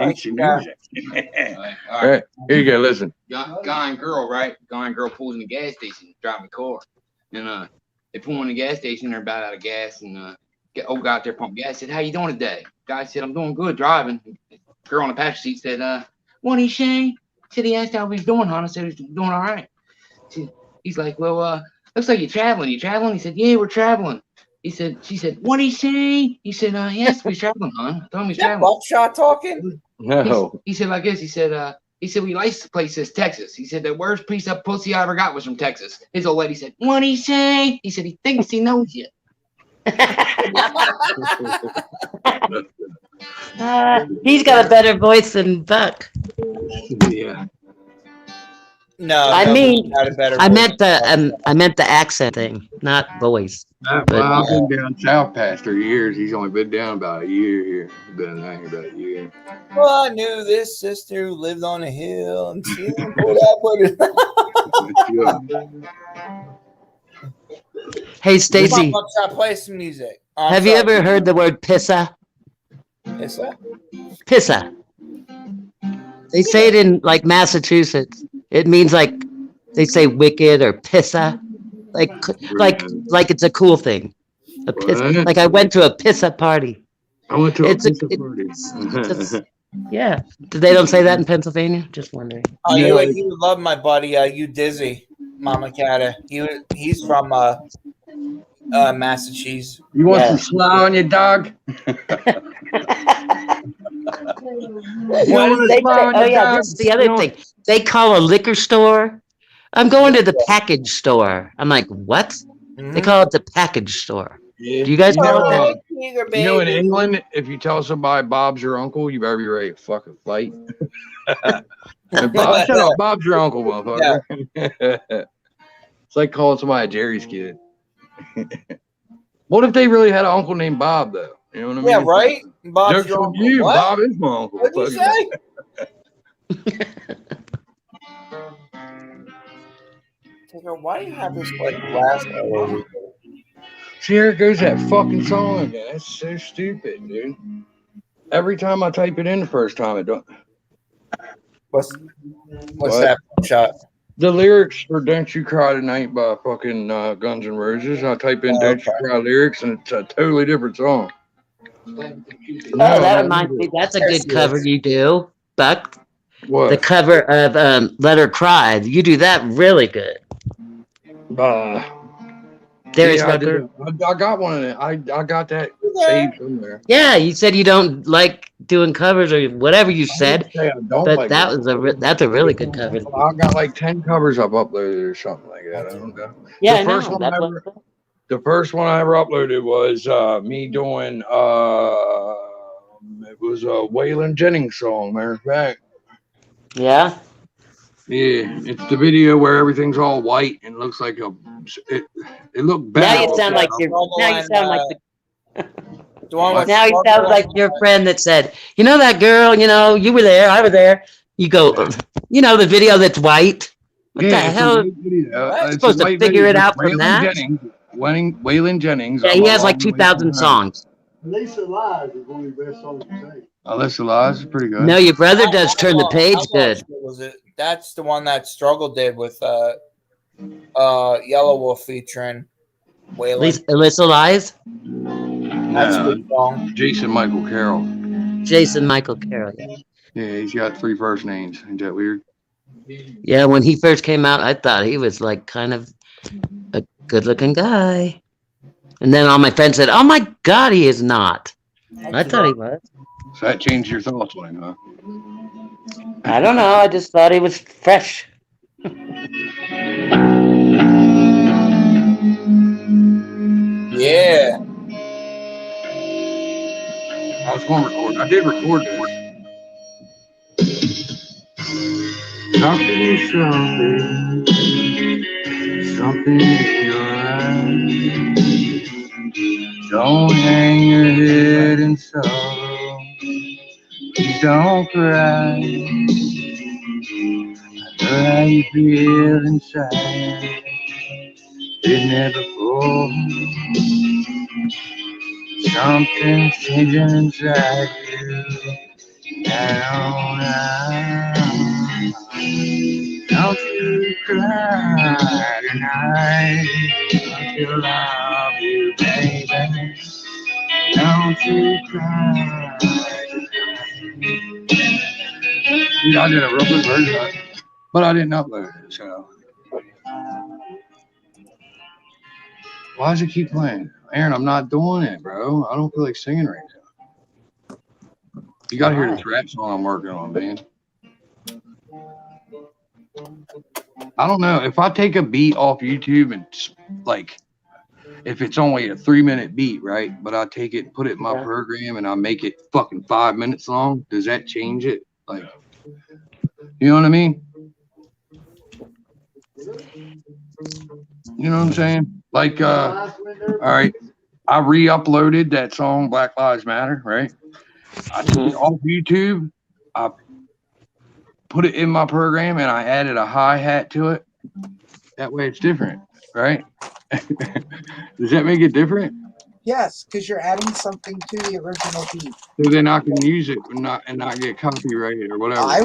Like, She knows it. All right, here you go. Listen. Guy and girl, right? Guy and girl pulls in the gas station, driving a car. And they pull in the gas station, they're about out of gas, and old guy out there pumping gas said, "How you doing today?" Guy said, "I'm doing good driving." Girl on the passenger seat said, "What are you saying?" Said he asked how he was doing, hon. I said he's doing all right. He's like, "Well, looks like you're traveling. You traveling?" He said, "Yeah, we're traveling." She said, "What did he say?" He said, "He asked if he's traveling, hon. I told him he's Is that traveling." Buckshot talking? No. He said like this. He said, "We license plate says Texas." He said, "The worst piece of pussy I ever got was from Texas." His old lady said, "What'd he say?" He said, "He thinks he knows you." He's got a better voice than Buck. Yeah. No, I no, mean, got a better I voice. meant the accent thing, not voice. Well, I've been down south past 3 years. He's only been down about a year here. Been down here about a year. Well, I knew this sister who lived on a hill and she didn't put up with it. Hey, Come Stacy, on, Buckshot, play some music. Oh, I'm have you sorry. ever heard the word pissa? Yes, sir. Pissa. They say it in like Massachusetts. It means like they say wicked or pissa, like it's a cool thing. A pissa. What? Like I went to a pissa party. I went to a It's a- pizza it's party. just- Yeah. They don't say that in Pennsylvania? Just wondering. Oh, You you know, would love my buddy, you Dizzy. Mama Cata. He's from Massachusetts. You want Yeah. some slaw on your dog? You What? want They to slaw say, on oh your yeah, dog? this is the other thing. They call a liquor store. I'm going to the Yeah. package store. I'm like, what? They Mhm. call it the package store. Yeah. Do you guys know what that is? Tiger You know, in baby. England, if you tell somebody Bob's your uncle, you better be ready to fucking fight. Bob, shut up. Bob's your uncle, motherfucker. It's like calling somebody Jerry's kid. What if they really had an uncle named Bob, though? You know what I mean? Yeah, right? Bob's Joke's your on uncle. you. What? Bob is my uncle. What'd you Fuck say? Tiger, why do you have this like glass all over you? See, here goes that fucking song again. That's so stupid, dude. Every time I type it in the first time, it don't. What's What? that shot? The lyrics for "Don't You Cry Tonight" by fucking Guns N' Roses. I type in Oh, "Don't You okay. Cry" lyrics, and it's a totally different song. Oh, No, that no, reminds me. That's a There good she cover is. you do, Buck. The what? cover of "Let Her Cry." You do that really good. There is Yeah, no I did. girl. I got one of them. I got that saved somewhere. Yeah, you said you don't like doing covers or whatever you I said, didn't say I don't but like that it. was that's a really good cover. I got like 10 covers I've uploaded or something like that. I don't know. Yeah, The I first know. one That's what. The first one I ever uploaded was me doing it was a Waylon Jennings song, matter of fact. Yeah. Yeah, it's the video where everything's all white and looks like it looked better. Now you with sound like that. your. Now you sound like the. The one with Now he Struggle sounds like and, your friend that said, "You know that girl? You know you were there. I was there." You go, you know the video that's white. What the Yeah, it's a hell? white video. What? You're It's a supposed to white figure video. it It's out from Waylon that. Jennings. Waylon Jennings. Yeah, I'm he a has like long way from 2,000 home. songs. Lisa Live is one of the best songs you sing. Alyssa Lies is pretty good. No, your brother does turn the page how good. much was it? That's the one that Struggle did with Yellow Wolf featuring Waylon. Alyssa Lies, That's a No, good song. Jason Michael Carroll. Jason Michael Carroll. Yeah. Yeah, he's got 3 first names. Ain't that weird? Yeah, when he first came out, I thought he was like kind of a good-looking guy, and then all my friends said, "Oh my God, he is not." I thought he was. So that changed your thoughts on him, huh? I don't know. I just thought he was fresh. Yeah. I was going to record. I did record this. Something, something in your eyes. Don't hang your head in sorrow. Don't cry. I know how you feel inside. Been there before. Something's changing inside you now. Don't you cry tonight. I still love you, baby. Don't you cry tonight. Yeah, I did a real good version of it, but I didn't upload it, so. Why does it keep playing? Aaron, I'm not doing it, bro. I don't feel like singing right now. You gotta hear this rap song I'm working on, man. I don't know. If I take a beat off YouTube and like, if it's only a 3-minute beat, right? But I take it, put it in my program, and I make it fucking 5 minutes long, does that change it? Like, you know what I mean? You know what I'm saying? Like, all right, I re-uploaded that song Black Lives Matter, right? I took it off YouTube, I put it in my program, and I added a hi-hat to it. That way it's different, right? Does that make it different? Yes, because you're adding something to the original beat. So then I can use it and not get copyrighted or whatever. I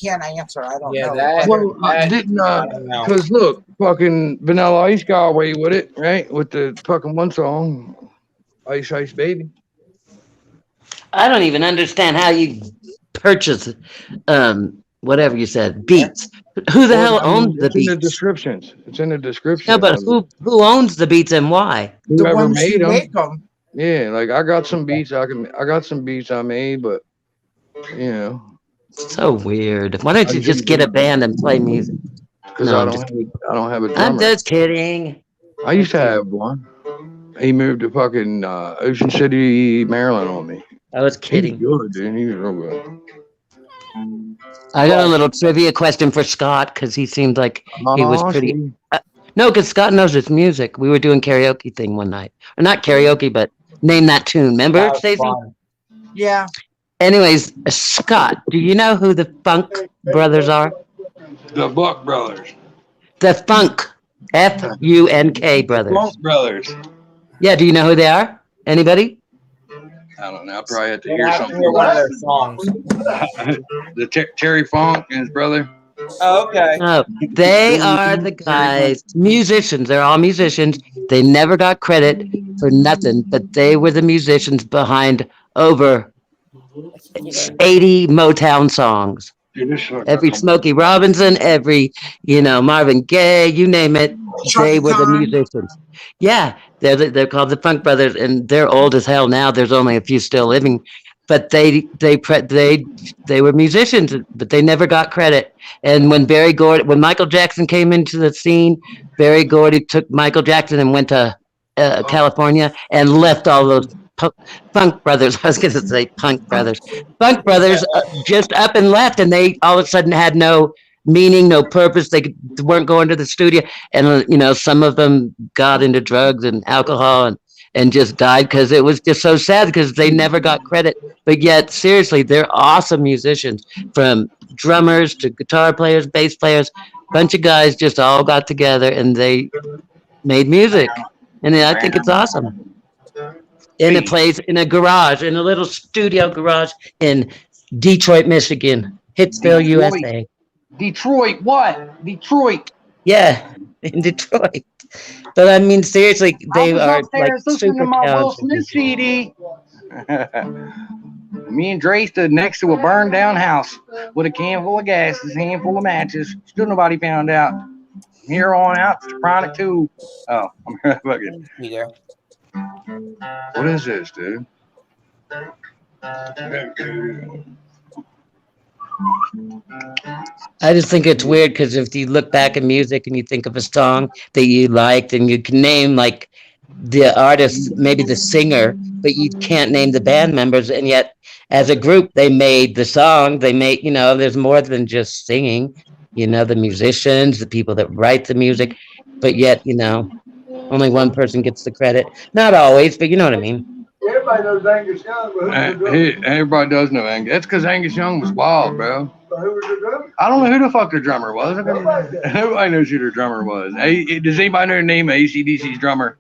can't answer. I don't know. Well, I didn't because look, fucking Vanilla Ice got away with it, right? With the fucking one song, Ice Ice Baby. I don't even understand how you purchase whatever you said, beats. Who the Well, hell I mean, owns the it's in the beats? descriptions. It's in the description No, but of who owns the beats and why? The whoever ones who made them. make them. Yeah, like I got some beats I got some beats I made, but you know, So weird. Why don't I you just just get a band and play music? because No, I'm just I don't have a I'm drummer. just kidding. I used to have one. He moved to fucking Ocean City, Maryland on me. I was He was kidding. good, dude. He was real good. I got a little trivia question for Scott because he seemed like he was Oh, pretty. see. No, because Scott knows his music. We were doing karaoke thing one night, or not karaoke, but name that tune. Remember, That was Stacey? fun. Yeah. Anyways, Scott, do you know who the Funk Brothers are? The Buck Brothers. The Funk, Funk brothers. Funk Brothers. Yeah, do you know who they are? Anybody? I don't know. I probably have to We'd hear have to something. hear one of their songs. Terry Funk and his brother. Oh, okay. No, they are the guys, musicians. They're all musicians. They never got credit for nothing, but they were the musicians behind over 80 Motown songs. Dude, this sucks. Every Smokey Robinson, every, Marvin Gaye, you name it, they Shaka were the Khan. musicians. Yeah, they're called the Funk Brothers, and they're old as hell now. There's only a few still living, but they were musicians, but they never got credit. And when when Michael Jackson came into the scene, Berry Gordy took Michael Jackson and went to California and left all those Funk Brothers. I was going to say Punk Brothers. Funk Brothers just up and left, and they all of a sudden had no meaning, no purpose. They weren't going to the studio, and some of them got into drugs and alcohol and just died because it was just so sad because they never got credit. But yet, seriously, they're awesome musicians, from drummers to guitar players, bass players. Bunch of guys just all got together and they made music, and I think it's awesome. In a place, in a garage, in a little studio garage in Detroit, Michigan, Hitsville, USA. Detroit, what? Detroit. Yeah, in Detroit. But I mean, seriously, they are like super talented. CD. Me and Dre stood next to a burned down house with a can full of gas, a handful of matches. Still nobody found out. From here on out, it's Chronic 2. Oh, I'm fucking. Yeah. What is this, dude? I just think it's weird because if you look back at music and you think of a song that you liked and you can name like the artist, maybe the singer, but you can't name the band members, and yet as a group they made the song. They made, there's more than just singing. The musicians, the people that write the music, but yet only one person gets the credit. Not always, but you know what I mean. Everybody knows Angus Young, but who's the drummer? Everybody does know Angus. That's because Angus Young was wild, bro. But who was the drummer? I don't know who the fuck their drummer was. Nobody knows who their drummer was. Hey, does anybody know the name of AC/DC's drummer?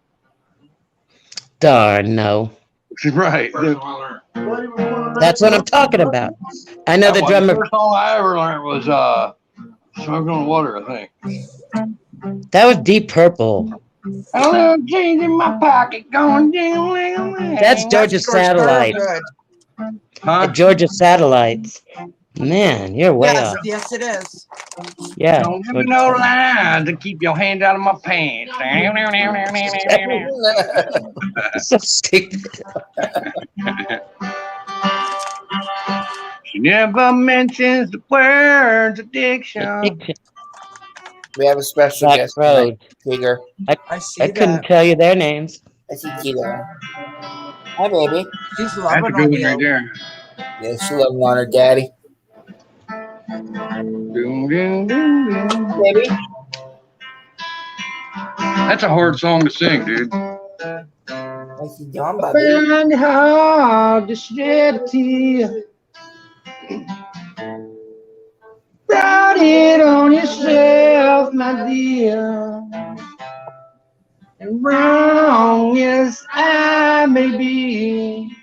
Darn, no. Right. That's what I'm talking about. I know the drummer. The first song I ever learned was "Smoking on Water," I think. That was Deep Purple. A little change in my pocket going down. That's Georgia Satellites. Huh? Georgia Satellites. Man, you're way Yes, off. yes, it is. Yeah. Don't give me no lines to keep your hands out of my pants. So stupid. She never mentions the words addiction. We have a special Black guest Road. tonight, Tigger. I see I that. couldn't tell you their names. I see Tigger. Hi, baby. She's That's a loving good on one right you. there. Yeah, she loving on her daddy. Doom, doom, doom, doom. Baby. That's a hard song to sing, dude. I see John, baby. Find it hard to shed a tear. Brought it on yourself, my dear. And wrong as I may be,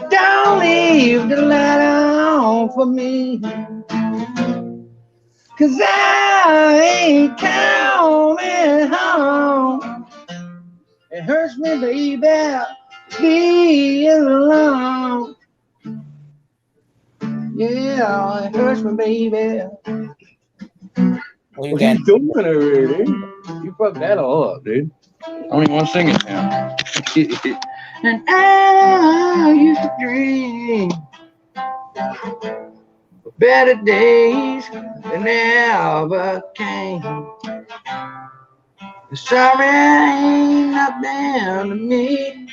don't leave the light on for me. 'Cause I ain't coming home. It hurts me, baby, being alone. Yeah, it hurts me, baby. What you What got? you doing over there, dude? You fucked that all up, dude. I don't even want to sing it now. And I used to dream of better days that never came. Sorry, ain't nothing to me.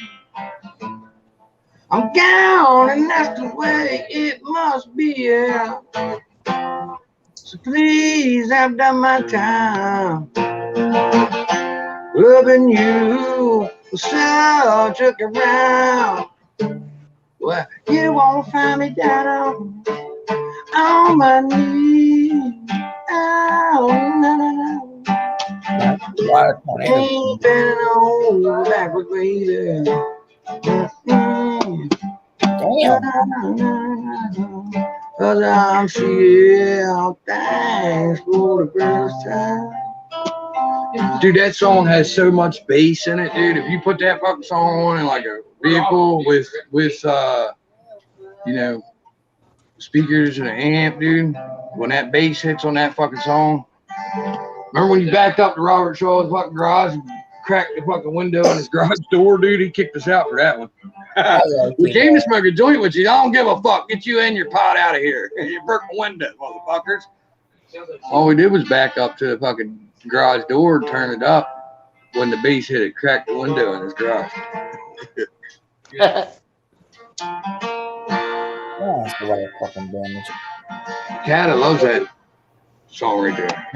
I'm gone, and that's the way it must be. Yeah. So please, I've done my time. Loving you so took around. Well, you won't find me down on my knees. Oh, no, no, no. A lot of tornadoes. Ain't been on backward, baby. Damn. Cause I'm still thanks for the first time. Dude, that song has so much bass in it, dude. If you put that fucking song on in like a vehicle with you know, speakers and an amp, dude, when that bass hits on that fucking song. Remember when you backed up to Robert Shaw's fucking garage and cracked the fucking window in his garage door, dude? He kicked us out for that one. We came to smoke a joint with you. I don't give a fuck. Get you and your pot out of here. You broke the window, motherfuckers. All we did was back up to the fucking garage door and turn it up. When the bass hit it, cracked the window in his garage. Oh, that's a lot of fucking damage. Cat, I loves that song right there.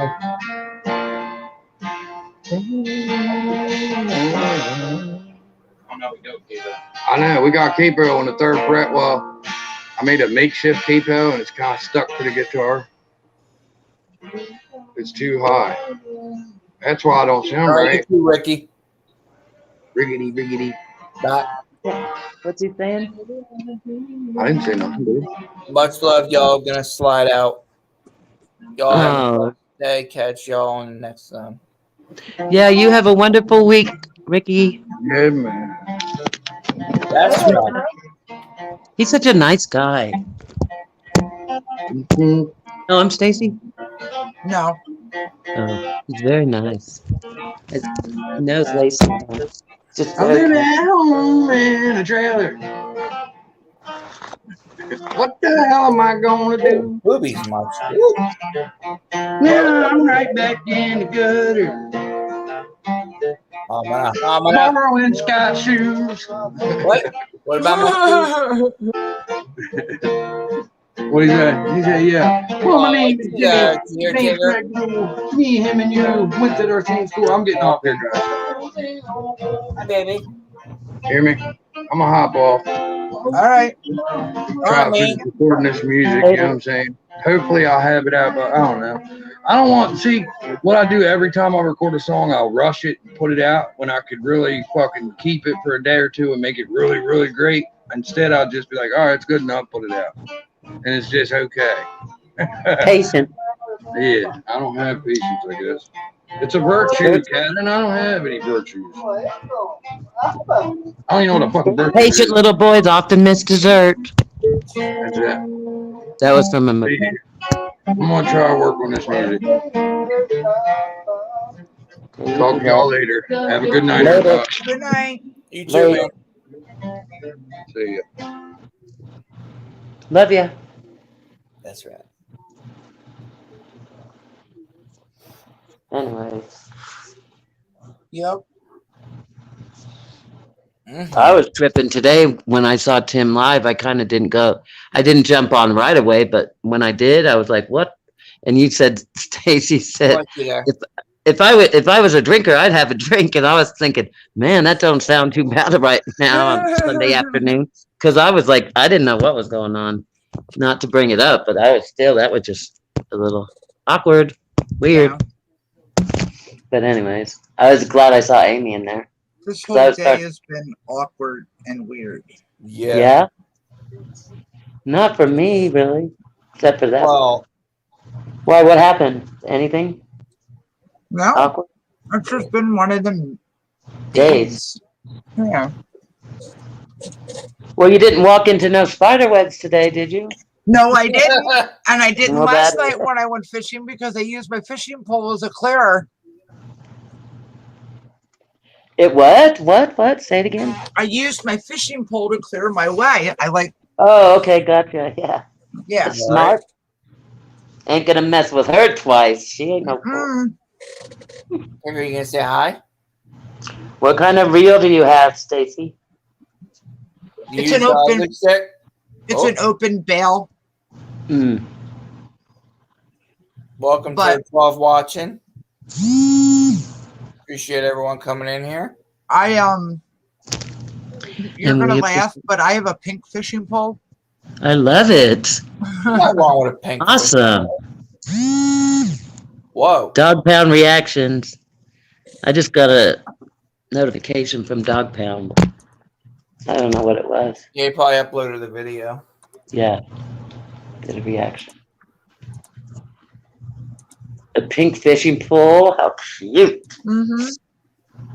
I know, we got capo on the third fret. Well, I made a makeshift capo and it's kind of stuck to the guitar. It's too high. That's why I don't sound right. You, Ricky. Riggedy, riggedy. Dot. What's he saying? I didn't say nothing, dude. Much love, y'all. Gonna slide out. Y'all have a Oh, good day. Catch y'all on the next time. yeah. You have a wonderful week, Ricky. Yeah, man. That's right. He's such a nice guy. Mm-hmm. No, I'm Stacy. No. Oh, he's very nice. He knows Lacey. Just I live at home in a trailer. What the hell am I gonna do? Boobies much. Now I'm right back in the gutter. Borrowing Scott shoes. What? What about my What is that? He said, yeah. Well, my name is Jimmy. Me, him, and you went to our same school. I'm getting off here, guys. Hi, baby. Hear me? I'm gonna hop off. All right. Try to finish recording this music, you know what I'm saying? Hopefully I'll have it out, but I don't know. I don't want to see what I do every time I record a song. I'll rush it and put it out when I could really fucking keep it for a day or two and make it really, really great. Instead, I'll just be like, all right, it's good enough, put it out. And it's just okay. Patient. Yeah, I don't have patience, I guess. It's a virtue, Cat, and I don't have any virtues. I don't even know what a fucking virtue Patient is. little boys often miss dessert. That's it. That was from a movie. Yeah. I'm gonna try to work on this music. Talk to y'all later. Have a good night, everybody. Good night. You too, man. See ya. Love ya. That's right. Anyways, Yep. I was tripping today when I saw Tim live. I kind of didn't go. I didn't jump on right away, but when I did, I was like, "What?" And you said, Stacy said, if I was a drinker, I'd have a drink. And I was thinking, man, that don't sound too bad right now on Sunday afternoon. Because I was like, I didn't know what was going on. Not to bring it up, but I was still, that was just a little awkward, weird. Yeah. But anyways, I was glad I saw Amy in there. This whole day has been awkward and weird. Yeah. Not for me, really. Except for that. Well, why? What happened? Anything? No. Awkward? It's just been one of them days. Yeah. Well, you didn't walk into no spider webs today, did you? No, I didn't. And I didn't Well, last that- night when I went fishing because I used my fishing pole as a clearer. It what? What? Say it again. I used my fishing pole to clear my way. I like, Oh, okay, gotcha. Yeah. yeah. That's smart. Ain't gonna mess with her twice. She ain't no fool. Are you gonna say hi? What kind of reel do you have, Stacy? Do It's you an open- lipstick? It's an open bail. Mm. Welcome But- to the 12 watching. Appreciate everyone coming in here. You're And gonna we laugh, but I have a pink fishing pole. I love it. Not wrong with a pink. Awesome. Whoa. Dog Pound reactions. I just got a notification from Dog Pound. I don't know what it was. Yeah, you probably uploaded the video. Yeah. Did a reaction. A pink fishing pole. How cute. Mm-hmm.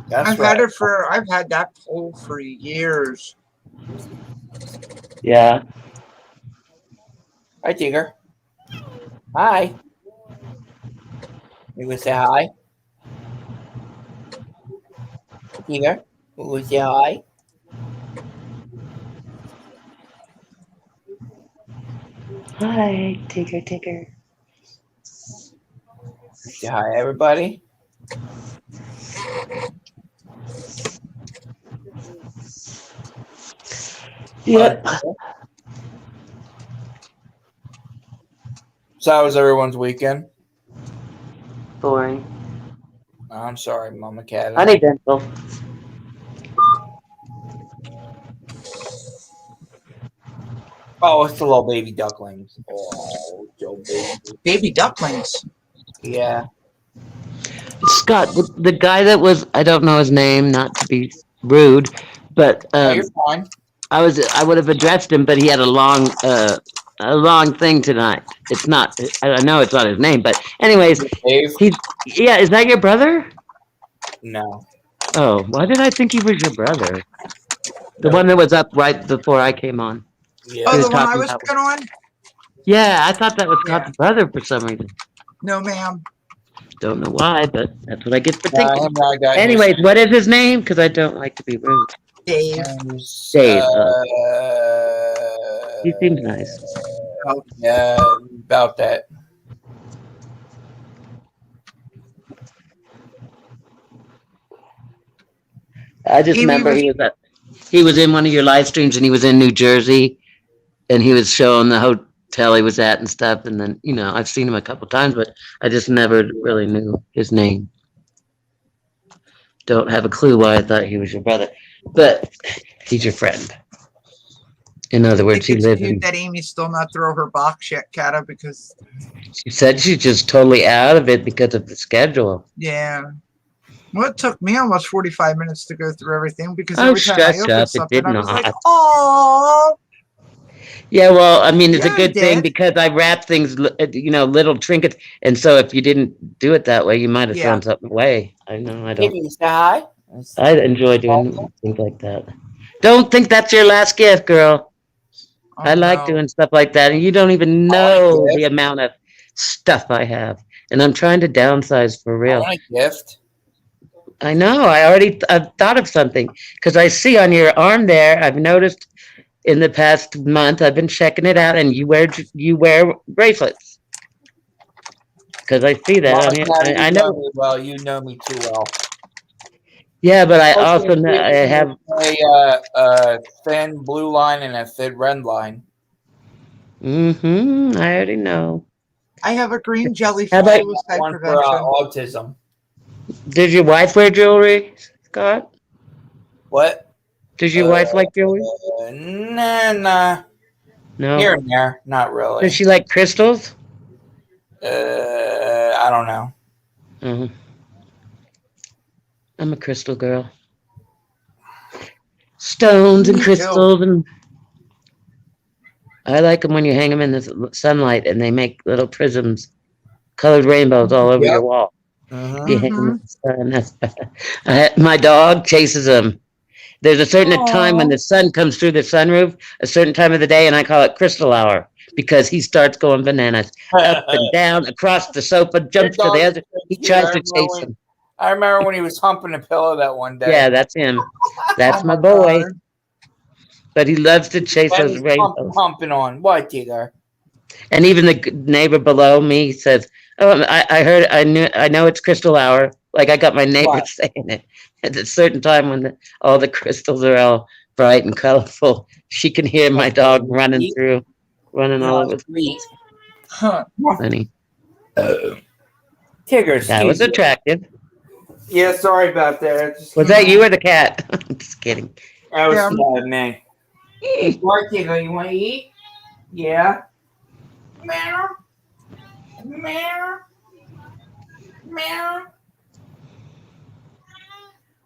That's I've right. I've had that pole for years. Yeah. Hi, Tigger. Hi. You gonna say hi? Tigger, you gonna say hi? Hi, Tigger. Say hi, everybody. Yep. So how was everyone's weekend? Boring. I'm sorry, Mama Cat. Honey dental. Oh, it's the little baby ducklings. Oh, Joe baby. Baby ducklings. Yeah. Scott, the guy that was, I don't know his name, not to be rude, but Oh, you're fine. I would have addressed him, but he had a long thing tonight. It's not, I know it's not his name, but anyways, Dave? yeah, is that your brother? No. Oh, why did I think he was your brother? The No. one that was up right before I came on. Yeah. Oh, He was the one I talking was about- put on? Yeah, I thought that was Scott's Yeah. brother for some reason. No, ma'am. Don't know why, but that's what I get for Him thinking. and I got Anyways, what is his name? Because I don't like to be rude. Dave. Dave. Uh, He seems nice. Yeah, about that. I just Amy remember was- he was in one of your live streams and he was in New Jersey and he was showing the hotel he was at and stuff. And then, I've seen him a couple times, but I just never really knew his name. Don't have a clue why I thought he was your brother, but he's your friend. In other words, he It's lives cute in, that Amy's still not throw her box yet, Kata, because she said she's just totally out of it because of the schedule. yeah. Well, it took me almost 45 minutes to go through everything because Oh, every time I shut opened up, it something, did I was like, not. "Oh, Yeah, well, I mean, it's Yeah, a I good thing did. because I wrap things, little trinkets. And so if you didn't do it that way, you might have Yeah. thrown something away. I know, I Give don't. me say hi. I enjoy doing things like that. Don't think that's your last gift, girl. I like no. doing stuff like that. And you don't even know gift. the amount of stuff I have. And I'm trying to downsize for I real. want a gift. I know. I've thought of something because I see on your arm there. I've noticed in the past month I've been checking it out, and you wear bracelets because I see that Mama on you. Cat, I you know know. me well. You know me too well. Yeah, but I Also, also know, I have. a thin blue line and a thin red line. Mm-hmm. I already know. I have a green jelly How for about- suicide One for prevention. autism. Does your wife wear jewelry, Scott? What? Does your wife like jewelry? Nah. No. Here and there, not really. Does she like crystals? I don't know. Uh-huh. I'm a crystal girl. Stones and Me too. crystals, and I like them when you hang them in the sunlight and they make little prisms, colored rainbows all over Yep. your wall. Mhm. You hang 'em in the sun. My dog chases them. There's a certain time when the sun comes through the sunroof, a certain time of the day, and I call it crystal hour because he starts going bananas, up and down, across the sofa, jumps to the other. He tries to chase him. I remember when he was humping a pillow that one day. Yeah, that's him. That's Oh my my boy. God. But he loves to chase And those he's rainbows. humping on. What, Tigger? And even the neighbor below me says, "Oh, I know it's crystal hour." Like I got my neighbor What? saying it at a certain time when all the crystals are all bright and colorful. She can hear my dog running all over the place. Huh. Funny. Tigger, That was excuse me. attractive. Yeah, sorry about that. Was that you or the cat? I'm just kidding. That was Yeah. man. What, Tigger? You want to eat? Yeah. Meow. Meow. Meow.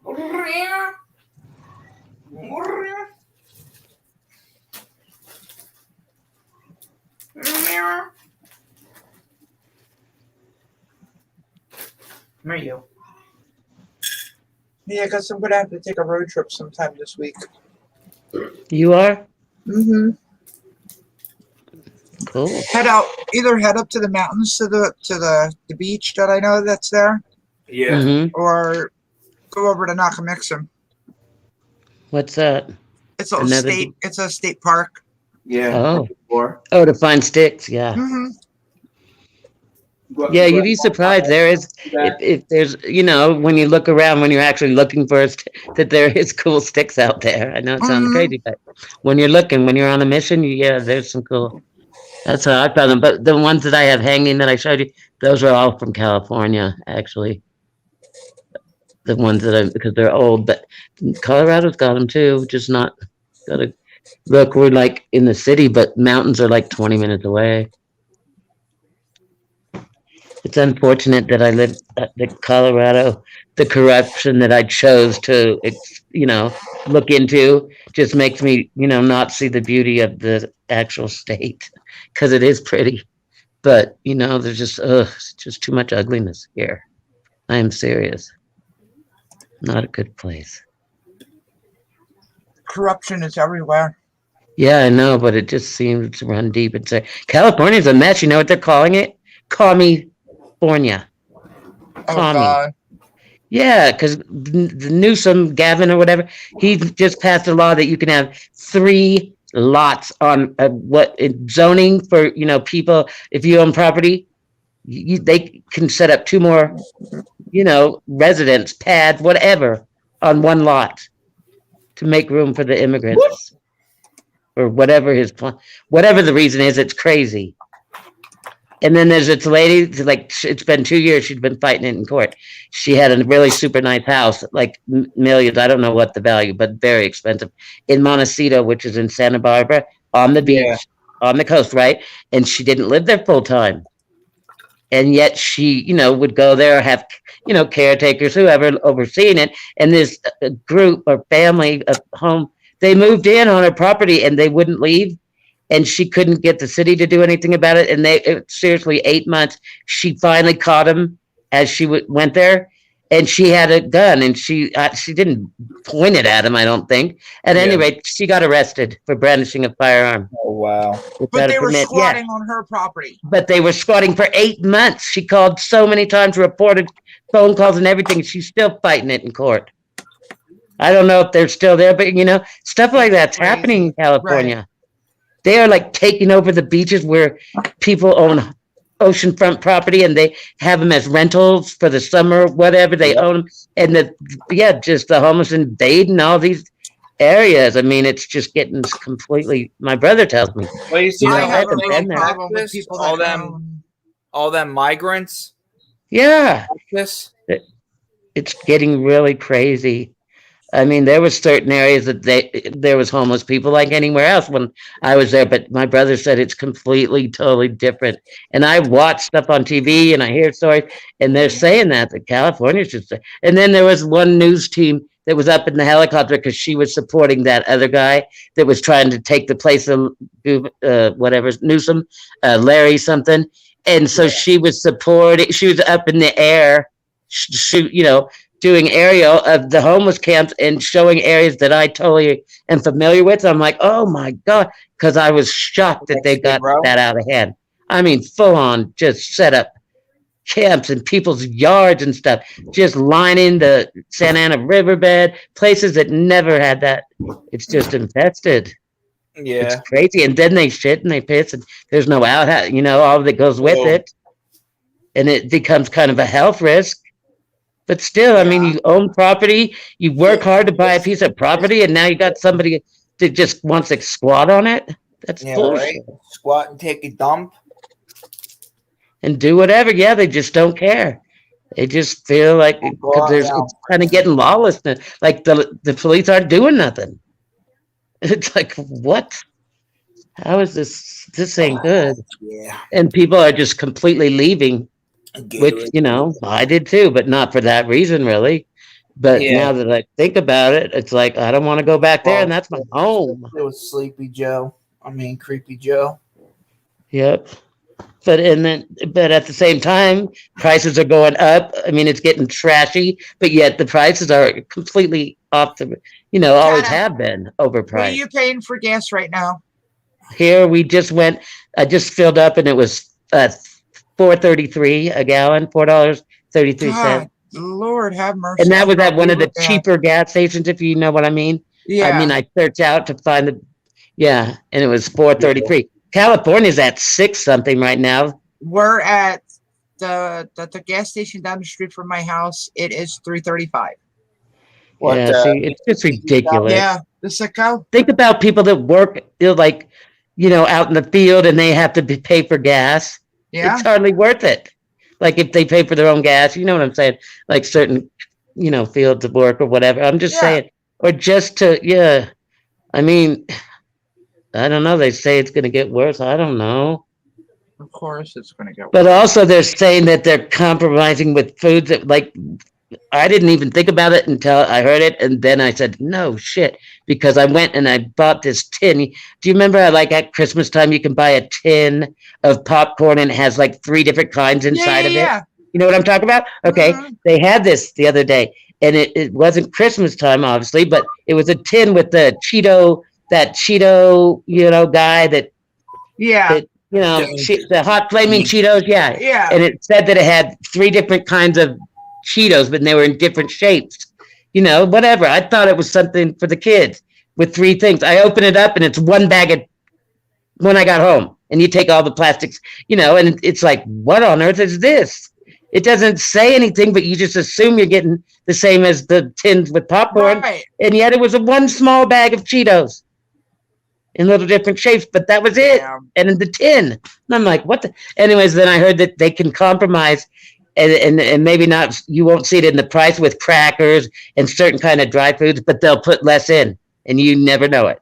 Meow. Meow. Where are you? Yeah, because I'm gonna have to take a road trip sometime this week. You are? Mm-hmm. Cool. Head up to the mountains to the beach that I know that's there, Yeah. Mm-hmm. or go over to Nakamixon. What's that? It's a Another state. It's a state park. Yeah. Oh, to find sticks. Yeah. Mm-hmm. Yeah, you'd be surprised. There is, if there's, when you look around, when you're actually looking for that there is cool sticks out there. I know it sounds crazy, but when you're on a mission, yeah, there's some cool. That's how I found them. But the ones that I have hanging that I showed you, those are all from California, actually. The ones because they're old, but Colorado's got them too. Just not gotta look. We're like in the city, but mountains are like 20 minutes away. It's unfortunate that I live in Colorado. The corruption that I chose to, look into just makes me, not see the beauty of the actual state because it is pretty. But, there's just too much ugliness here. I am serious. Not a good place. Corruption is everywhere. Yeah, I know, but it just seems to run deep. It's California's a mess. You know what they're calling it? California. Oh God. Yeah, because the Newsom, Gavin or whatever, he just passed a law that you can have 3 lots on zoning for people. If you own property, they can set up 2 more, residence pads, whatever, on 1 lot to make room for the immigrants or whatever his plan, whatever the reason is. It's crazy. And then there's this lady, like, it's been 2 years, she's been fighting it in court. She had a really super nice house, like millions, I don't know what the value, but very expensive, in Montecito, which is in Santa Barbara, on the beach, on the coast, right? And she didn't live there full time. And yet she, would go there, have, caretakers, whoever overseeing it. And this group or family of home, they moved in on her property and they wouldn't leave. And she couldn't get the city to do anything about it. And seriously, 8 months, she finally caught him as she went there. And she had a gun and she didn't point it at him, I don't think. At any rate, she got arrested for brandishing a firearm. Oh, wow. But they were squatting on her property. But they were squatting for 8 months. She called so many times, reported phone calls and everything. She's still fighting it in court. I don't know if they're still there, but stuff like that's happening in California. Right. They are like taking over the beaches where people own oceanfront property and they have them as rentals for the summer, whatever they own them. And just the homeless invading all these areas. I mean, it's just getting completely, my brother tells me. Well, you see, I have a real problem with people that all them migrants. Yeah. It's getting really crazy. I mean, there was certain areas that there was homeless people like anywhere else when I was there, but my brother said it's completely, totally different. And I watch stuff on TV and I hear stories, and they're saying that California's just. And then there was one news team that was up in the helicopter because she was supporting that other guy that was trying to take the place of whatever Newsom, Larry something, and so she was supporting. She was up in the air, doing aerial of the homeless camps and showing areas that I totally am familiar with. I'm like, oh my God, because I was shocked that they got that out of hand. I mean, full on just set up camps in people's yards and stuff, just lining the Santa Ana riverbed, places that never had that. It's just infested. It's Yeah. crazy. And then they shit and they piss and there's no out, all that goes with Well, it. And it becomes kind of a health risk. But still, I mean, you own property, you work hard to buy a piece of property, and now you got somebody that just wants to squat on it. That's bullshit. Right. Squat and take a dump. And do whatever. Yeah, they just don't care. They just feel like because it's kind of getting lawlessness. Like the police aren't doing nothing. It's like, what? How is this? This ain't good. Yeah. And people are just completely leaving, which, I did too, but not for that reason, really. But now that I think about it, it's like, I don't want to go back there, and that's my home. It was Sleepy Joe. I mean, Creepy Joe. Yep. But at the same time, prices are going up. I mean, it's getting trashy, but yet the prices are completely off the, always have been overpriced. What are you paying for gas right now? Here we just went. I just filled up, and it was $4.33 a gallon, $4.33. Lord have mercy. And that was at one of the cheaper gas stations, if you know what I mean. Yeah. I mean, I searched out to find and it was $4.33. California's at $6 something right now. We're at the gas station down the street from my house. It is $3.35. See, it's just ridiculous. Yeah, the sicko. Think about people that work, out in the field, and they have to pay for gas. Yeah, it's hardly worth it. Like if they pay for their own gas, you know what I'm saying? Like certain, fields of work or whatever. I'm just saying, or just to, I mean, I don't know. They say it's going to get worse. I don't know. Of course, it's going to get worse. But also, they're saying that they're compromising with foods that, like, I didn't even think about it until I heard it, and then I said, "No shit," because I went and I bought this tin. Do you remember, like at Christmas time, you can buy a tin of popcorn and it has like 3 different kinds inside of it. You know what I'm talking about? Okay, they had this the other day, and it wasn't Christmas time, obviously, but it was a tin with the Cheeto. That Cheeto, guy that, the hot flaming Cheetos, yeah. And it said that it had 3 different kinds of Cheetos, but they were in different shapes. Whatever. I thought it was something for the kids with 3 things. I open it up, and it's 1 bag when I got home, and you take all the plastics, and it's like, what on earth is this? It doesn't say anything, but you just assume you're getting the same as the tins with popcorn, and yet it was a 1 small bag of Cheetos in little different shapes, but that was it. And in the tin. And I'm like, what the? Anyways, then I heard that they can compromise and maybe not, you won't see it in the price with crackers and certain kind of dry foods, but they'll put less in and you never know it.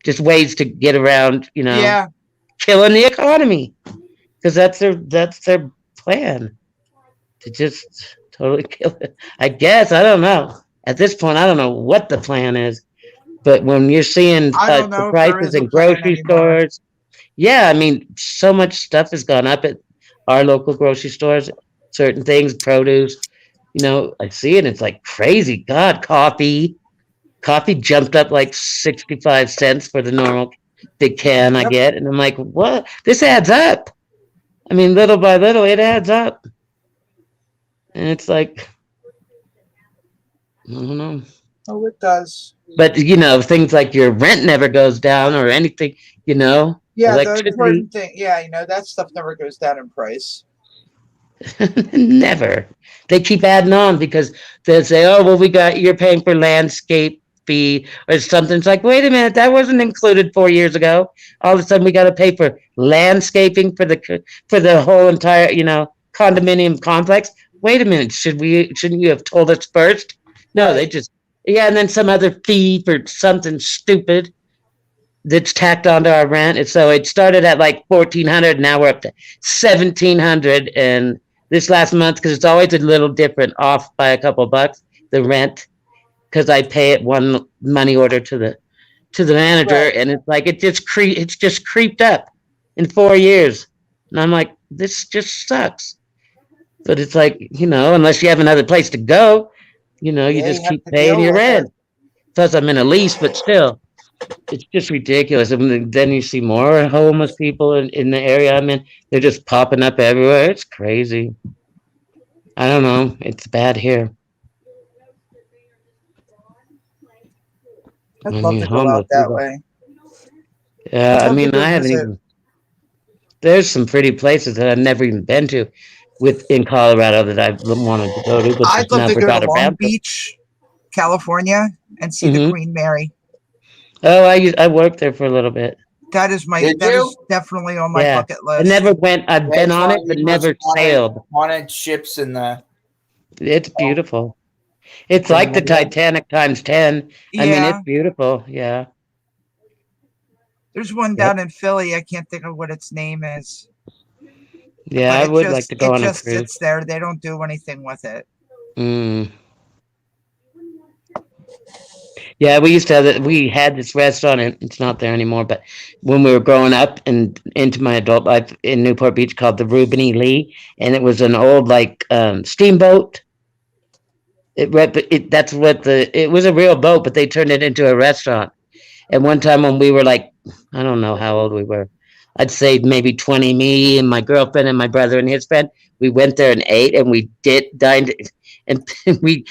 Just ways to get around, killing the economy. Because that's their plan. To just totally kill it. I guess, I don't know. At this point, I don't know what the plan is. But when you're seeing the prices in grocery stores, I mean, so much stuff has gone up at our local grocery stores, certain things, produce, I see it. It's like crazy. God, coffee jumped up like 65 cents for the normal big can I get. And I'm like, what? This adds up. I mean, little by little, it adds up. And it's like, I don't know. Oh, it does. But, things like your rent never goes down or anything, Yeah, the important thing. Yeah, that stuff never goes down in price. Never. They keep adding on because they'll say, oh, well, you're paying for landscape fee or something. It's like, wait a minute, that wasn't included 4 years ago. All of a sudden we got to pay for landscaping for the whole entire, condominium complex. Wait a minute, shouldn't you have told us first? No, they just, and then some other fee for something stupid that's tacked onto our rent. And so it started at like $1,400. Now we're up to $1,700. And this last month, because it's always a little different, off by a couple of bucks, the rent, because I pay it one money order to the manager, and it's like it's just creeped up in 4 years. And I'm like, this just sucks. But it's like, unless you have another place to go, you Yeah, just you have keep to paying deal your with it. rent. Plus, I'm in a lease, but still, it's just ridiculous. And then you see more homeless people in the area I'm in. They're just popping up everywhere. It's crazy. I don't know. It's bad here. I'd I love mean, to go out homeless that people. way. Yeah, I'd I love to mean, go I haven't visit. even. There's some pretty places that I've never even been to in Colorado that I wanted to go to, but I'd just love to never go to got Long around to. Beach, California, and see the Hmm. Queen Mary. Oh, I worked there for a little bit. Did That is you? definitely on my Yeah, bucket I list. never went. I've Yeah, been it's on one it, of but the most never sailed. haunted ships in the. It's beautiful. It's Queen like the Mary. Titanic times 10. I mean, it's Yeah, beautiful. Yeah. there's one Yep. down in Philly. I can't think of what its name is, Yeah, but I would like to go it on a just cruise. sits there. They don't do anything with it. Mm. Yeah, we used to have it. We had this restaurant, and it's not there anymore. But when we were growing up and into my adult life in Newport Beach, called the Reuben E. Lee, and it was an old like steamboat. That's what it was, a real boat, but they turned it into a restaurant. And one time when we were like, I don't know how old we were, I'd say maybe 20, me and my girlfriend and my brother and his friend, we went there and ate, and we dined, and we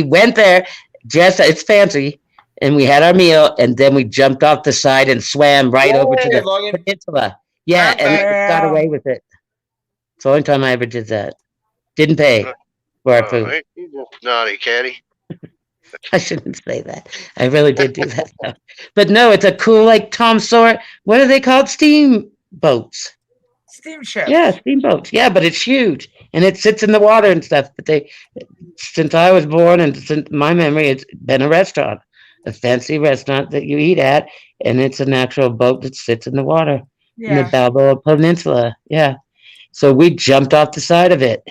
went there just, it's fancy, and we had our meal, and then we jumped off the side and swam right over to Hey, the Logan. peninsula. Yeah, and Perfect. I got Yeah, away with it. It's the only time I ever did that. Didn't pay for our food. Ain't you just naughty, Caddy? I shouldn't say that. I really did do that though. But no, it's a cool, like Tom Sawyer. What are they called? Steamboats. steamship. Yeah, steamboats. Yeah, but it's huge and it sits in the water and stuff. But since I was born and since my memory, it's been a restaurant, a fancy restaurant that you eat at, and it's an actual boat that sits in the water in the Yeah, Balboa Peninsula. Yeah. So we jumped off the side of it.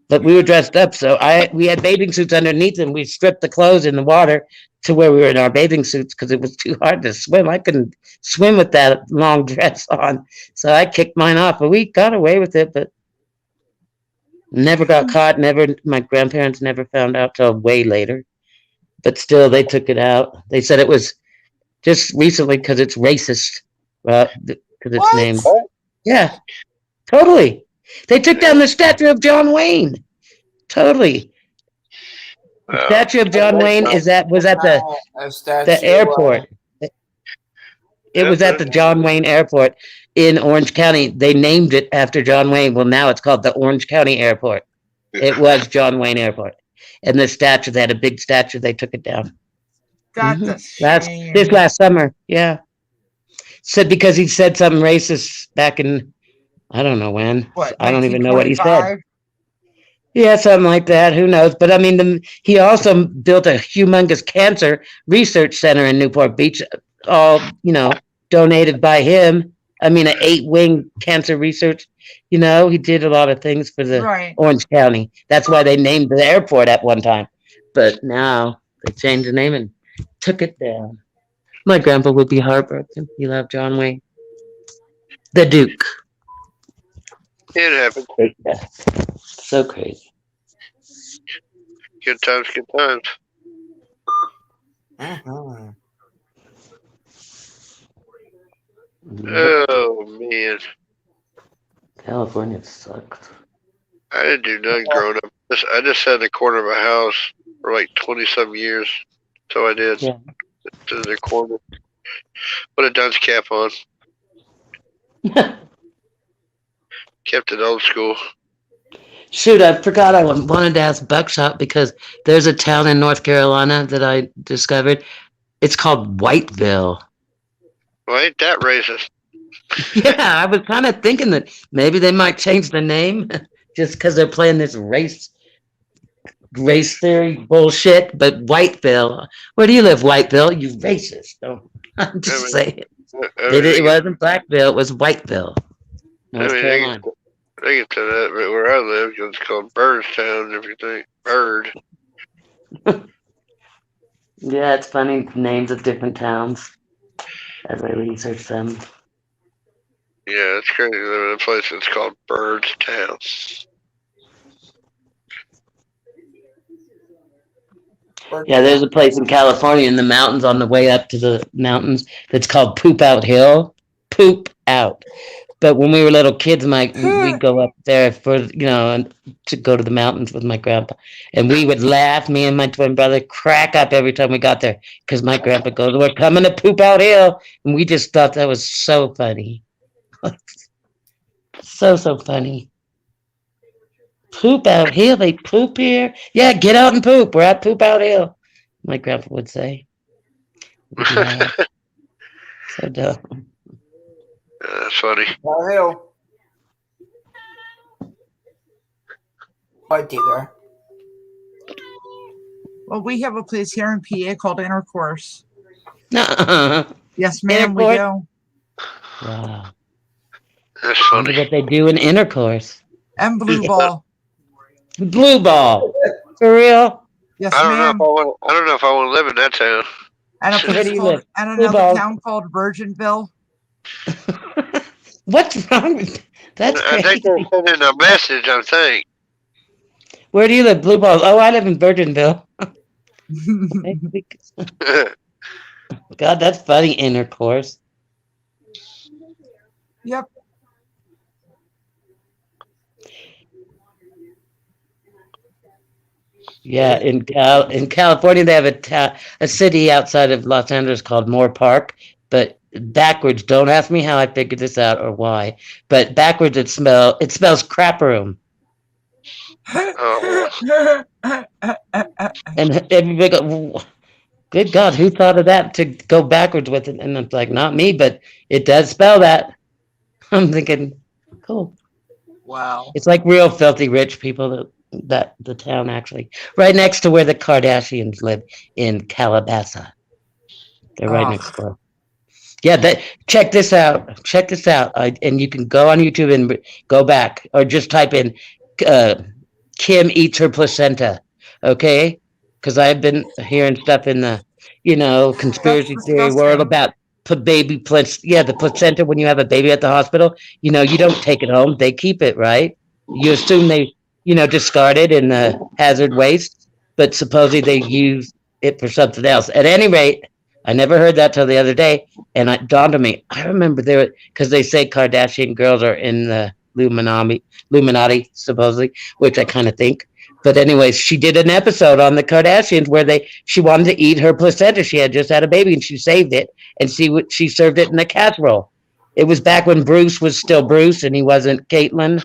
But we were dressed up, so we had bathing suits underneath, and we stripped the clothes in the water to where we were in our bathing suits because it was too hard to swim. I couldn't swim with that long dress on, so I kicked mine off. But we got away with it, but never got caught. Never, my grandparents never found out till way later. But still, they took it out. They said it was just recently because it's racist, because it's what? named. Yeah, totally. They took down the statue of John Wayne. Totally. The Uh, statue of John Wayne was at A the statue. airport. It yep, was at the John Wayne Airport in Orange County. They named it after John Wayne. Well, now it's called the Orange County Airport. It was John Wayne Airport, and the statue, they had a big statue. They took it down. That's a This shame. last summer. Yeah, said because he said something racist back in, I don't know when. What, I don't even know what he said. 1925? Yeah, something like that. Who knows? But I mean, he also built a humongous cancer research center in Newport Beach, all donated by him. I mean, an 8-wing cancer research. He did a lot of things for the Right. Orange County. That's why they named the airport at one time. But now they changed the name and took it down. My grandpa would be heartbroken. He loved John Wayne, the Duke. it happened. Yeah. So crazy. Good times, good times. Mhm. Oh man, California sucks. I didn't do nothing growing up. I just sat in the corner of my house for like 20 some years. So I did. Yeah. To the corner. Put a dunce cap on. Kept it old school. Shoot, I forgot I wanted to ask Buckshot because there's a town in North Carolina that I discovered. It's called Whiteville. Well, ain't that racist? Yeah, I was kind of thinking that maybe they might change the name just because they're playing this race theory bullshit. But Whiteville, where do you live, Whiteville? You racist? Oh, I'm just saying. It wasn't Blackville. It was Whiteville, North Carolina. They can tell that, but where I live, it's called Birdstown and everything. Bird. Yeah, it's funny names of different towns as I research them. Yeah, it's crazy. Living in a place that's called Birdstown. Yeah, there's a place in California in the mountains on the way up to the mountains that's called Poop Out Hill. Poop Out. But when we were little kids, we'd go up there for and to go to the mountains with my grandpa, and we would laugh. Me and my twin brother crack up every time we got there because my grandpa goes, "We're coming to Poop Out Hill," and we just thought that was so funny, so funny. Poop Out Hill? They poop here? Yeah, get out and poop. We're at Poop Out Hill. My grandpa would say. We'd laugh. So dumb. That's funny. Hill. Hi, Digger. Well, we have a place here in PA called Intercourse. Nuh-uh. Yes, ma'am, we Intercourse? do. Wow. That's I wonder funny. what they do in intercourse. And Blue Yeah. Ball. Blue ball. For real? Yes, I don't know ma'am. if I don't know if I want to live in that town. And a Where place do you called live? and Blue another Ball. town called Virginville. What's wrong with that's I think they're crazy. sending a message. I think. Where do you live? Blue Balls. Oh, I live in Virginville. God, that's funny. Intercourse. Yep. Yeah, in California they have a city outside of Los Angeles called Moore Park, but backwards. Don't ask me how I figured this out or why, but backwards it spells crap room, Oh, and everybody go, good God, who thought of that to go backwards with it? And it's like not me, but it does spell that. I'm thinking, cool. Wow. It's like real filthy rich people that the town actually right next to where the Kardashians live in Calabasas. They're right next door. Yeah, check this out. Check this out. And you can go on YouTube and go back, or just type in Kim eats her placenta. Okay, because I've been hearing stuff in the conspiracy theory world disgusting. about baby placenta. Yeah, the placenta when you have a baby at the hospital. You don't take it home; they keep it, right? You assume they discard it in the hazard waste, but supposedly they use it for something else. At any rate, I never heard that till the other day, and it dawned on me. I remember because they say Kardashian girls are in the Illuminati supposedly, which I kind of think. But anyways, she did an episode on the Kardashians where she wanted to eat her placenta. She had just had a baby and she saved it, and she served it in a casserole. It was back when Bruce was still Bruce and he wasn't Caitlyn,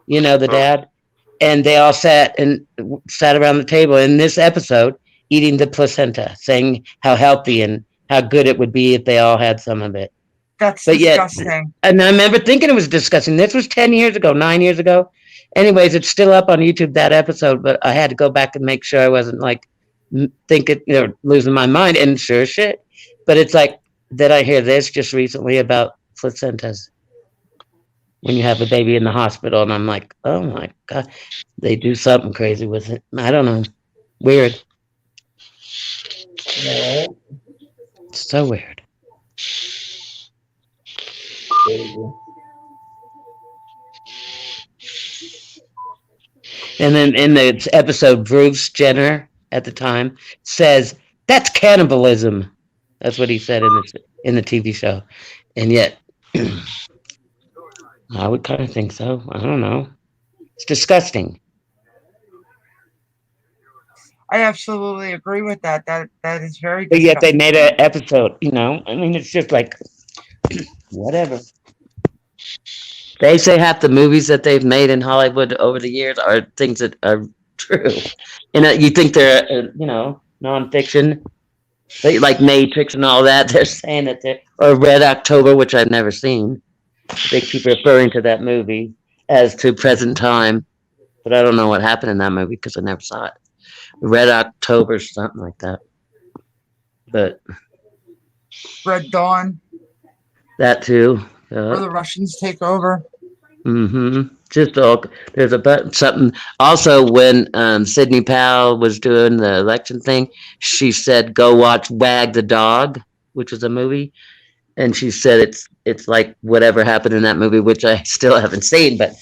the dad. And they all sat around the table in this episode eating the placenta, saying how healthy and how good it would be if they all had some of it. That's But yet, disgusting. and I remember thinking it was disgusting. This was 10 years ago, 9 years ago. Anyways, it's still up on YouTube, that episode, but I had to go back and make sure I wasn't like thinking, losing my mind. And sure as shit. But it's like, did I hear this just recently about placentas? When you have a baby in the hospital, and I'm like, oh my God, they do something crazy with it. I don't know. Weird. So weird. And then in the episode, Bruce Jenner at the time says, that's cannibalism. That's what he said in the TV show. And yet, I would kind of think so. I don't know. It's disgusting. I absolutely agree with that. That is very But yet they disgusting. made an episode, I mean, it's just like, whatever. They say half the movies that they've made in Hollywood over the years are things that are true. And you think they're, nonfiction, like Matrix and all that. They're saying that or Red October, which I've never seen. They keep referring to that movie as to present time. But I don't know what happened in that movie because I never saw it. Red October, something like that. But Red Dawn, that too. where the Russians take over. Mm-hmm. There's something. Also, when Sidney Powell was doing the election thing, she said, "Go watch Wag the Dog," which is a movie, and she said it's like whatever happened in that movie, which I still haven't seen, but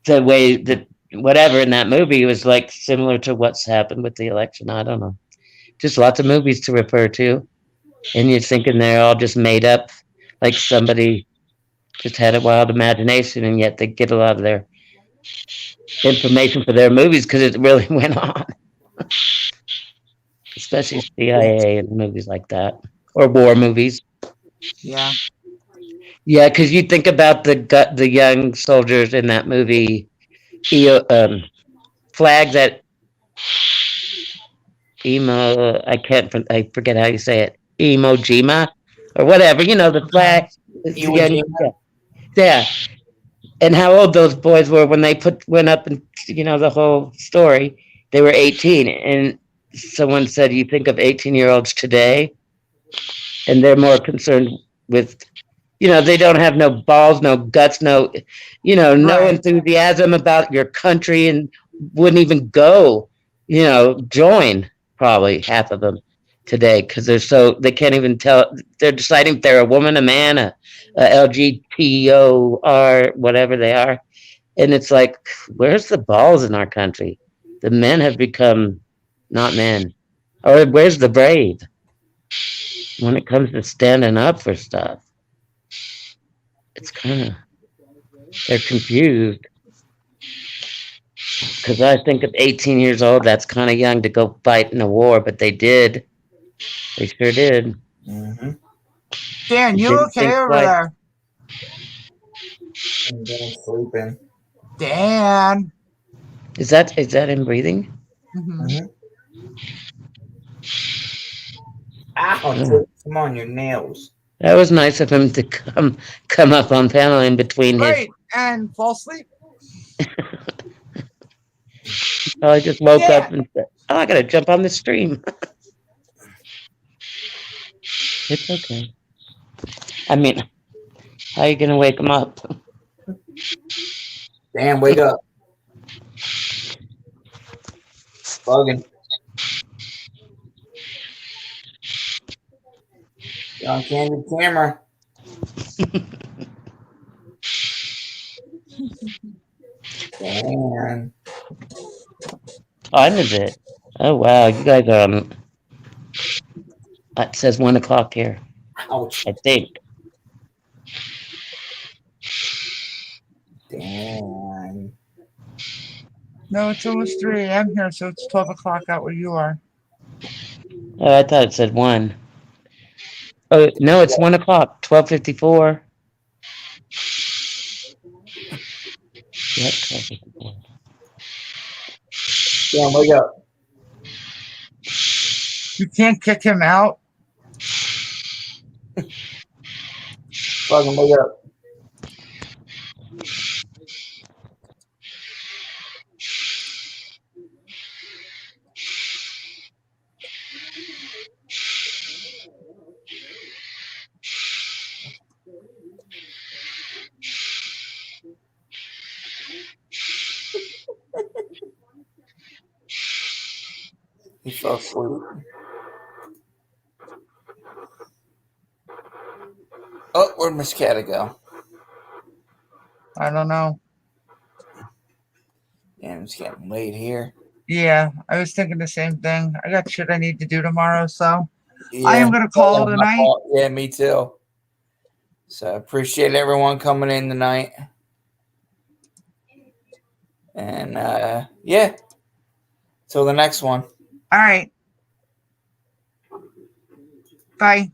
the way that whatever in that movie was like similar to what's happened with the election. I don't know, just lots of movies to refer to, and you're thinking they're all just made up, like somebody just had a wild imagination, and yet they get a lot of their information for their movies because it really went on, especially CIA and movies like that, or war movies. Yeah. Yeah, because you think about the young soldiers in that movie, flag that emo. I forget how you say it. Emojima or whatever. You know the flag. It's the Iwo young. Jima. Yeah, yeah. And how old those boys were when they went up and the whole story. They were 18, and someone said, "You think of 18-year-olds today, and they're more concerned with." They don't have no balls, no guts, no Right. enthusiasm about your country and wouldn't even go, join probably half of them today because they can't even tell. They're deciding if they're a woman, a man, a LGTOR, whatever they are. And it's like, where's the balls in our country? The men have become not men. Or where's the brave when it comes to standing up for stuff? It's they're confused because I think at 18 years old, that's kind of young to go fight in a war, but they did. They sure did. Mm-hmm. Dan, They you didn't okay think over twice. there? And then sleeping. Dan. Is that him breathing? Hmm. Mm-hmm. Ow, Oh, come on, your nails. that was nice of him to come up on panel in between his. Right. And fall asleep. Oh, I just woke up Dan. and said, "Oh, I gotta jump on the stream." It's okay. I mean, how are you gonna wake him up? Dan, wake up. Bugging. You're on candid camera. Dan. Time is it? Oh wow, you guys are on. It says 1 o'clock here. Ouch. I think. Dan. No, it's almost 3 a.m. here, so it's 12 o'clock out where you are. Oh, I thought it said 1. Oh no, it's 1 o'clock. 12:54. Yep, 12:54. Dan, wake up. You can't kick him out. Bugging, wake up. He fell asleep. Oh, where'd Miss Cata go? I don't know. Damn, it's getting late here. Yeah, I was thinking the same thing. I got shit I need to do tomorrow, so I Yeah. am going to call it a night. Yeah, me too. So I appreciate everyone coming in tonight. And yeah, till the next one. All right. Bye.